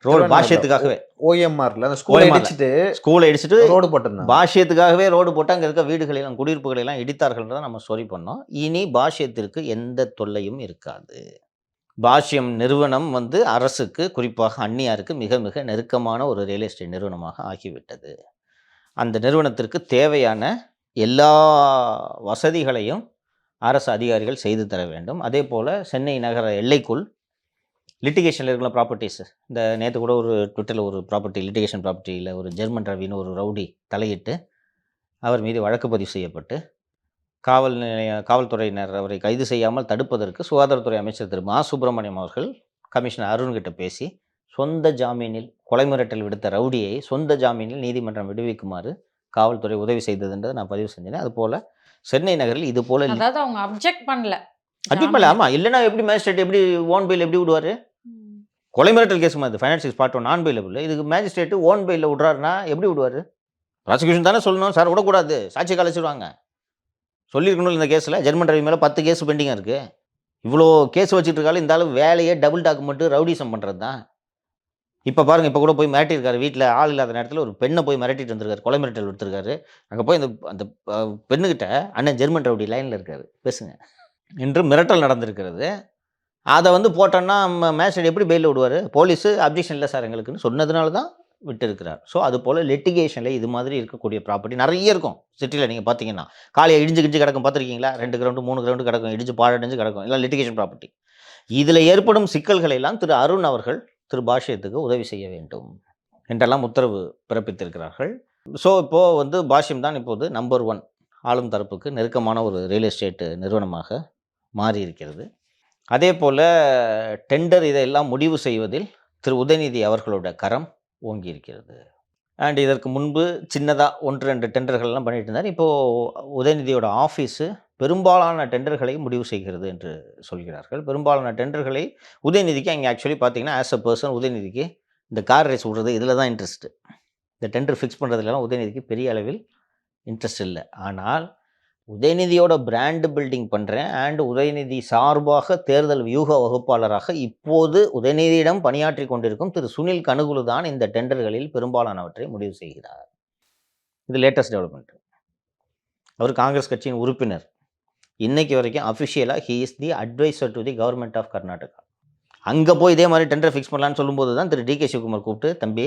ரோடு பாஷ்யத்துக்காகவே ஓஎம்ஆர்ல அந்த ஸ்கூலை இடிச்சிட்டு ரோடு போட்டிருந்தாங்க. பாஷ்யத்துக்காகவே ரோடு போட்டு அங்கே இருக்க வீடுகளெல்லாம் குடியிருப்புகளெல்லாம் இடித்தார்கள்ன்றதை நம்ம ஸ்டோரி பண்ணோம். இனி பாஷ்யத்திற்கு எந்த தொல்லையும் இருக்காது. பாஷ்யம் நிறுவனம் வந்து அரசுக்கு, குறிப்பாக அந்நியாருக்கு மிக மிக நெருக்கமான ஒரு ரியல் எஸ்டேட் நிறுவனமாக ஆகிவிட்டது. அந்த நிறுவனத்திற்கு தேவையான எல்லா வசதிகளையும் அரசு அதிகாரிகள் செய்து தர வேண்டும். அதே போல் சென்னை நகர எல்லைக்குள் லிட்டிகேஷனில் இருக்கிற ப்ராப்பர்ட்டிஸ், இந்த நேற்று கூட ஒரு ட்விட்டரில் ஒரு லிட்டிகேஷன் ப்ராப்பர்ட்டியில் ஒரு ஜெர்மன் ரவின்னு ஒரு ரவுடி தலையிட்டு அவர் மீது வழக்கு பதிவு செய்யப்பட்டு காவல்துறையினர் அவரை கைது செய்யாமல் தடுப்பதற்கு சுகாதாரத்துறை அமைச்சர் திரு மா சுப்பிரமணியம் அவர்கள் கமிஷனர் அருண்கிட்ட பேசி சொந்த ஜாமீனில் கொலை மிரட்டல் விடுத்த ரவுடியை சொந்த ஜாமீனில் நீதிமன்றம் விடுவிக்குமாறு காவல்துறை உதவி செய்ததுன்றதை நான் பதிவு செஞ்சேன். அதுபோல் சென்னை நகரில் இது போல் அதாவது அவங்க அப்ஜெக்ட் பண்ணல. அட்மிட் ஆமாம், இல்லைன்னா எப்படி மேஜிஸ்ட்ரேட் எப்படி ஓன் பெயில் எப்படி விடுவார்? கொலை மிரட்டல் கேஸ் மாதிரி ஃபைனான்ஸ் 6 part 1 நான் பெயிலபிள். இதுக்கு மேஜிஸ்ட்ரேட்டு ஓன் பெயிலில் விட்றாருன்னா எப்படி விடுவார்? ப்ராசிக்யூஷன் தானே சொல்லணும், சார் விடக்கூடாது, சாட்சி கலைச்சிடுவாங்க. சொல்லியிருக்கணும் இந்த கேஸில் ஜெர்மன் ரவி மேலே 10 கேஸ் பெண்டிங்காக இருக்குது. இவ்வளோ கேஸ் வச்சுட்டு இருக்காலும் இந்த ஆளு வேலையே டபுள் டாக்குமெண்ட்டு ரவுடிசம் பண்ணுறது தான். இப்போ பாருங்கள், இப்போ கூட போய் மிரட்டியிருக்காரு. வீட்டில் ஆள் இல்லாத நேரத்தில் ஒரு பெண்ணை போய் மிரட்டிட்டு வந்திருக்காரு, கொலை மிரட்டல் எடுத்திருக்காரு. அங்கே போய் அந்த பெண்ணுக்கிட்ட அண்ணன் ஜெர்மன் ரவுடி லைனில் இருக்காரு, பேசுங்க என்று மிரட்டல் நடந்திருக்கிறது. அதை போட்டோன்னா மேஜிஸ்ட்ரேட் எப்படி பெயிலில் விடுவார்? போலீஸு அப்ஜெக்ஷன் இல்லை சார் எங்களுக்குன்னு சொன்னதுனால தான் விட்டுருக்கிறார். ஸோ அது போல் லிட்டிகேஷனில் இது மாதிரி இருக்கக்கூடிய ப்ராப்பர்ட்டி நிறைய இருக்கும் சிட்டியில். நீங்கள் பார்த்தீங்கன்னா காலையை இடிஞ்சு கிடக்கும், பார்த்துருக்கீங்களா? 2 கிரவுண்டு 3 கிரவுண்டு கிடக்கும், இடிஞ்சு பாழடைஞ்சு கிடக்கும், எல்லாம் லிட்டிகேஷன் ப்ராப்பர்ட்டி. இதில் ஏற்படும் சிக்கல்களை எல்லாம் திரு அருண் அவர்கள் திரு பாஷ்யத்துக்கு உதவி செய்ய வேண்டும் என்றெல்லாம் உத்தரவு பிறப்பித்திருக்கிறார்கள். ஸோ இப்போது பாஷ்யம் தான் இப்போது நம்பர் 1 ஆளும் தரப்புக்கு நெருக்கமான ஒரு ரியல் எஸ்டேட் நிறுவனமாக மாறி இருக்கிறது. அதே போல் டெண்டர் இதையெல்லாம் முடிவு செய்வதில் திரு உதயநிதி அவர்களோட கரம் ஓங்கி இருக்கிறது. அண்ட் இதற்கு முன்பு சின்னதாக 1-2 டெண்டர்கள்லாம் பண்ணிட்டு இருந்தார். இப்போது உதயநிதியோட ஆஃபீஸு பெரும்பாலான டெண்டர்களை முடிவு செய்கிறது என்று சொல்கிறார்கள். பெரும்பாலான டெண்டர்களை உதயநிதிக்கு அங்கே ஆக்சுவலி பார்த்தீங்கன்னா ஆஸ் அ பர்சன் உதயநிதிக்கு இந்த கார் ரேஸ் விடுறது இதில் தான் இன்ட்ரெஸ்ட்டு. இந்த டெண்டர் ஃபிக்ஸ் பண்ணுறதுலாம் உதயநிதிக்கு பெரிய அளவில் இன்ட்ரெஸ்ட் இல்லை. ஆனால் உதயநிதியோட பிராண்டு பில்டிங் பண்ணுறேன் அண்ட் உதயநிதி சார்பாக தேர்தல் வியூக வகுப்பாளராக இப்போது உதயநிதியிடம் பணியாற்றி கொண்டிருக்கும் திரு சுனில் கனுகுலு தான் இந்த டெண்டர்களில் பெரும்பாலானவற்றை முடிவு செய்கிறார். இது லேட்டஸ்ட் டெவலப்மெண்ட். அவர் காங்கிரஸ் கட்சியின் உறுப்பினர். இன்னைக்கு வரைக்கும் அஃபிஷியலாக he is the advisor to the government of Karnataka. அங்கே போய் இதே மாதிரி டெண்டர் ஃபிக்ஸ் பண்ணலான்னு சொல்லும்போது தான் திரு டி.கே. சிவகுமார் கூப்பிட்டு, தம்பி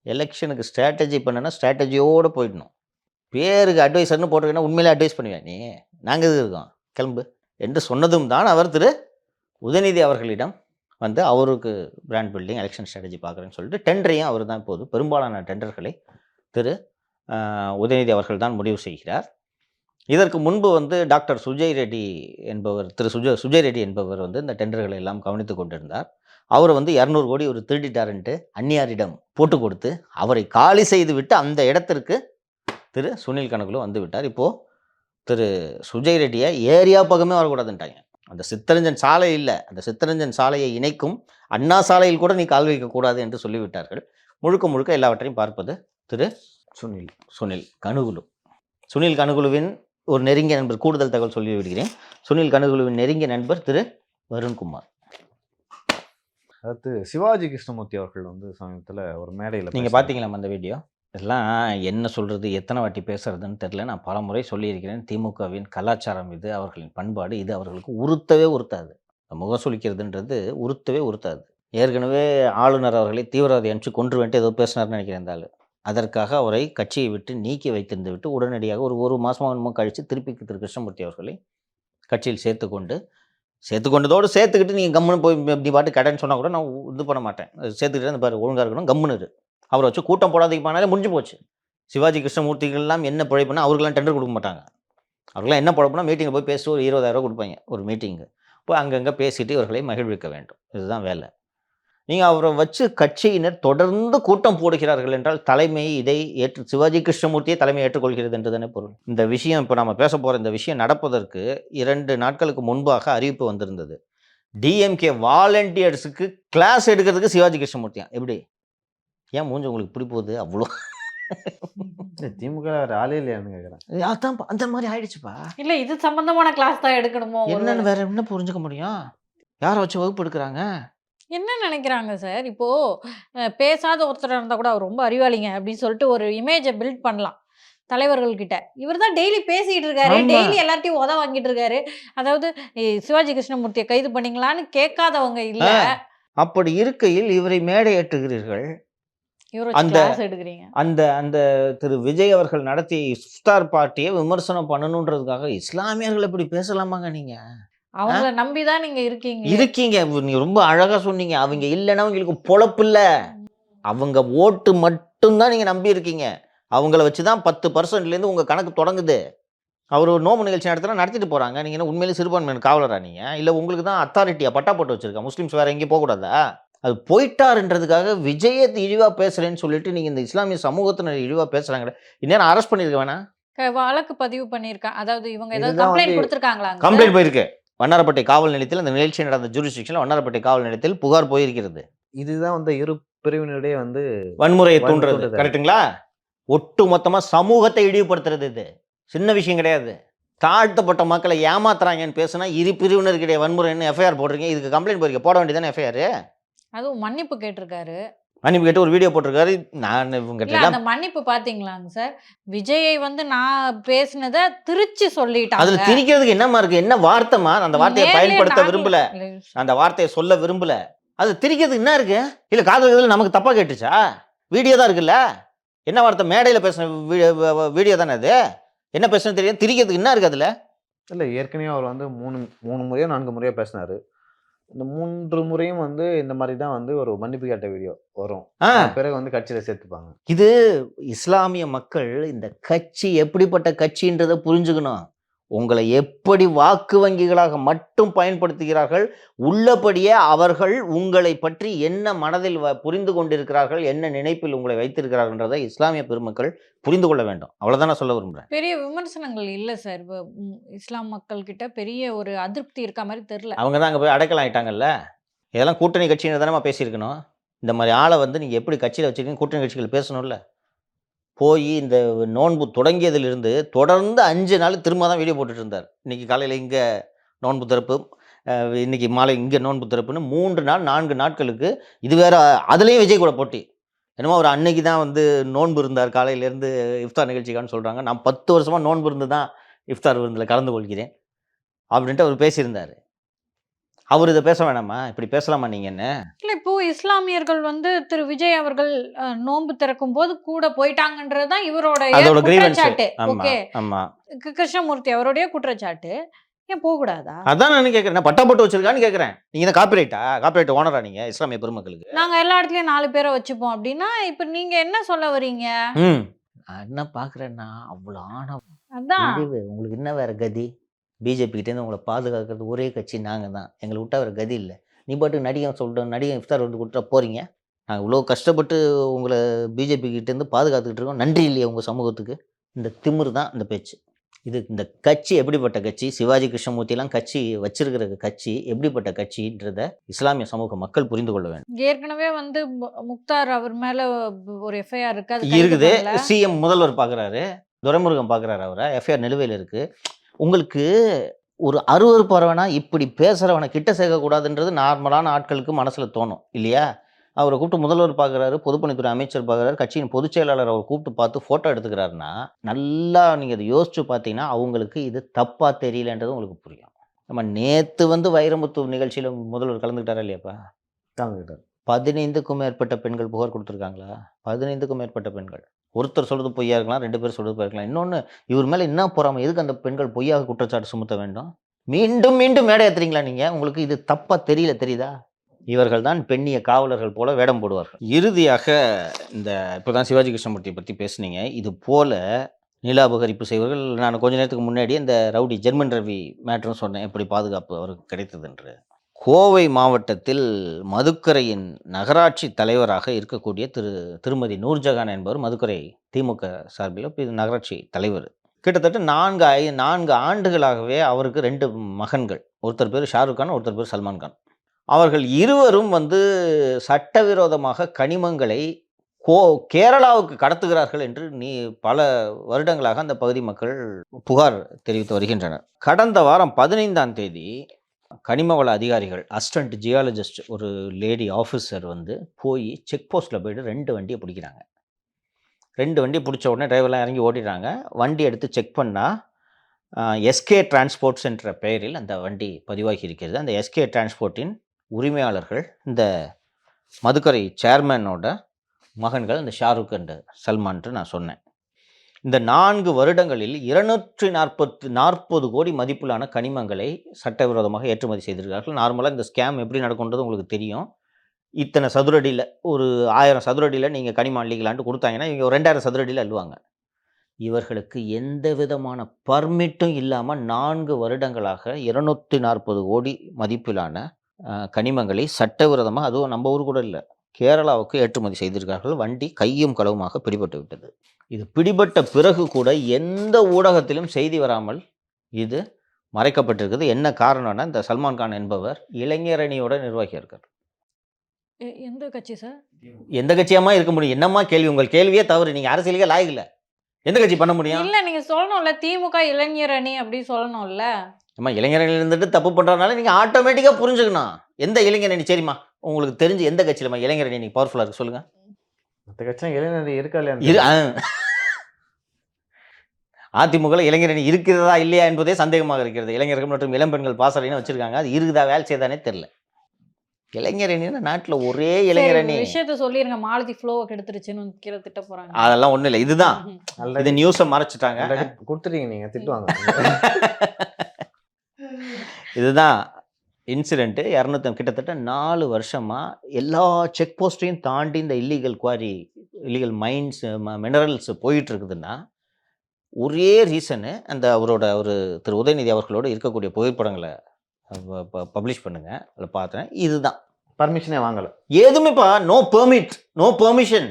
எலெக்ஷனுக்கு ஸ்ட்ராட்டஜி பண்ணுன்னா ஸ்ட்ராட்டஜியோடு போயிடணும், பேருக்கு அட்வைசர்னு போட்டிருக்கேன்னா உண்மையிலே அட்வைஸ் பண்ணுவேன் நீ, நாங்கள் இது இருக்கோம் கிளம்பு என்று சொன்னதும் தான் அவர் திரு உதயநிதி அவர்களிடம் அவருக்கு பிராண்ட் பில்டிங் எலெக்ஷன் ஸ்ட்ராட்டஜி பார்க்குறேன்னு சொல்லிட்டு டெண்டரையும் அவர் தான் இப்போது பெரும்பாலான டெண்டர்களை திரு உதயநிதி அவர்கள் தான் முடிவு செய்கிறார். இதற்கு முன்பு டாக்டர் சுஜய் ரெட்டி என்பவர் திரு சுஜய் ரெட்டி என்பவர் இந்த டெண்டர்களை எல்லாம் கவனித்து கொண்டிருந்தார். அவர் 200 கோடி ஒரு திருடிட்டாருன்ட்டு அந்நியாரிடம் போட்டு கொடுத்து அவரை காலி செய்து விட்டு அந்த இடத்திற்கு திரு சுனில் கனுகுலு விட்டார். இப்போது திரு சுஜய் ரெட்டியை ஏரியா பக்கமே வரக்கூடாதுன்ட்டாங்க. அந்த சித்தரஞ்சன் சாலை இல்லை, அந்த சித்தரஞ்சன் சாலையை இணைக்கும் அண்ணா சாலையில் கூட நீ கால் வைக்கக்கூடாது என்று சொல்லிவிட்டார்கள். முழுக்க முழுக்க எல்லாவற்றையும் பார்ப்பது திரு சுனில் கனுகுலு. சுனில் கனுகுலுவின் ஒரு நெருங்கிய நண்பர், கூடுதல் தகவல் சொல்லி விடுகிறேன். சுனில் கனுகுலுவின் நெருங்கிய நண்பர் திரு வருண்குமார். அடுத்து சிவாஜி கிருஷ்ணமூர்த்தி அவர்கள் சமீபத்தில் ஒரு மேடையில் நீங்கள் பார்த்தீங்களா அந்த வீடியோ? இதெல்லாம் என்ன சொல்கிறது, எத்தனை வாட்டி பேசுறதுன்னு தெரில. நான் பல முறை சொல்லியிருக்கிறேன், திமுகவின் கலாச்சாரம் இது, அவர்களின் பண்பாடு இது, அவர்களுக்கு உறுத்தவே உறுத்தாது. முகம் சுளிக்கிறதுன்றது உறுத்தவே உறுத்தாது. ஏற்கனவே ஆளுநர் அவர்களை தீவிரவாதி அனுப்பிச்சு கொன்று வேண்டிய ஏதோ பேசினார்னு நினைக்கிறேன் இந்த ஆள். அதற்காக அவரை கட்சியை விட்டு நீக்கி வைத்திருந்து விட்டு உடனடியாக ஒரு மாதமாக கழித்து திருப்பி திரு கிருஷ்ணமூர்த்தி அவர்களை கட்சியில் சேர்த்துக்கொண்டதோடு சேர்த்துக்கிட்டு நீங்கள் கம்முன்னு போய் நீ பாட்டு கடைன்னு சொன்னால் கூட நான் இது பண்ண மாட்டேன், சேர்த்துக்கிட்டு பாரு ஒழுங்காக இருக்கணும் கம்முன்னு அவரை வச்சு கூட்டம் போடாதீங்க பண்ணாலே முடிஞ்சு போச்சு. சிவாஜி கிருஷ்ணமூர்த்திகள்லாம் என்ன பிழைப்புனா அவர்களெலாம் டெண்டர் கொடுக்க மாட்டாங்க. அவர்களாம் என்ன பிழைப்புனா மீட்டிங்கில் போய் பேசிட்டு ஒரு 20,000 கொடுப்பாங்க ஒரு மீட்டிங்கு. போய் அங்கங்கே பேசிட்டு இவர்களை மகிழ்விக்க வேண்டும், இதுதான் வேலை. நீங்கள் அவரை வச்சு கட்சியினர் தொடர்ந்து கூட்டம் போடுகிறார்கள் என்றால் தலைமை இதை சிவாஜி கிருஷ்ணமூர்த்தியை தலைமை ஏற்றுக்கொள்கிறது என்று தானே பொருள். இந்த விஷயம் இப்போ நம்ம பேச போகிற இந்த விஷயம் நடப்பதற்கு 2 நாட்களுக்கு முன்பாக அறிவிப்பு வந்திருந்தது. டிஎம்கே வாலண்டியர்ஸுக்கு கிளாஸ் எடுக்கிறதுக்கு சிவாஜி கிருஷ்ணமூர்த்தியா? எப்படி ஏன் மூஞ்சி உங்களுக்கு இப்படி போகுது? அவ்வளோ திமுக ஆளே இல்லையான்னு கேட்குறேன். அதான் அந்த மாதிரி ஆயிடுச்சுப்பா. இல்லை, இது சம்பந்தமான கிளாஸ் தான் எடுக்கணுமோ? என்னன்னு வேற என்ன புரிஞ்சுக்க முடியும்? யாரை வச்சு வகுப்பு எடுக்கிறாங்க? என்ன நினைக்கிறாங்க சார்? இப்போ பேசாத ஒருத்தர் இருந்தால் கூட அவர் ரொம்ப அறிவாளிங்க அப்படின்னு சொல்லிட்டு ஒரு இமேஜை பில்ட் பண்ணலாம் தலைவர்கள்கிட்ட. இவர் தான் டெய்லி பேசிகிட்டு இருக்காரு, டெய்லி எல்லாத்தையும் உத வாங்கிட்டு இருக்காரு. அதாவது சிவாஜி கிருஷ்ணமூர்த்தியை கைது பண்ணிங்களான்னு கேட்காதவங்க இல்லை. அப்படி இருக்கையில் இவரை மேடை ஏற்றுகிறீர்கள், அந்த அந்த திரு விஜய் அவர்கள் நடத்திய இஃப்தார் பார்ட்டியை விமர்சனம் பண்ணணுன்றதுக்காக இஸ்லாமியர்கள் எப்படி பேசலாமாங்க? நீங்க அவங்கள நம்பிதான் நீங்க இருக்கீங்க. நீங்க ரொம்ப அழகா சொன்னீங்க, அவங்க இல்லைன்னா அவங்களுக்கு பொழப்பு இல்லை, அவங்க ஓட்டு மட்டும்தான் நீங்க நம்பி இருக்கீங்க. அவங்கள வச்சுதான் 10%லேருந்து உங்க கணக்கு தொடங்குது. அவர் ஒரு நோம்பு நிகழ்ச்சி நடத்திட்டு போகிறாங்க. நீங்கள் என்ன உண்மையிலே சிறுபான்மையினர் காவலரா நீங்கள்? இல்லை உங்களுக்கு தான் அத்தாரிட்டியா பட்டா போட்டு வச்சுருக்கா? முஸ்லீம்ஸ் வேறு எங்கேயும் போகக்கூடாதா? அது போயிட்டாருன்றதுக்காக விஜயை இழிவாக பேசுகிறேன்னு சொல்லிட்டு நீங்கள் இந்த இஸ்லாமிய சமூகத்தினர் இழிவாக பேசுகிறாங்களே, இந்நேரம் அரெஸ்ட் பண்ணியிருக்க வேணாம்? வழக்கு பதிவு பண்ணியிருக்காங்க. அதாவது இவங்க ஏதாவது இதுதான் கம்ப்ளைண்ட் வந்து கொடுத்துருக்காங்களாங்க? கம்ப்ளைண்ட் போயிருக்கு. வண்ணாரப்பேட்டை காவல் நிலையத்தில் அந்த நிகழ்ச்சி நடந்த ஜூரிஸ்டிக்ஷனில் வண்ணாரப்பேட்டை காவல் நிலையத்தில் புகார் போயிருக்கிறது. இதுதான் வந்து இரு பிரிவினரிடையே வந்து வன்முறையை தூண்டுறது. தூண்டுதல். கரெக்ட்டுங்களா? ஒட்டு மொத்தமாக சமூகத்தை இழிவுபடுத்துறது இது. சின்ன விஷயம் கிடையாது. தாழ்த்தப்பட்ட மக்களை ஏமாத்துறாங்கன்னு பேசுனா இரு பிரிவினருக்கிடையே வன்முறைன்னு எஃப்ஐஆர் போடுறீங்க. இதுக்கு கம்ப்ளைண்ட் போயிருக்க போட வேண்டியதானே எஃப்ஐஆர்? அதுவும் மன்னிப்பு கேட்டிருக்காரு. மன்னிப்பு கேட்டு ஒரு வீடியோ போட்டிருக்காரு. நான் இல்ல இவங்க அந்த மன்னிப்பு பாத்தீங்களாங்க சார்? விஜயை வந்து நான் பேசினத திருச்சி சொல்லிட்டாங்க. அதுல திணிக்கிறதுக்கு என்னமா இருக்கு? என்ன வார்த்தைமா? அந்த வார்த்தையை நேர்லயே பயன்படுத்த நாங்களே- விரும்பல. இல்ல, அந்த வார்த்தையை சொல்ல விரும்பல. அது திரிக்கிறதுக்கு என்ன இருக்கு? இல்ல காதல் நமக்கு தப்பா கேட்டுச்சா? வீடியோ தான் இருக்குல்ல. என்ன வார்த்தை? மேடையில பேசின வீடியோ தானே அது. என்ன பேசுன்னு தெரியும். திரிக்கிறதுக்கு என்ன இருக்கு அதுல? இல்ல ஏற்கனவே அவர் வந்து 3 முறையோ 4 முறையோ பேசினாரு. இந்த 3 முறையும் வந்து இந்த மாதிரி தான் வந்து ஒரு மன்னிப்பு கேட்ட வீடியோ வரும். ஆ, பிறகு வந்து கட்சியில சேர்த்துப்பாங்க. இது இஸ்லாமிய மக்கள் இந்த கட்சி எப்படிப்பட்ட கட்சின்றதை புரிஞ்சுக்கணும். உங்களை எப்படி வாக்கு வங்கிகளாக மட்டும் பயன்படுத்துகிறார்கள், உள்ளபடியே அவர்கள் உங்களை பற்றி என்ன மனதில் புரிந்து கொண்டிருக்கிறார்கள், என்ன நினைப்பில் உங்களை வைத்திருக்கிறார்கள்ன்றதை இஸ்லாமிய பெருமக்கள் புரிந்து கொள்ள வேண்டும். அவ்வளவுதான் நான் சொல்ல விரும்புறேன். பெரிய விமர்சனங்கள் இல்ல சார். இஸ்லாம் மக்கள் கிட்ட பெரிய ஒரு அதிருப்தி இருக்க மாதிரி தெரியல. அவங்க தான் அங்கே போய் அடைக்கலம் ஆயிட்டாங்கல்ல. இதெல்லாம் கூட்டணி கட்சின்னு தானே பேசியிருக்கணும். இந்த மாதிரி ஆளை வந்து நீங்கள் எப்படி கட்சியில் வச்சுருக்கீங்க? கூட்டணி கட்சிகள் பேசணும்ல. போய் இந்த நோன்பு தொடங்கியதிலிருந்து தொடர்ந்து 5 நாள் திரும்ப தான் வீடியோ போட்டுட்டு இருந்தார். இன்னைக்கு காலையில் இங்கே நோன்பு திறப்பு, இன்னைக்கு மாலை இங்கே நோன்பு திறப்புன்னு 3 நாள் 4 நாட்களுக்கு. இது வேற அதுலேயும் விஜய் கூட போட்டி. என்னமோ அவர் அன்னைக்கு தான் வந்து நோன்பு இருந்தார் காலையிலேருந்து இஃப்தார் நிகழ்ச்சிக்கான்னு சொல்கிறாங்க. நான் 10 வருஷமாக நோன்பு இருந்து தான் இஃப்தார் விருந்தில் கலந்து கொள்கிறேன் அப்படின்ட்டு அவர் பேசியிருந்தார். அவர் இதை பேச வேணாமா? இப்படி பேசலாமா நீங்கள் என்ன? இல்ல இப்போ இஸ்லாமியர்கள் வந்து திரு விஜய் அவர்கள் நோன்பு திறக்கும் போது கூட போயிட்டாங்கன்றது தான் இவரோட அதோட கிரீவன்ஸ். குற்றச்சாட்டு. ஆமா ஓகே, ஆமா. கிருஷ்ணமூர்த்தி அவருடைய குற்றச்சாட்டு. ஏன் போக கூடாதா? அதான் நான் கேட்குறேன். நான் பட்டா போட்டு வச்சிருக்கான்னு கேட்குறேன். நீங்கள் தான் காப்பிரைட் ஓனரா நீங்கள் இஸ்லாமிய பெருமக்களுக்கு? நாங்க எல்லா இடத்துலயும் 4 பேரை வச்சுப்போம் அப்படின்னா இப்ப நீங்க என்ன சொல்ல வரீங்க? நான் என்ன பார்க்குறேன்னா அவ்வளோ ஆணவம், அதான் இழிவு. உங்களுக்கு என்ன வேற கதி? பிஜேபி கிட்டேருந்து உங்களை பாதுகாக்கிறது ஒரே கட்சி நாங்கள் தான். எங்களை விட்டா வேறு கதி இல்லை. நீ பாட்டுக்கு நடிகன் சொல்லிட்டு நடிகன் இஃப்தார் வந்து கொடுத்தா போகிறீங்க. நாங்கள் இவ்வளோ கஷ்டப்பட்டு உங்களை பிஜேபி கிட்டேருந்து பாதுகாத்துக்கிட்டு இருக்கோம். நன்றி இல்லையா உங்கள் சமூகத்துக்கு? இந்த திமிரு தான் இந்த பேச்சு. இந்த கட்சி எப்படிப்பட்ட கட்சி? சிவாஜி கிருஷ்ணமூர்த்திலாம் கட்சி வச்சிருக்கிற கட்சி எப்படிப்பட்ட கட்சின்றத இஸ்லாமிய சமூக மக்கள் புரிந்து கொள்ள வேண்டும். ஏற்கனவே வந்து முக்தார் அவர் மேல ஒரு எஃப்ஐஆர் இருக்கு. அது கைது இருக்குது. பண்ணல. சிஎம் முதல்வர் பார்க்குறாரு, துரைமுருகன் பார்க்குறாரு. அவரை எஃப்ஐஆர் நிலுவையில் இருக்கு. உங்களுக்கு ஒரு அருவருப்பு வரவேனா இப்படி பேசுகிறவனை கிட்ட சேர்க்கக்கூடாதுன்றது நார்மலான ஆட்களுக்கு மனசில் தோணும் இல்லையா? அவரை கூப்பிட்டு முதல்வர் பார்க்குறாரு, பொதுப்பணித்துறை அமைச்சர் பார்க்குறாரு, கட்சியின் பொதுச் செயலாளர் அவர் கூப்பிட்டு பார்த்து ஃபோட்டோ எடுத்துக்கிறாருன்னா நல்லா நீங்கள் அதை யோசிச்சு பார்த்தீங்கன்னா அவங்களுக்கு இது தப்பாக தெரியலன்றது உங்களுக்கு புரியும். நம்ம நேற்று வந்து வைரமுத்து நிகழ்ச்சியில் முதல்வர் கலந்துக்கிட்டாரா இல்லையாப்பா? கலந்துக்கிட்டார். 15க்கும் மேற்பட்ட பெண்கள் புகார் கொடுத்துருக்காங்களா? 15க்கும் மேற்பட்ட பெண்கள். ஒருத்தர் சொல்கிறது பொய்யா இருக்கலாம், 2 பேர் சொல்கிறது பொய்யா இருக்கலாம். இன்னொன்று, இவர் மேலே என்ன போறாமல் எதுக்கு அந்த பெண்கள் பொய்யாக குற்றச்சாட்டு சுமத்த வேண்டும்? மீண்டும் மீண்டும் மேடை ஏற்றுறீங்களா நீங்கள்? உங்களுக்கு இது தப்பாக தெரியுதா? இவர்கள் தான் பெண்ணிய காவலர்கள் போல வேடம் போடுவார்கள். இறுதியாக இந்த இப்போ தான் சிவாஜி கிருஷ்ணமூர்த்தியை பற்றி பேசுனீங்க. இது போல நிலாபகரிப்பு செய்வர்கள். நான் கொஞ்ச நேரத்துக்கு முன்னாடி இந்த ரவுடி ஜெர்மன் ரவி மேட்டர்னு சொன்னேன், எப்படி பாதுகாப்பு அவருக்கு கிடைத்ததுன்று. கோவை மாவட்டத்தில் மதுக்கரையின் நகராட்சி தலைவராக இருக்கக்கூடிய திருமதி நூர்ஜஹான் என்பவர் மதுக்கரை திமுக சார்பில் இப்போ நகராட்சி தலைவர். கிட்டத்தட்ட 4 ஆண்டுகளாகவே அவருக்கு 2 மகன்கள். ஒருத்தர் பேர் ஷாருக் கான், ஒருத்தர் பேர் சல்மான் கான். அவர்கள் இருவரும் வந்து சட்டவிரோதமாக கனிமங்களை கேரளாவுக்கு கடத்துகிறார்கள் என்று பல வருடங்களாக அந்த பகுதி மக்கள் புகார் தெரிவித்து வருகின்றனர். கடந்த வாரம் 15ஆம் தேதி கனிமவள அதிகாரிகள், அசிஸ்டன்ட் ஜியாலஜிஸ்ட் ஒரு லேடி ஆஃபீஸர் வந்து போய் செக் போஸ்ட்டில் போய்ட்டு 2 வண்டியை பிடிக்கிறாங்க. 2 வண்டியை பிடிச்ச உடனே டிரைவர்லாம் இறங்கி ஓட்டிடுறாங்க. வண்டி எடுத்து செக் பண்ணால் எஸ்கே டிரான்ஸ்போர்ட்ஸ் என்ற பெயரில் அந்த வண்டி பதிவாகி இருக்கிறது. அந்த எஸ்கே டிரான்ஸ்போர்ட்டின் உரிமையாளர்கள் இந்த மதுக்கரை சேர்மேனோட மகன்கள், இந்த ஷாருக் அண்ட் சல்மான்ட்டு நான் சொன்னேன். இந்த 4 வருடங்களில் 240 கோடி மதிப்பிலான கனிமங்களை சட்டவிரோதமாக ஏற்றுமதி செய்திருக்கிறார்கள். நார்மலாக இந்த ஸ்கேம் எப்படி நடக்கும்ன்றது உங்களுக்கு தெரியும். இத்தனை சதுரடியில் ஒரு 1000 சதுரடியில் நீங்கள் கனிமம் அள்ளிக்கலான்ட்டு கொடுத்தாங்கன்னா இவங்க 2000 சதுரடியில் அள்ளுவாங்க. இவர்களுக்கு எந்த விதமான பர்மிட்டும் இல்லாமல் 4 வருடங்களாக 240 கோடி மதிப்பிலான கனிமங்களை சட்டவிரோதமாக, அதுவும் நம்ம ஊர் கூட இல்லை, கேரளாவுக்கு ஏற்றுமதி செய்திருக்கார்கள். வண்டி கையும் களவுமாக பிடிபட்டு விட்டது. இது பிடிபட்ட பிறகு கூட எந்த ஊடகத்திலும் செய்தி வராமல் இது மறைக்கப்பட்டிருக்குது. என்ன காரணம்னா, இந்த சல்மான் கான் என்பவர் இளைஞரணியோட நிர்வாகியாக இருக்கார். எந்த கட்சி சார்? எந்த கட்சியாமா இருக்க முடியும்? என்னம்மா கேள்வி? உங்கள் கேள்வியே தவறு. நீங்கள் அரசியலுக்கே லாயக்கு இல்லை. எந்த கட்சி பண்ண முடியும்? இல்ல நீங்க சொல்லணும்ல, திமுக இளைஞர் அணி அப்படி சொல்லணும்ல. அம்மா, இளைஞர்கள் இருந்துட்டு தப்பு பண்ணுறதுனால நீங்கள் ஆட்டோமேட்டிக்காக புரிஞ்சுக்கணும் எந்த இளைஞரணி. சரிம்மா, உங்களுக்கு தெரிஞ்சு எந்த கட்சியிலம்மா இளைஞரணி நீங்கள் பவர்ஃபுல்லாக இருக்கு சொல்லுங்கள். மற்ற கட்சியும் இளைஞர் இருக்கா இல்லையா? அதிமுக இளைஞரணி இருக்கிறதா இல்லையா என்பதே சந்தேகமாக இருக்கிறது. இளைஞர்கள் மற்றும் இளம்பெண்கள் பாசறைன்னு வச்சிருக்காங்க. அது இருக்குதா, வேலை செய்தானே தெரியல. இளைஞரணின்னா நாட்டில் ஒரே இளைஞரணி. விஷயத்த சொல்லிருங்க, மாலதி ஃப்ளோவை கெடுத்துருச்சுன்னு கீழே திட்ட போறாங்க. அதெல்லாம் ஒன்றும் இல்லை. இதுதான் இது நியூஸை மறைச்சிட்டாங்க. கொடுத்துட்டீங்க, நீங்கள் திட்டுவாங்க. இதுதான் இன்சிடென்ட்டு. 200 கிட்டத்தட்ட 4 வருஷமாக எல்லா செக் போஸ்ட்டையும் தாண்டி இந்த illegal quarry, illegal mines, minerals போயிட்டு இருக்குதுன்னா ஒரே ரீசனு, அந்த ஒரு திரு உதயநிதி அவர்களோடு இருக்கக்கூடிய புகைப்படங்களை பப்ளிஷ் பண்ணுங்க, அதில் பார்த்தேன். இதுதான் பர்மிஷனே வாங்கலை எதுவுமேப்பா. No permit, no permission.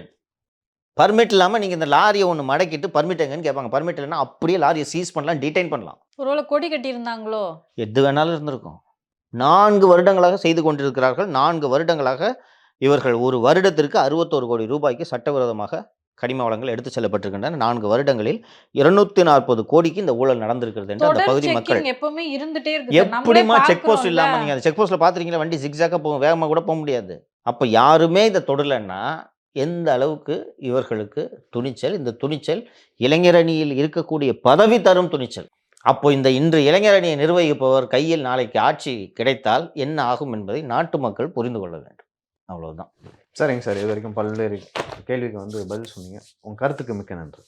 Permit இல்லாமல் நீங்கள் இந்த லாரியை ஒன்று மடக்கிட்டு பர்மிட் எங்கன்னு கேட்பாங்க. பர்மிட் இல்லைன்னா அப்படியே லாரியை சீஸ் பண்ணலாம், டிடைன் பண்ணலாம். ஒருவேளை கொடி கட்டி இருந்தாங்களோ? எது வேணாலும் இருந்திருக்கும். 4 வருடங்களாக செய்து கொண்டிருக்கிறார்கள். 4 வருடங்களாக இவர்கள் ஒரு வருடத்திற்கு 61 கோடி ரூபாய்க்கு சட்டவிரோதமாக கனிம வளங்கள் எடுத்து செல்லப்பட்டிருக்கின்றன. 4 வருடங்களில் 240 கோடிக்கு இந்த ஊழல் நடந்திருக்கிறது என்று அந்த பகுதி மக்கள். எப்பவுமே இருந்துட்டே இருக்கு. எப்படிமா செக் போஸ்ட் இல்லாமல் நீங்கள் அந்த செக் போஸ்ட்டில் பார்த்துருக்கீங்களா? வண்டி ஜிக்ஸாக்காக போகும், வேகமாக கூட போக முடியாது. அப்போ யாருமே இதை தொடலைன்னா எந்த அளவுக்கு இவர்களுக்கு துணிச்சல். இந்த துணிச்சல் இளைஞரணியில் இருக்கக்கூடிய பதவி தரும் துணிச்சல். அப்போ இன்று இளைஞரணியை நிர்வகிப்பவர் கையில் நாளைக்கு ஆட்சி கிடைத்தால் என்ன ஆகும் என்பதை நாட்டு மக்கள் புரிந்து கொள்ள வேண்டும். அவ்வளவுதான். சரிங்க சார். இது வரைக்கும் பல்வேறு கேள்விக்கு பதில் சொன்னீங்க. உங்கள் கருத்துக்கு மிக்க நன்றி.